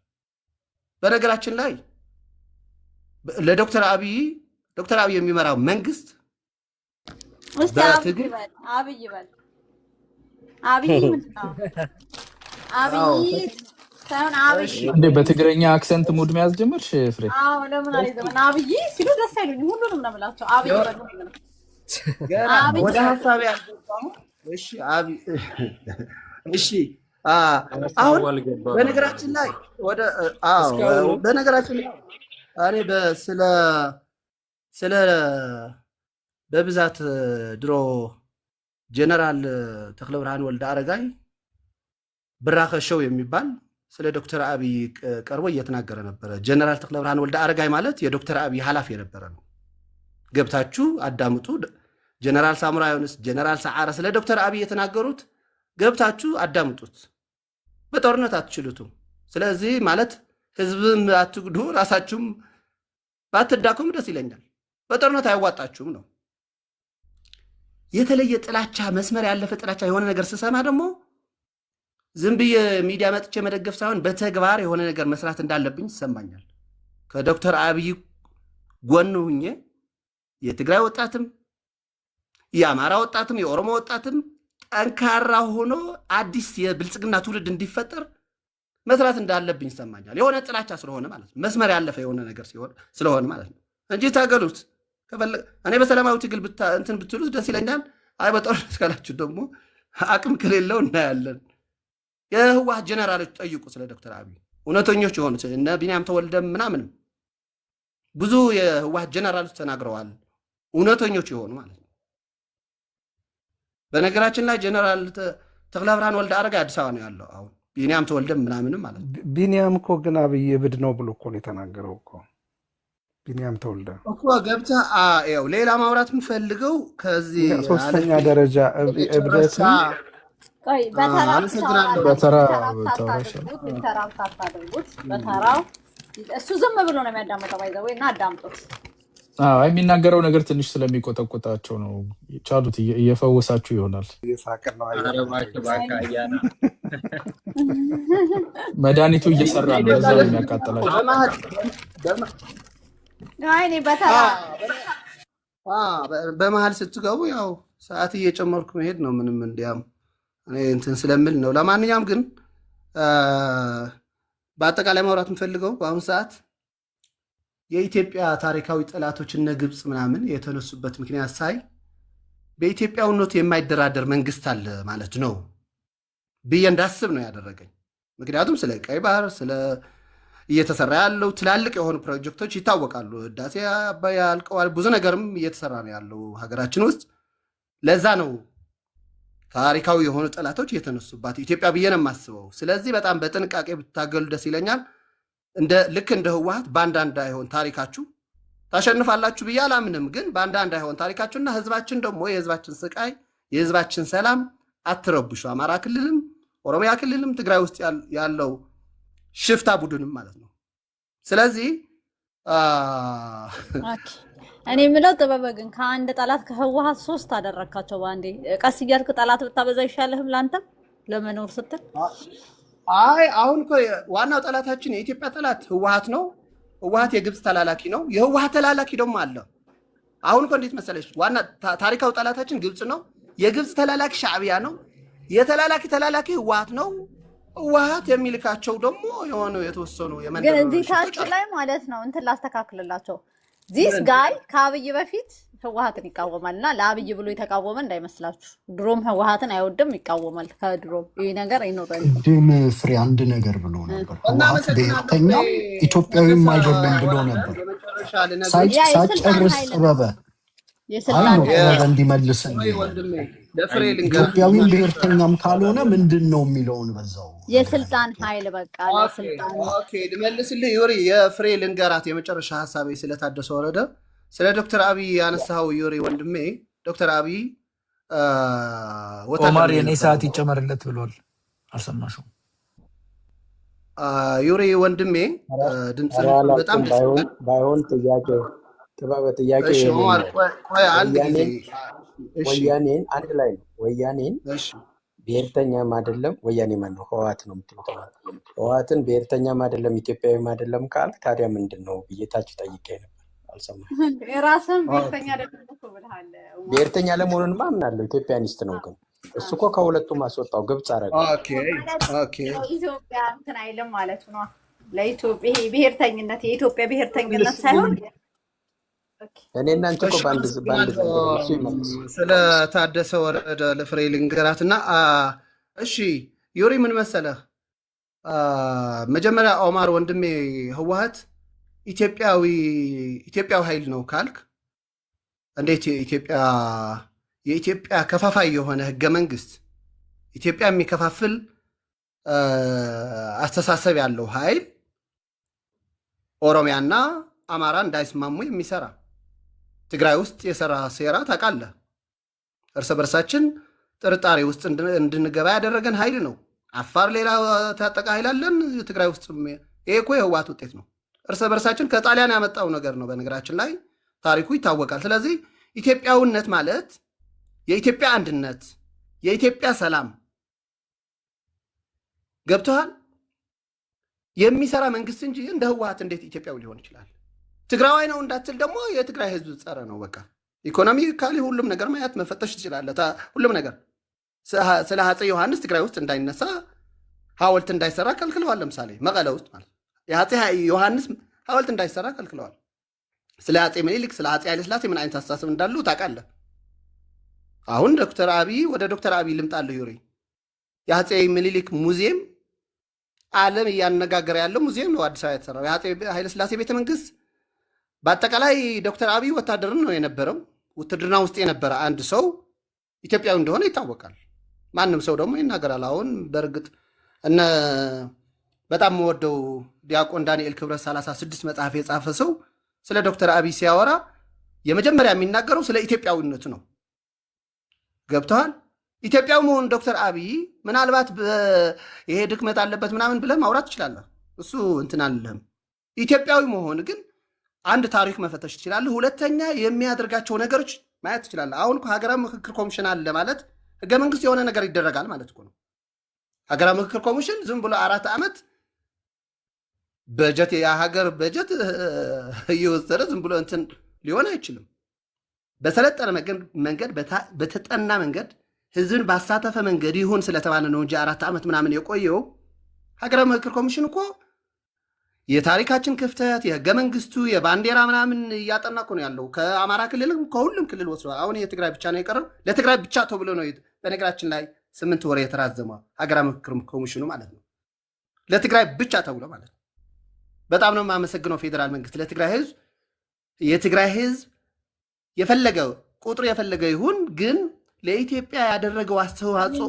በነገራችን ላይ ለዶክተር አብይ የሚመራው መንግስት
አብይ ይበል አብይ ምንድን ነው? አብይ ሳይሆን አብይ
እንዴ በትግረኛ አክሰንት ሙድ መያዝ ጀመርሽ ፍሬ?
አዎ ለምን አይዘመን አብይ ሲሉ ደስ አይሉኝ። ሁሉንም ነው የምላቸው አብይ ይበሉ።
ወደ ሀሳብ ያልገባው እሺ አብይ እሺ አሁን በነገራችን ላይ በነገራችን ላይ እኔ ስለ በብዛት ድሮ ጀነራል ተክለ ብርሃን ወልደ አረጋይ ብራኸ ሸው የሚባል ስለ ዶክተር አብይ ቀርቦ እየተናገረ ነበረ። ጀነራል ተክለ ብርሃን ወልደ አረጋይ ማለት የዶክተር አብይ ኃላፊ የነበረ ነው። ገብታችሁ አዳምጡ። ጀነራል ሳሙራ ዮኑስ፣ ጀነራል ሰዓረ ስለ ዶክተር አብይ የተናገሩት ገብታችሁ አዳምጡት። በጦርነት አትችሉትም። ስለዚህ ማለት ህዝብም አትጉዱ፣ ራሳችሁም ባትዳኩም ደስ ይለኛል። በጦርነት አይዋጣችሁም ነው። የተለየ ጥላቻ፣ መስመር ያለፈ ጥላቻ የሆነ ነገር ስሰማ ደግሞ ዝም ብዬ ሚዲያ መጥቼ መደገፍ ሳይሆን በተግባር የሆነ ነገር መስራት እንዳለብኝ ይሰማኛል። ከዶክተር አብይ ጎን ሁኜ የትግራይ ወጣትም የአማራ ወጣትም የኦሮሞ ወጣትም ጠንካራ ሆኖ አዲስ የብልጽግና ትውልድ እንዲፈጠር መስራት እንዳለብኝ ይሰማኛል። የሆነ ጥላቻ ስለሆነ ማለት ነው፣ መስመር ያለፈ የሆነ ነገር ስለሆነ ማለት ነው እንጂ ታገሉት። እኔ በሰላማዊ ትግል እንትን ብትሉት ደስ ይለኛል። አይ በጦርነት ካላችሁ ደግሞ አቅም ከሌለው እናያለን። የህወሓት ጀነራሎች ጠይቁ ስለ ዶክተር አብይ እውነተኞች የሆኑ እነ ቢንያም ተወልደም ምናምንም ብዙ የህወሓት ጀነራሎች ተናግረዋል፣ እውነተኞች የሆኑ ማለት ነው። በነገራችን ላይ ጀነራል ተክለ ብርሃን ወልደ አረጋይ አዲስ አበባ ነው ያለው። አሁን ቢንያም ተወልደም ምናምንም ማለት ነው።
ቢንያም እኮ ግን አብይ እብድ ነው ብሎ እኮ ነው የተናገረው እኮ። ቢኒያም ተወልደ
እኮ ገብተህ ያው ሌላ ማውራት የምፈልገው ከዚህ
ሶስተኛ ደረጃ
የመጨረሻ
እብደትን
ቆይ በተራ
አመሰግናለሁ።
በተራ
ታውራላችሁ። በተራው ታታደርጉት በተራው እሱ ዝም ብሎ ነው የሚያዳምጠው። ባይዘው እና አዳምጡት።
የሚናገረው ነገር ትንሽ ስለሚቆጠቆጣቸው ነው። ቻሉት፣ እየፈወሳችሁ ይሆናል።
እየሳቅን ነው።
አያና
መድኃኒቱ እየሰራ ነው። ለዛ ነው የሚያቃጥላቸው።
እኔ በተራ
በመሀል ስትገቡ ያው ሰዓት እየጨመርኩ መሄድ ነው። ምንም እንዲያም እኔ እንትን ስለምል ነው። ለማንኛውም ግን በአጠቃላይ ማውራት የምፈልገው በአሁኑ ሰዓት የኢትዮጵያ ታሪካዊ ጠላቶች እነ ግብፅ ምናምን የተነሱበት ምክንያት ሳይ በኢትዮጵያውነቱ የማይደራደር መንግስት አለ ማለት ነው ብዬ እንዳስብ ነው ያደረገኝ። ምክንያቱም ስለ ቀይ ባህር ስለ እየተሰራ ያለው ትላልቅ የሆኑ ፕሮጀክቶች ይታወቃሉ። ህዳሴ አባይ አልቀዋል። ብዙ ነገርም እየተሰራ ነው ያለው ሀገራችን ውስጥ። ለዛ ነው ታሪካዊ የሆኑ ጠላቶች የተነሱባት ኢትዮጵያ ብዬ ነው የማስበው። ስለዚህ በጣም በጥንቃቄ ብታገሉ ደስ ይለኛል። ልክ እንደ ህወሓት በአንድ እንዳይሆን ታሪካችሁ ታሸንፋላችሁ ብዬ አላምንም። ግን በአንድ እንዳይሆን ታሪካችሁና ህዝባችን ደግሞ የህዝባችን ስቃይ የህዝባችን ሰላም አትረብሹ። አማራ ክልልም ኦሮሚያ ክልልም ትግራይ ውስጥ ያለው ሽፍታ ቡድንም ማለት ነው። ስለዚህ
እኔ የምለው ጥበበ ግን ከአንድ ጠላት ከህወሓት 3 አደረካቸው በአንዴ። ቀስ እያልክ ጠላት ብታበዛ ይሻልህም ለአንተም ለመኖር ስትል።
አይ አሁን እኮ ዋናው ጠላታችን የኢትዮጵያ ጠላት ህወሓት ነው። ህወሓት የግብፅ ተላላኪ ነው። የህወሓት ተላላኪ ደግሞ አለ። አሁን እኮ እንዴት መሰለሽ፣ ዋና ታሪካዊ ጠላታችን ግብፅ ነው። የግብፅ ተላላኪ ሻዕቢያ ነው። ተላላኪ ህወሓት ነው። ህወሓት የሚልካቸው ደግሞ የሆኑ የተወሰኑ
ግን እዚህ ታች ላይ ማለት ነው እንትን ላስተካክልላቸው። ዚስ ጋይ ከአብይ በፊት ህወሓትን ይቃወማል እና ለአብይ ብሎ የተቃወመ እንዳይመስላችሁ። ድሮም ህወሓትን አይወድም፣ ይቃወማል ከድሮም። ይህ ነገር አይኖረን።
ቅድም ፍሬ አንድ ነገር ብሎ ነበር። ህወሓት ብሔርተኛም ኢትዮጵያዊም አይደለም ብሎ ነበር። ሳጨርስ ጥበበ እንዲመልስን ኢትዮጵያዊም ብሔርተኛም ካልሆነ ምንድን ነው የሚለውን በዛው
የስልጣን ኃይል በቃ ለስልጣን
ልመልስልህ። ዩሪ የፍሬ ልንገራት የመጨረሻ ሀሳቤ ስለታደሰ ወረደ ስለ ዶክተር አብይ ያነሳው ዩሪ ወንድሜ፣ ዶክተር አብይ
ኦማር የኔ ሰዓት ይጨመርለት ብሏል። አልሰማሽም?
ዩሪ ወንድሜ ድምፅ በጣም
ባይሆን ጥያቄ ወያኔን አንድ ላይ ነው። ወያኔን ብሔርተኛም አይደለም። ወያኔ ማን ነው? ህወሓት ነው የምትሉት። ህወሓትን ብሔርተኛም አይደለም ኢትዮጵያዊም አይደለም ካልክ ታዲያ ምንድን ነው ብዬ ታች ጠይቄ ነበር። አልሰማህም?
የራስህን ብሔርተኛ አይደለም እኮ ብለሃል።
ብሔርተኛ ለመሆኑን ማምናለሁ። ኢትዮጵያኒስት ነው ግን እሱ እኮ ከሁለቱም አስወጣው። ግብፅ አረገ።
ኢትዮጵያ እንትን አይልም ማለት ነው። ለኢትዮጵያ ብሔርተኝነት የኢትዮጵያ ብሔርተኝነት ሳይሆን
እኔ እናንተ እኮ ባንድ እሱ ይመልስ።
ስለ ታደሰ ወረደ ለፍሬ ልንገራትና እሺ ዩሪ ምን መሰለህ፣ መጀመሪያ ኦማር ወንድሜ ህወሓት ኢትዮጵያዊ ኃይል ነው ካልክ እንዴት የኢትዮጵያ ከፋፋይ የሆነ ህገ መንግስት ኢትዮጵያ የሚከፋፍል አስተሳሰብ ያለው ኃይል ኦሮሚያና አማራ እንዳይስማሙ የሚሰራ ትግራይ ውስጥ የሰራ ሴራ ታውቃለህ። እርስ በርሳችን ጥርጣሬ ውስጥ እንድንገባ ያደረገን ኃይል ነው። አፋር ሌላ ታጠቃ ኃይል አለን። ትግራይ ውስጥ ይሄ እኮ የህወሓት ውጤት ነው። እርስ በርሳችን ከጣሊያን ያመጣው ነገር ነው። በነገራችን ላይ ታሪኩ ይታወቃል። ስለዚህ ኢትዮጵያዊነት ማለት የኢትዮጵያ አንድነት፣ የኢትዮጵያ ሰላም ገብቶሃል? የሚሰራ መንግስት እንጂ እንደ ህወሓት እንዴት ኢትዮጵያዊ ሊሆን ይችላል? ትግራዋይ ነው እንዳትል ደግሞ የትግራይ ህዝብ ጸረ ነው። በቃ ኢኮኖሚካሊ ሁሉም ነገር ማየት መፈተሽ ትችላለህ። ሁሉም ነገር ስለ አፄ ዮሐንስ ትግራይ ውስጥ እንዳይነሳ ሐውልት እንዳይሰራ ከልክለዋል። ለምሳሌ መቀለ ውስጥ ማለት የአፄ ዮሐንስ ሐውልት እንዳይሰራ ከልክለዋል። ስለ አፄ ምኒልክ ስለ አፄ ኃይለሥላሴ ምን አይነት አስተሳሰብ እንዳሉ ታውቃለህ። አሁን ወደ ዶክተር አብይ ልምጣለሁ። ዩሪ የአፄ ምኒልክ ሙዚየም ዓለም እያነጋገረ ያለው ሙዚየም ነው አዲስ አበባ የተሰራው። የአፄ ኃይለሥላሴ ቤተ መንግስት በአጠቃላይ ዶክተር አብይ ወታደርን ነው የነበረው። ውትድርና ውስጥ የነበረ አንድ ሰው ኢትዮጵያዊ እንደሆነ ይታወቃል። ማንም ሰው ደግሞ ይናገራል። አሁን በእርግጥ በጣም የምወደው ዲያቆን ዳንኤል ክብረት 36 መጽሐፍ የጻፈ ሰው ስለ ዶክተር አብይ ሲያወራ የመጀመሪያ የሚናገረው ስለ ኢትዮጵያዊነቱ ነው። ገብተዋል። ኢትዮጵያዊ መሆን ዶክተር አብይ ምናልባት ይሄ ድክመት አለበት ምናምን ብለህ ማውራት ትችላለህ። እሱ እንትን አለህም። ኢትዮጵያዊ መሆን ግን አንድ ታሪክ መፈተሽ ትችላለህ። ሁለተኛ የሚያደርጋቸው ነገሮች ማየት ትችላለህ። አሁን ሀገራዊ ምክክር ኮሚሽን አለ ማለት ህገ መንግስት የሆነ ነገር ይደረጋል ማለት እኮ ነው። ሀገራዊ ምክክር ኮሚሽን ዝም ብሎ 4 ዓመት በጀት የሀገር በጀት እየወሰደ ዝም ብሎ እንትን ሊሆን አይችልም። በሰለጠነ መንገድ በተጠና መንገድ ህዝብን ባሳተፈ መንገድ ይሁን ስለተባለ ነው እንጂ 4 ዓመት ምናምን የቆየው። ሀገራዊ ምክክር ኮሚሽን እኮ የታሪካችን ክፍተት የህገ መንግስቱ የባንዲራ ምናምን እያጠና እኮ ነው ያለው። ከአማራ ክልልም ከሁሉም ክልል ወስዷል። አሁን የትግራይ ብቻ ነው የቀረው። ለትግራይ ብቻ ተብሎ ነው በነገራችን ላይ 8 ወር የተራዘመው ሀገራዊ ምክክር ኮሚሽኑ ማለት ነው። ለትግራይ ብቻ ተብሎ ማለት ነው። በጣም ነው የማመሰግነው ፌዴራል መንግስት ለትግራይ ህዝብ። የትግራይ ህዝብ የፈለገው ቁጥሩ የፈለገው ይሁን ግን ለኢትዮጵያ ያደረገው አስተዋጽኦ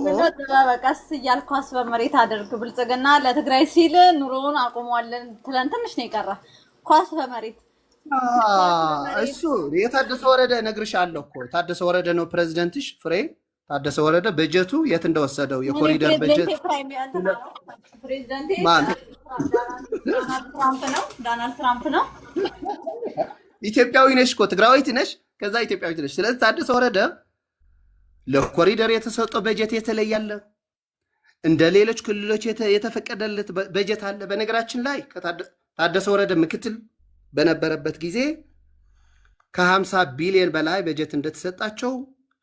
ቀስ እያልኩ በመሬት አደርግ ብልጽግና ለትግራይ ሲል ኑሮውን አቆሟለን ትለን ትንሽ ነው የቀረ ኳስ በመሬት
እሱ የታደሰ ወረደ ነግርሻለሁ እኮ ታደሰ ወረደ ነው ፕሬዚደንትሽ ፍሬ ታደሰ ወረደ በጀቱ የት እንደወሰደው የኮሪደር በጀት
ዶናልድ ትራምፕ ነው።
ኢትዮጵያዊ ነሽ እኮ ትግራዊት ነሽ፣ ከዛ ኢትዮጵያዊት ነሽ። ስለዚህ ታደሰ ወረደ ለኮሪደር የተሰጠው በጀት የተለያለ እንደ ሌሎች ክልሎች የተፈቀደለት በጀት አለ። በነገራችን ላይ ታደሰ ወረደ ምክትል በነበረበት ጊዜ ከ50 ቢሊዮን በላይ በጀት እንደተሰጣቸው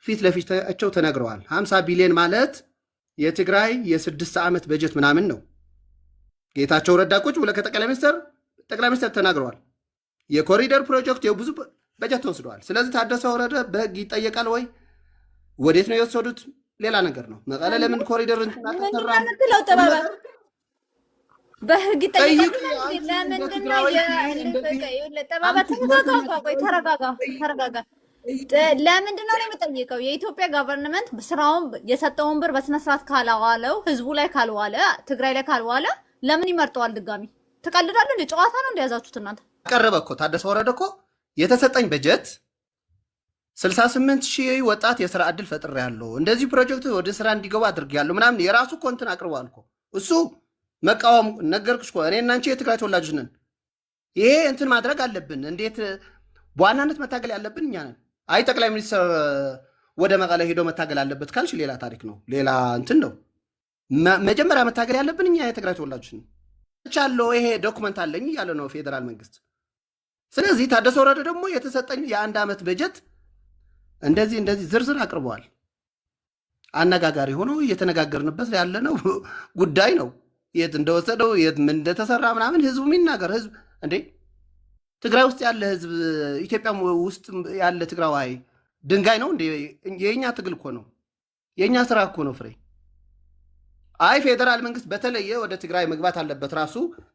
ፊት ለፊታቸው ተነግረዋል። 50 ቢሊዮን ማለት የትግራይ የ6 ዓመት በጀት ምናምን ነው። ጌታቸው ረዳ ቁጭ ብሎ ከጠቅላይ ሚኒስትር ተናግረዋል። የኮሪደር ፕሮጀክት የብዙ በጀት ተወስደዋል። ስለዚህ ታደሰ ወረደ በህግ ይጠየቃል ወይ? ወዴት ነው የወሰዱት? ሌላ ነገር ነው። መቀለ ለምን ኮሪደር
ተሰራ? በህግ ይጠየቃል። ተረጋጋ። ለምንድን ነው የሚጠይቀው? የኢትዮጵያ ጋቨርንመንት ስራውን የሰጠውን ብር በስነስርዓት ካላዋለው፣ ህዝቡ ላይ ካልዋለ፣ ትግራይ ላይ ካልዋለ ለምን ይመርጠዋል? ድጋሚ ትቀልዳለህ እንዴ? ጨዋታ ነው እንደያዛችሁት እናንተ።
ቀረበ እኮ ታደሰ ወረደ እኮ የተሰጠኝ በጀት 68,000 ወጣት የስራ ዕድል ፈጥሬያለሁ፣ እንደዚህ ፕሮጀክት ወደ ስራ እንዲገቡ አድርጌያለሁ ምናምን የራሱ እኮ እንትን አቅርቧል እኮ። እሱ መቃወም ነገርኩሽ እኮ እኔ እና አንቺ የትግራይ ተወላጆች ነን። ይሄ እንትን ማድረግ አለብን። እንዴት በዋናነት መታገል ያለብን እኛ ነን። አይ ጠቅላይ ሚኒስትር ወደ መቀለ ሄዶ መታገል አለበት ካልሽ ሌላ ታሪክ ነው፣ ሌላ እንትን ነው። መጀመሪያ መታገል ያለብን እኛ የትግራይ ተወላጆች ነን። ቻለው ይሄ ዶክመንት አለኝ እያለ ነው ፌዴራል መንግስት። ስለዚህ ታደሰ ወረደ ደግሞ የተሰጠኝ የ1 ዓመት በጀት እንደዚህ ዝርዝር አቅርበዋል። አነጋጋሪ ሆኖ እየተነጋገርንበት ያለነው ጉዳይ ነው። የት እንደወሰደው የት ምን እንደተሰራ ምናምን ህዝቡ የሚናገር ህዝብ እንዴ ትግራይ ውስጥ ያለ ህዝብ ኢትዮጵያ ውስጥ ያለ ትግራዋይ ድንጋይ ነው እንዴ? የኛ ትግል እኮ ነው፣ የኛ ስራ እኮ ነው ፍሬ። አይ ፌዴራል መንግስት በተለየ ወደ ትግራይ መግባት አለበት፣ ራሱ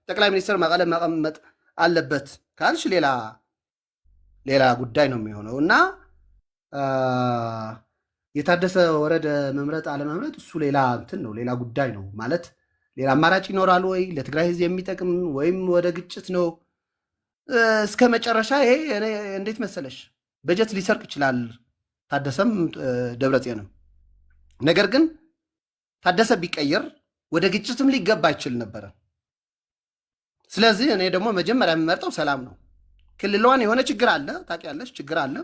ጠቅላይ ሚኒስትር መቀለ መቀመጥ አለበት ካልሽ ሌላ ጉዳይ ነው የሚሆነው። እና የታደሰ ወረደ መምረጥ አለመምረጥ እሱ ሌላ እንትን ነው፣ ሌላ ጉዳይ ነው ማለት። ሌላ አማራጭ ይኖራል ወይ ለትግራይ ህዝብ የሚጠቅም ወይም ወደ ግጭት ነው እስከ መጨረሻ። ይሄ እንዴት መሰለሽ በጀት ሊሰርቅ ይችላል ታደሰም ደብረጽዮንም። ነገር ግን ታደሰ ቢቀየር ወደ ግጭትም ሊገባ አይችል ነበረ። ስለዚህ እኔ ደግሞ መጀመሪያ የምመርጠው ሰላም ነው። ክልሏን የሆነ ችግር አለ ታውቂያለሽ፣ ችግር አለ።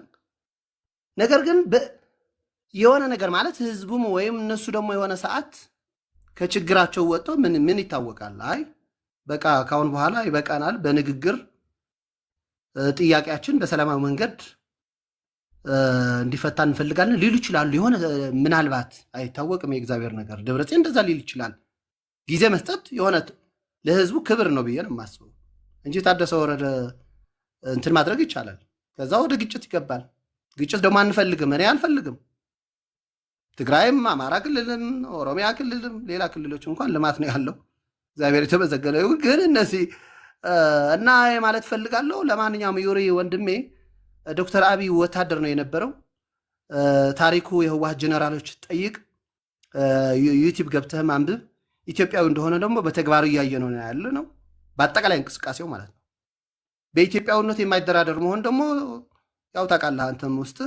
ነገር ግን የሆነ ነገር ማለት ህዝቡም ወይም እነሱ ደግሞ የሆነ ሰዓት ከችግራቸው ወጥተው ምን ይታወቃል፣ አይ በቃ ካሁን በኋላ ይበቃናል፣ በንግግር ጥያቄያችን በሰላማዊ መንገድ እንዲፈታ እንፈልጋለን ሊሉ ይችላሉ። የሆነ ምናልባት አይታወቅም፣ የእግዚአብሔር ነገር። ደብረጽዮን እንደዛ ሊል ይችላል። ጊዜ መስጠት የሆነ ለህዝቡ ክብር ነው ብዬ ነው የማስበው እንጂ ታደሰ ወረደ እንትን ማድረግ ይቻላል። ከዛ ወደ ግጭት ይገባል። ግጭት ደግሞ አንፈልግም፣ እኔ አልፈልግም። ትግራይም አማራ ክልልም ኦሮሚያ ክልልም ሌላ ክልሎች እንኳን ልማት ነው ያለው፣ እግዚአብሔር የተመሰገነ ይሁን። ግን እነዚህ እና ማለት ፈልጋለሁ። ለማንኛውም ዩሪ ወንድሜ ዶክተር አብይ ወታደር ነው የነበረው። ታሪኩ የህወሓት ጀነራሎች ጠይቅ፣ ዩቲዩብ ገብተህም አንብብ። ኢትዮጵያዊ እንደሆነ ደግሞ በተግባር እያየ ነው ያለ ነው፣ በአጠቃላይ እንቅስቃሴው ማለት ነው። በኢትዮጵያውነት የማይደራደር መሆን ደግሞ ያው ታውቃለህ አንተም ውስጥ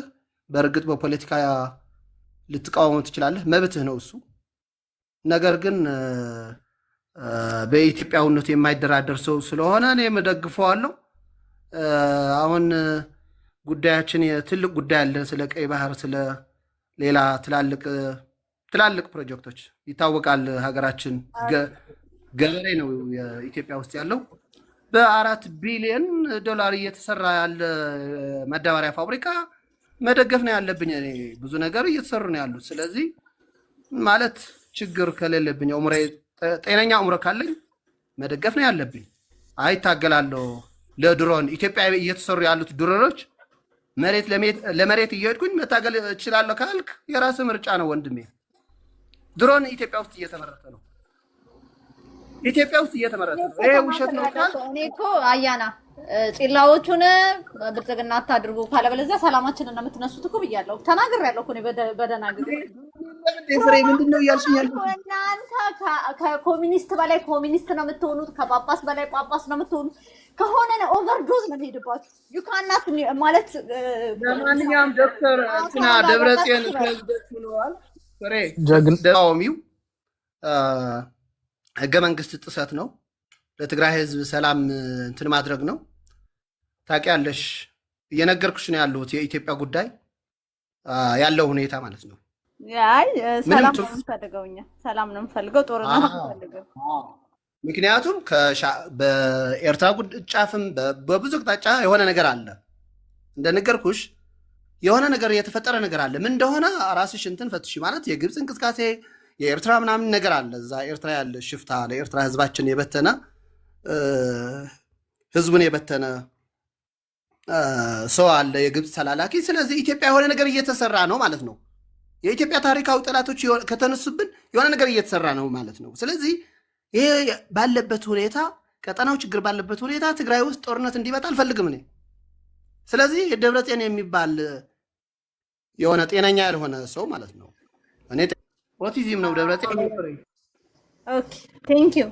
በእርግጥ በፖለቲካ ልትቃወመው ትችላለህ፣ መብትህ ነው እሱ። ነገር ግን በኢትዮጵያውነቱ የማይደራደር ሰው ስለሆነ እኔም እደግፈዋለሁ። አሁን ጉዳያችን የትልቅ ጉዳይ አለን፣ ስለ ቀይ ባህር፣ ስለ ሌላ ትላልቅ ፕሮጀክቶች ይታወቃል። ሀገራችን ገበሬ ነው የኢትዮጵያ ውስጥ ያለው። በ4 ቢሊዮን ዶላር እየተሰራ ያለ ማዳበሪያ ፋብሪካ መደገፍ ነው ያለብኝ። እኔ ብዙ ነገር እየተሰሩ ነው ያሉት። ስለዚህ ማለት ችግር ከሌለብኝ ጤነኛ አእምሮ ካለኝ መደገፍ ነው ያለብኝ። አይታገላለሁ ለድሮን ኢትዮጵያ እየተሰሩ ያሉት ድሮኖች መሬት ለመሬት እየሄድኩኝ መታገል እችላለሁ ካልክ የራስ ምርጫ ነው ወንድሜ። ድሮን ኢትዮጵያ ውስጥ እየተመረተ ነው። ኢትዮጵያ ውስጥ እየተመረተ ነው። ይሄ ውሸት ነው ካልክ
እኔ እኮ አያና ፂላዎቹን ብልጽግና አታድርጉ ካለበለዚያ ሰላማችንን ነው የምትነሱት እኮ ብያለሁ። ተናግሬያለሁ እኮ እኔ በደናግሬ
ፍሬ ምንድነው እያልሽኝ ያለው?
እናንተ ከኮሚኒስት በላይ ኮሚኒስት ነው የምትሆኑት፣ ከጳጳስ በላይ ጳጳስ ነው የምትሆኑት። ከሆነ ኦቨርዶዝ ነው የምትሄድባችሁ። ዩካናት ማለት
ለማንኛውም ዶክተር እንትና ደብረጽዮን ፕሬዝዳንት ሆነዋል። ፍሬ ዳውሚው ህገ መንግስት ጥሰት ነው። ለትግራይ ህዝብ ሰላም እንትን ማድረግ ነው። ታውቂያለሽ፣ እየነገርኩሽ ነው ያለሁት የኢትዮጵያ ጉዳይ ያለው ሁኔታ ማለት ነው።
አይ ሰላም ነው የምፈልገው፣ እኛ ሰላም ነው የምፈልገው፣ ጦርነት ነው የምፈልገው።
ምክንያቱም በኤርትራ ጫፍም በብዙ አቅጣጫ የሆነ ነገር አለ። እንደነገርኩሽ የሆነ ነገር የተፈጠረ ነገር አለ። ምን እንደሆነ ራስሽ እንትን ፈትሽ። ማለት የግብፅ እንቅስቃሴ የኤርትራ ምናምን ነገር አለ። እዛ ኤርትራ ያለ ሽፍታ ለኤርትራ ህዝባችን የበተነ ህዝቡን የበተነ ሰው አለ፣ የግብፅ ተላላኪ። ስለዚህ ኢትዮጵያ የሆነ ነገር እየተሰራ ነው ማለት ነው። የኢትዮጵያ ታሪካዊ ጠላቶች ከተነሱብን የሆነ ነገር እየተሰራ ነው ማለት ነው። ስለዚህ ይሄ ባለበት ሁኔታ፣ ቀጠናው ችግር ባለበት ሁኔታ ትግራይ ውስጥ ጦርነት እንዲመጣ አልፈልግም እኔ። ስለዚህ ደብረጽዮን የሚባል የሆነ ጤነኛ ያልሆነ ሰው ማለት ነው። እኔ ኦቲዝም ነው ደብረጽዮን።
ኦኬ ቴንክ ዩ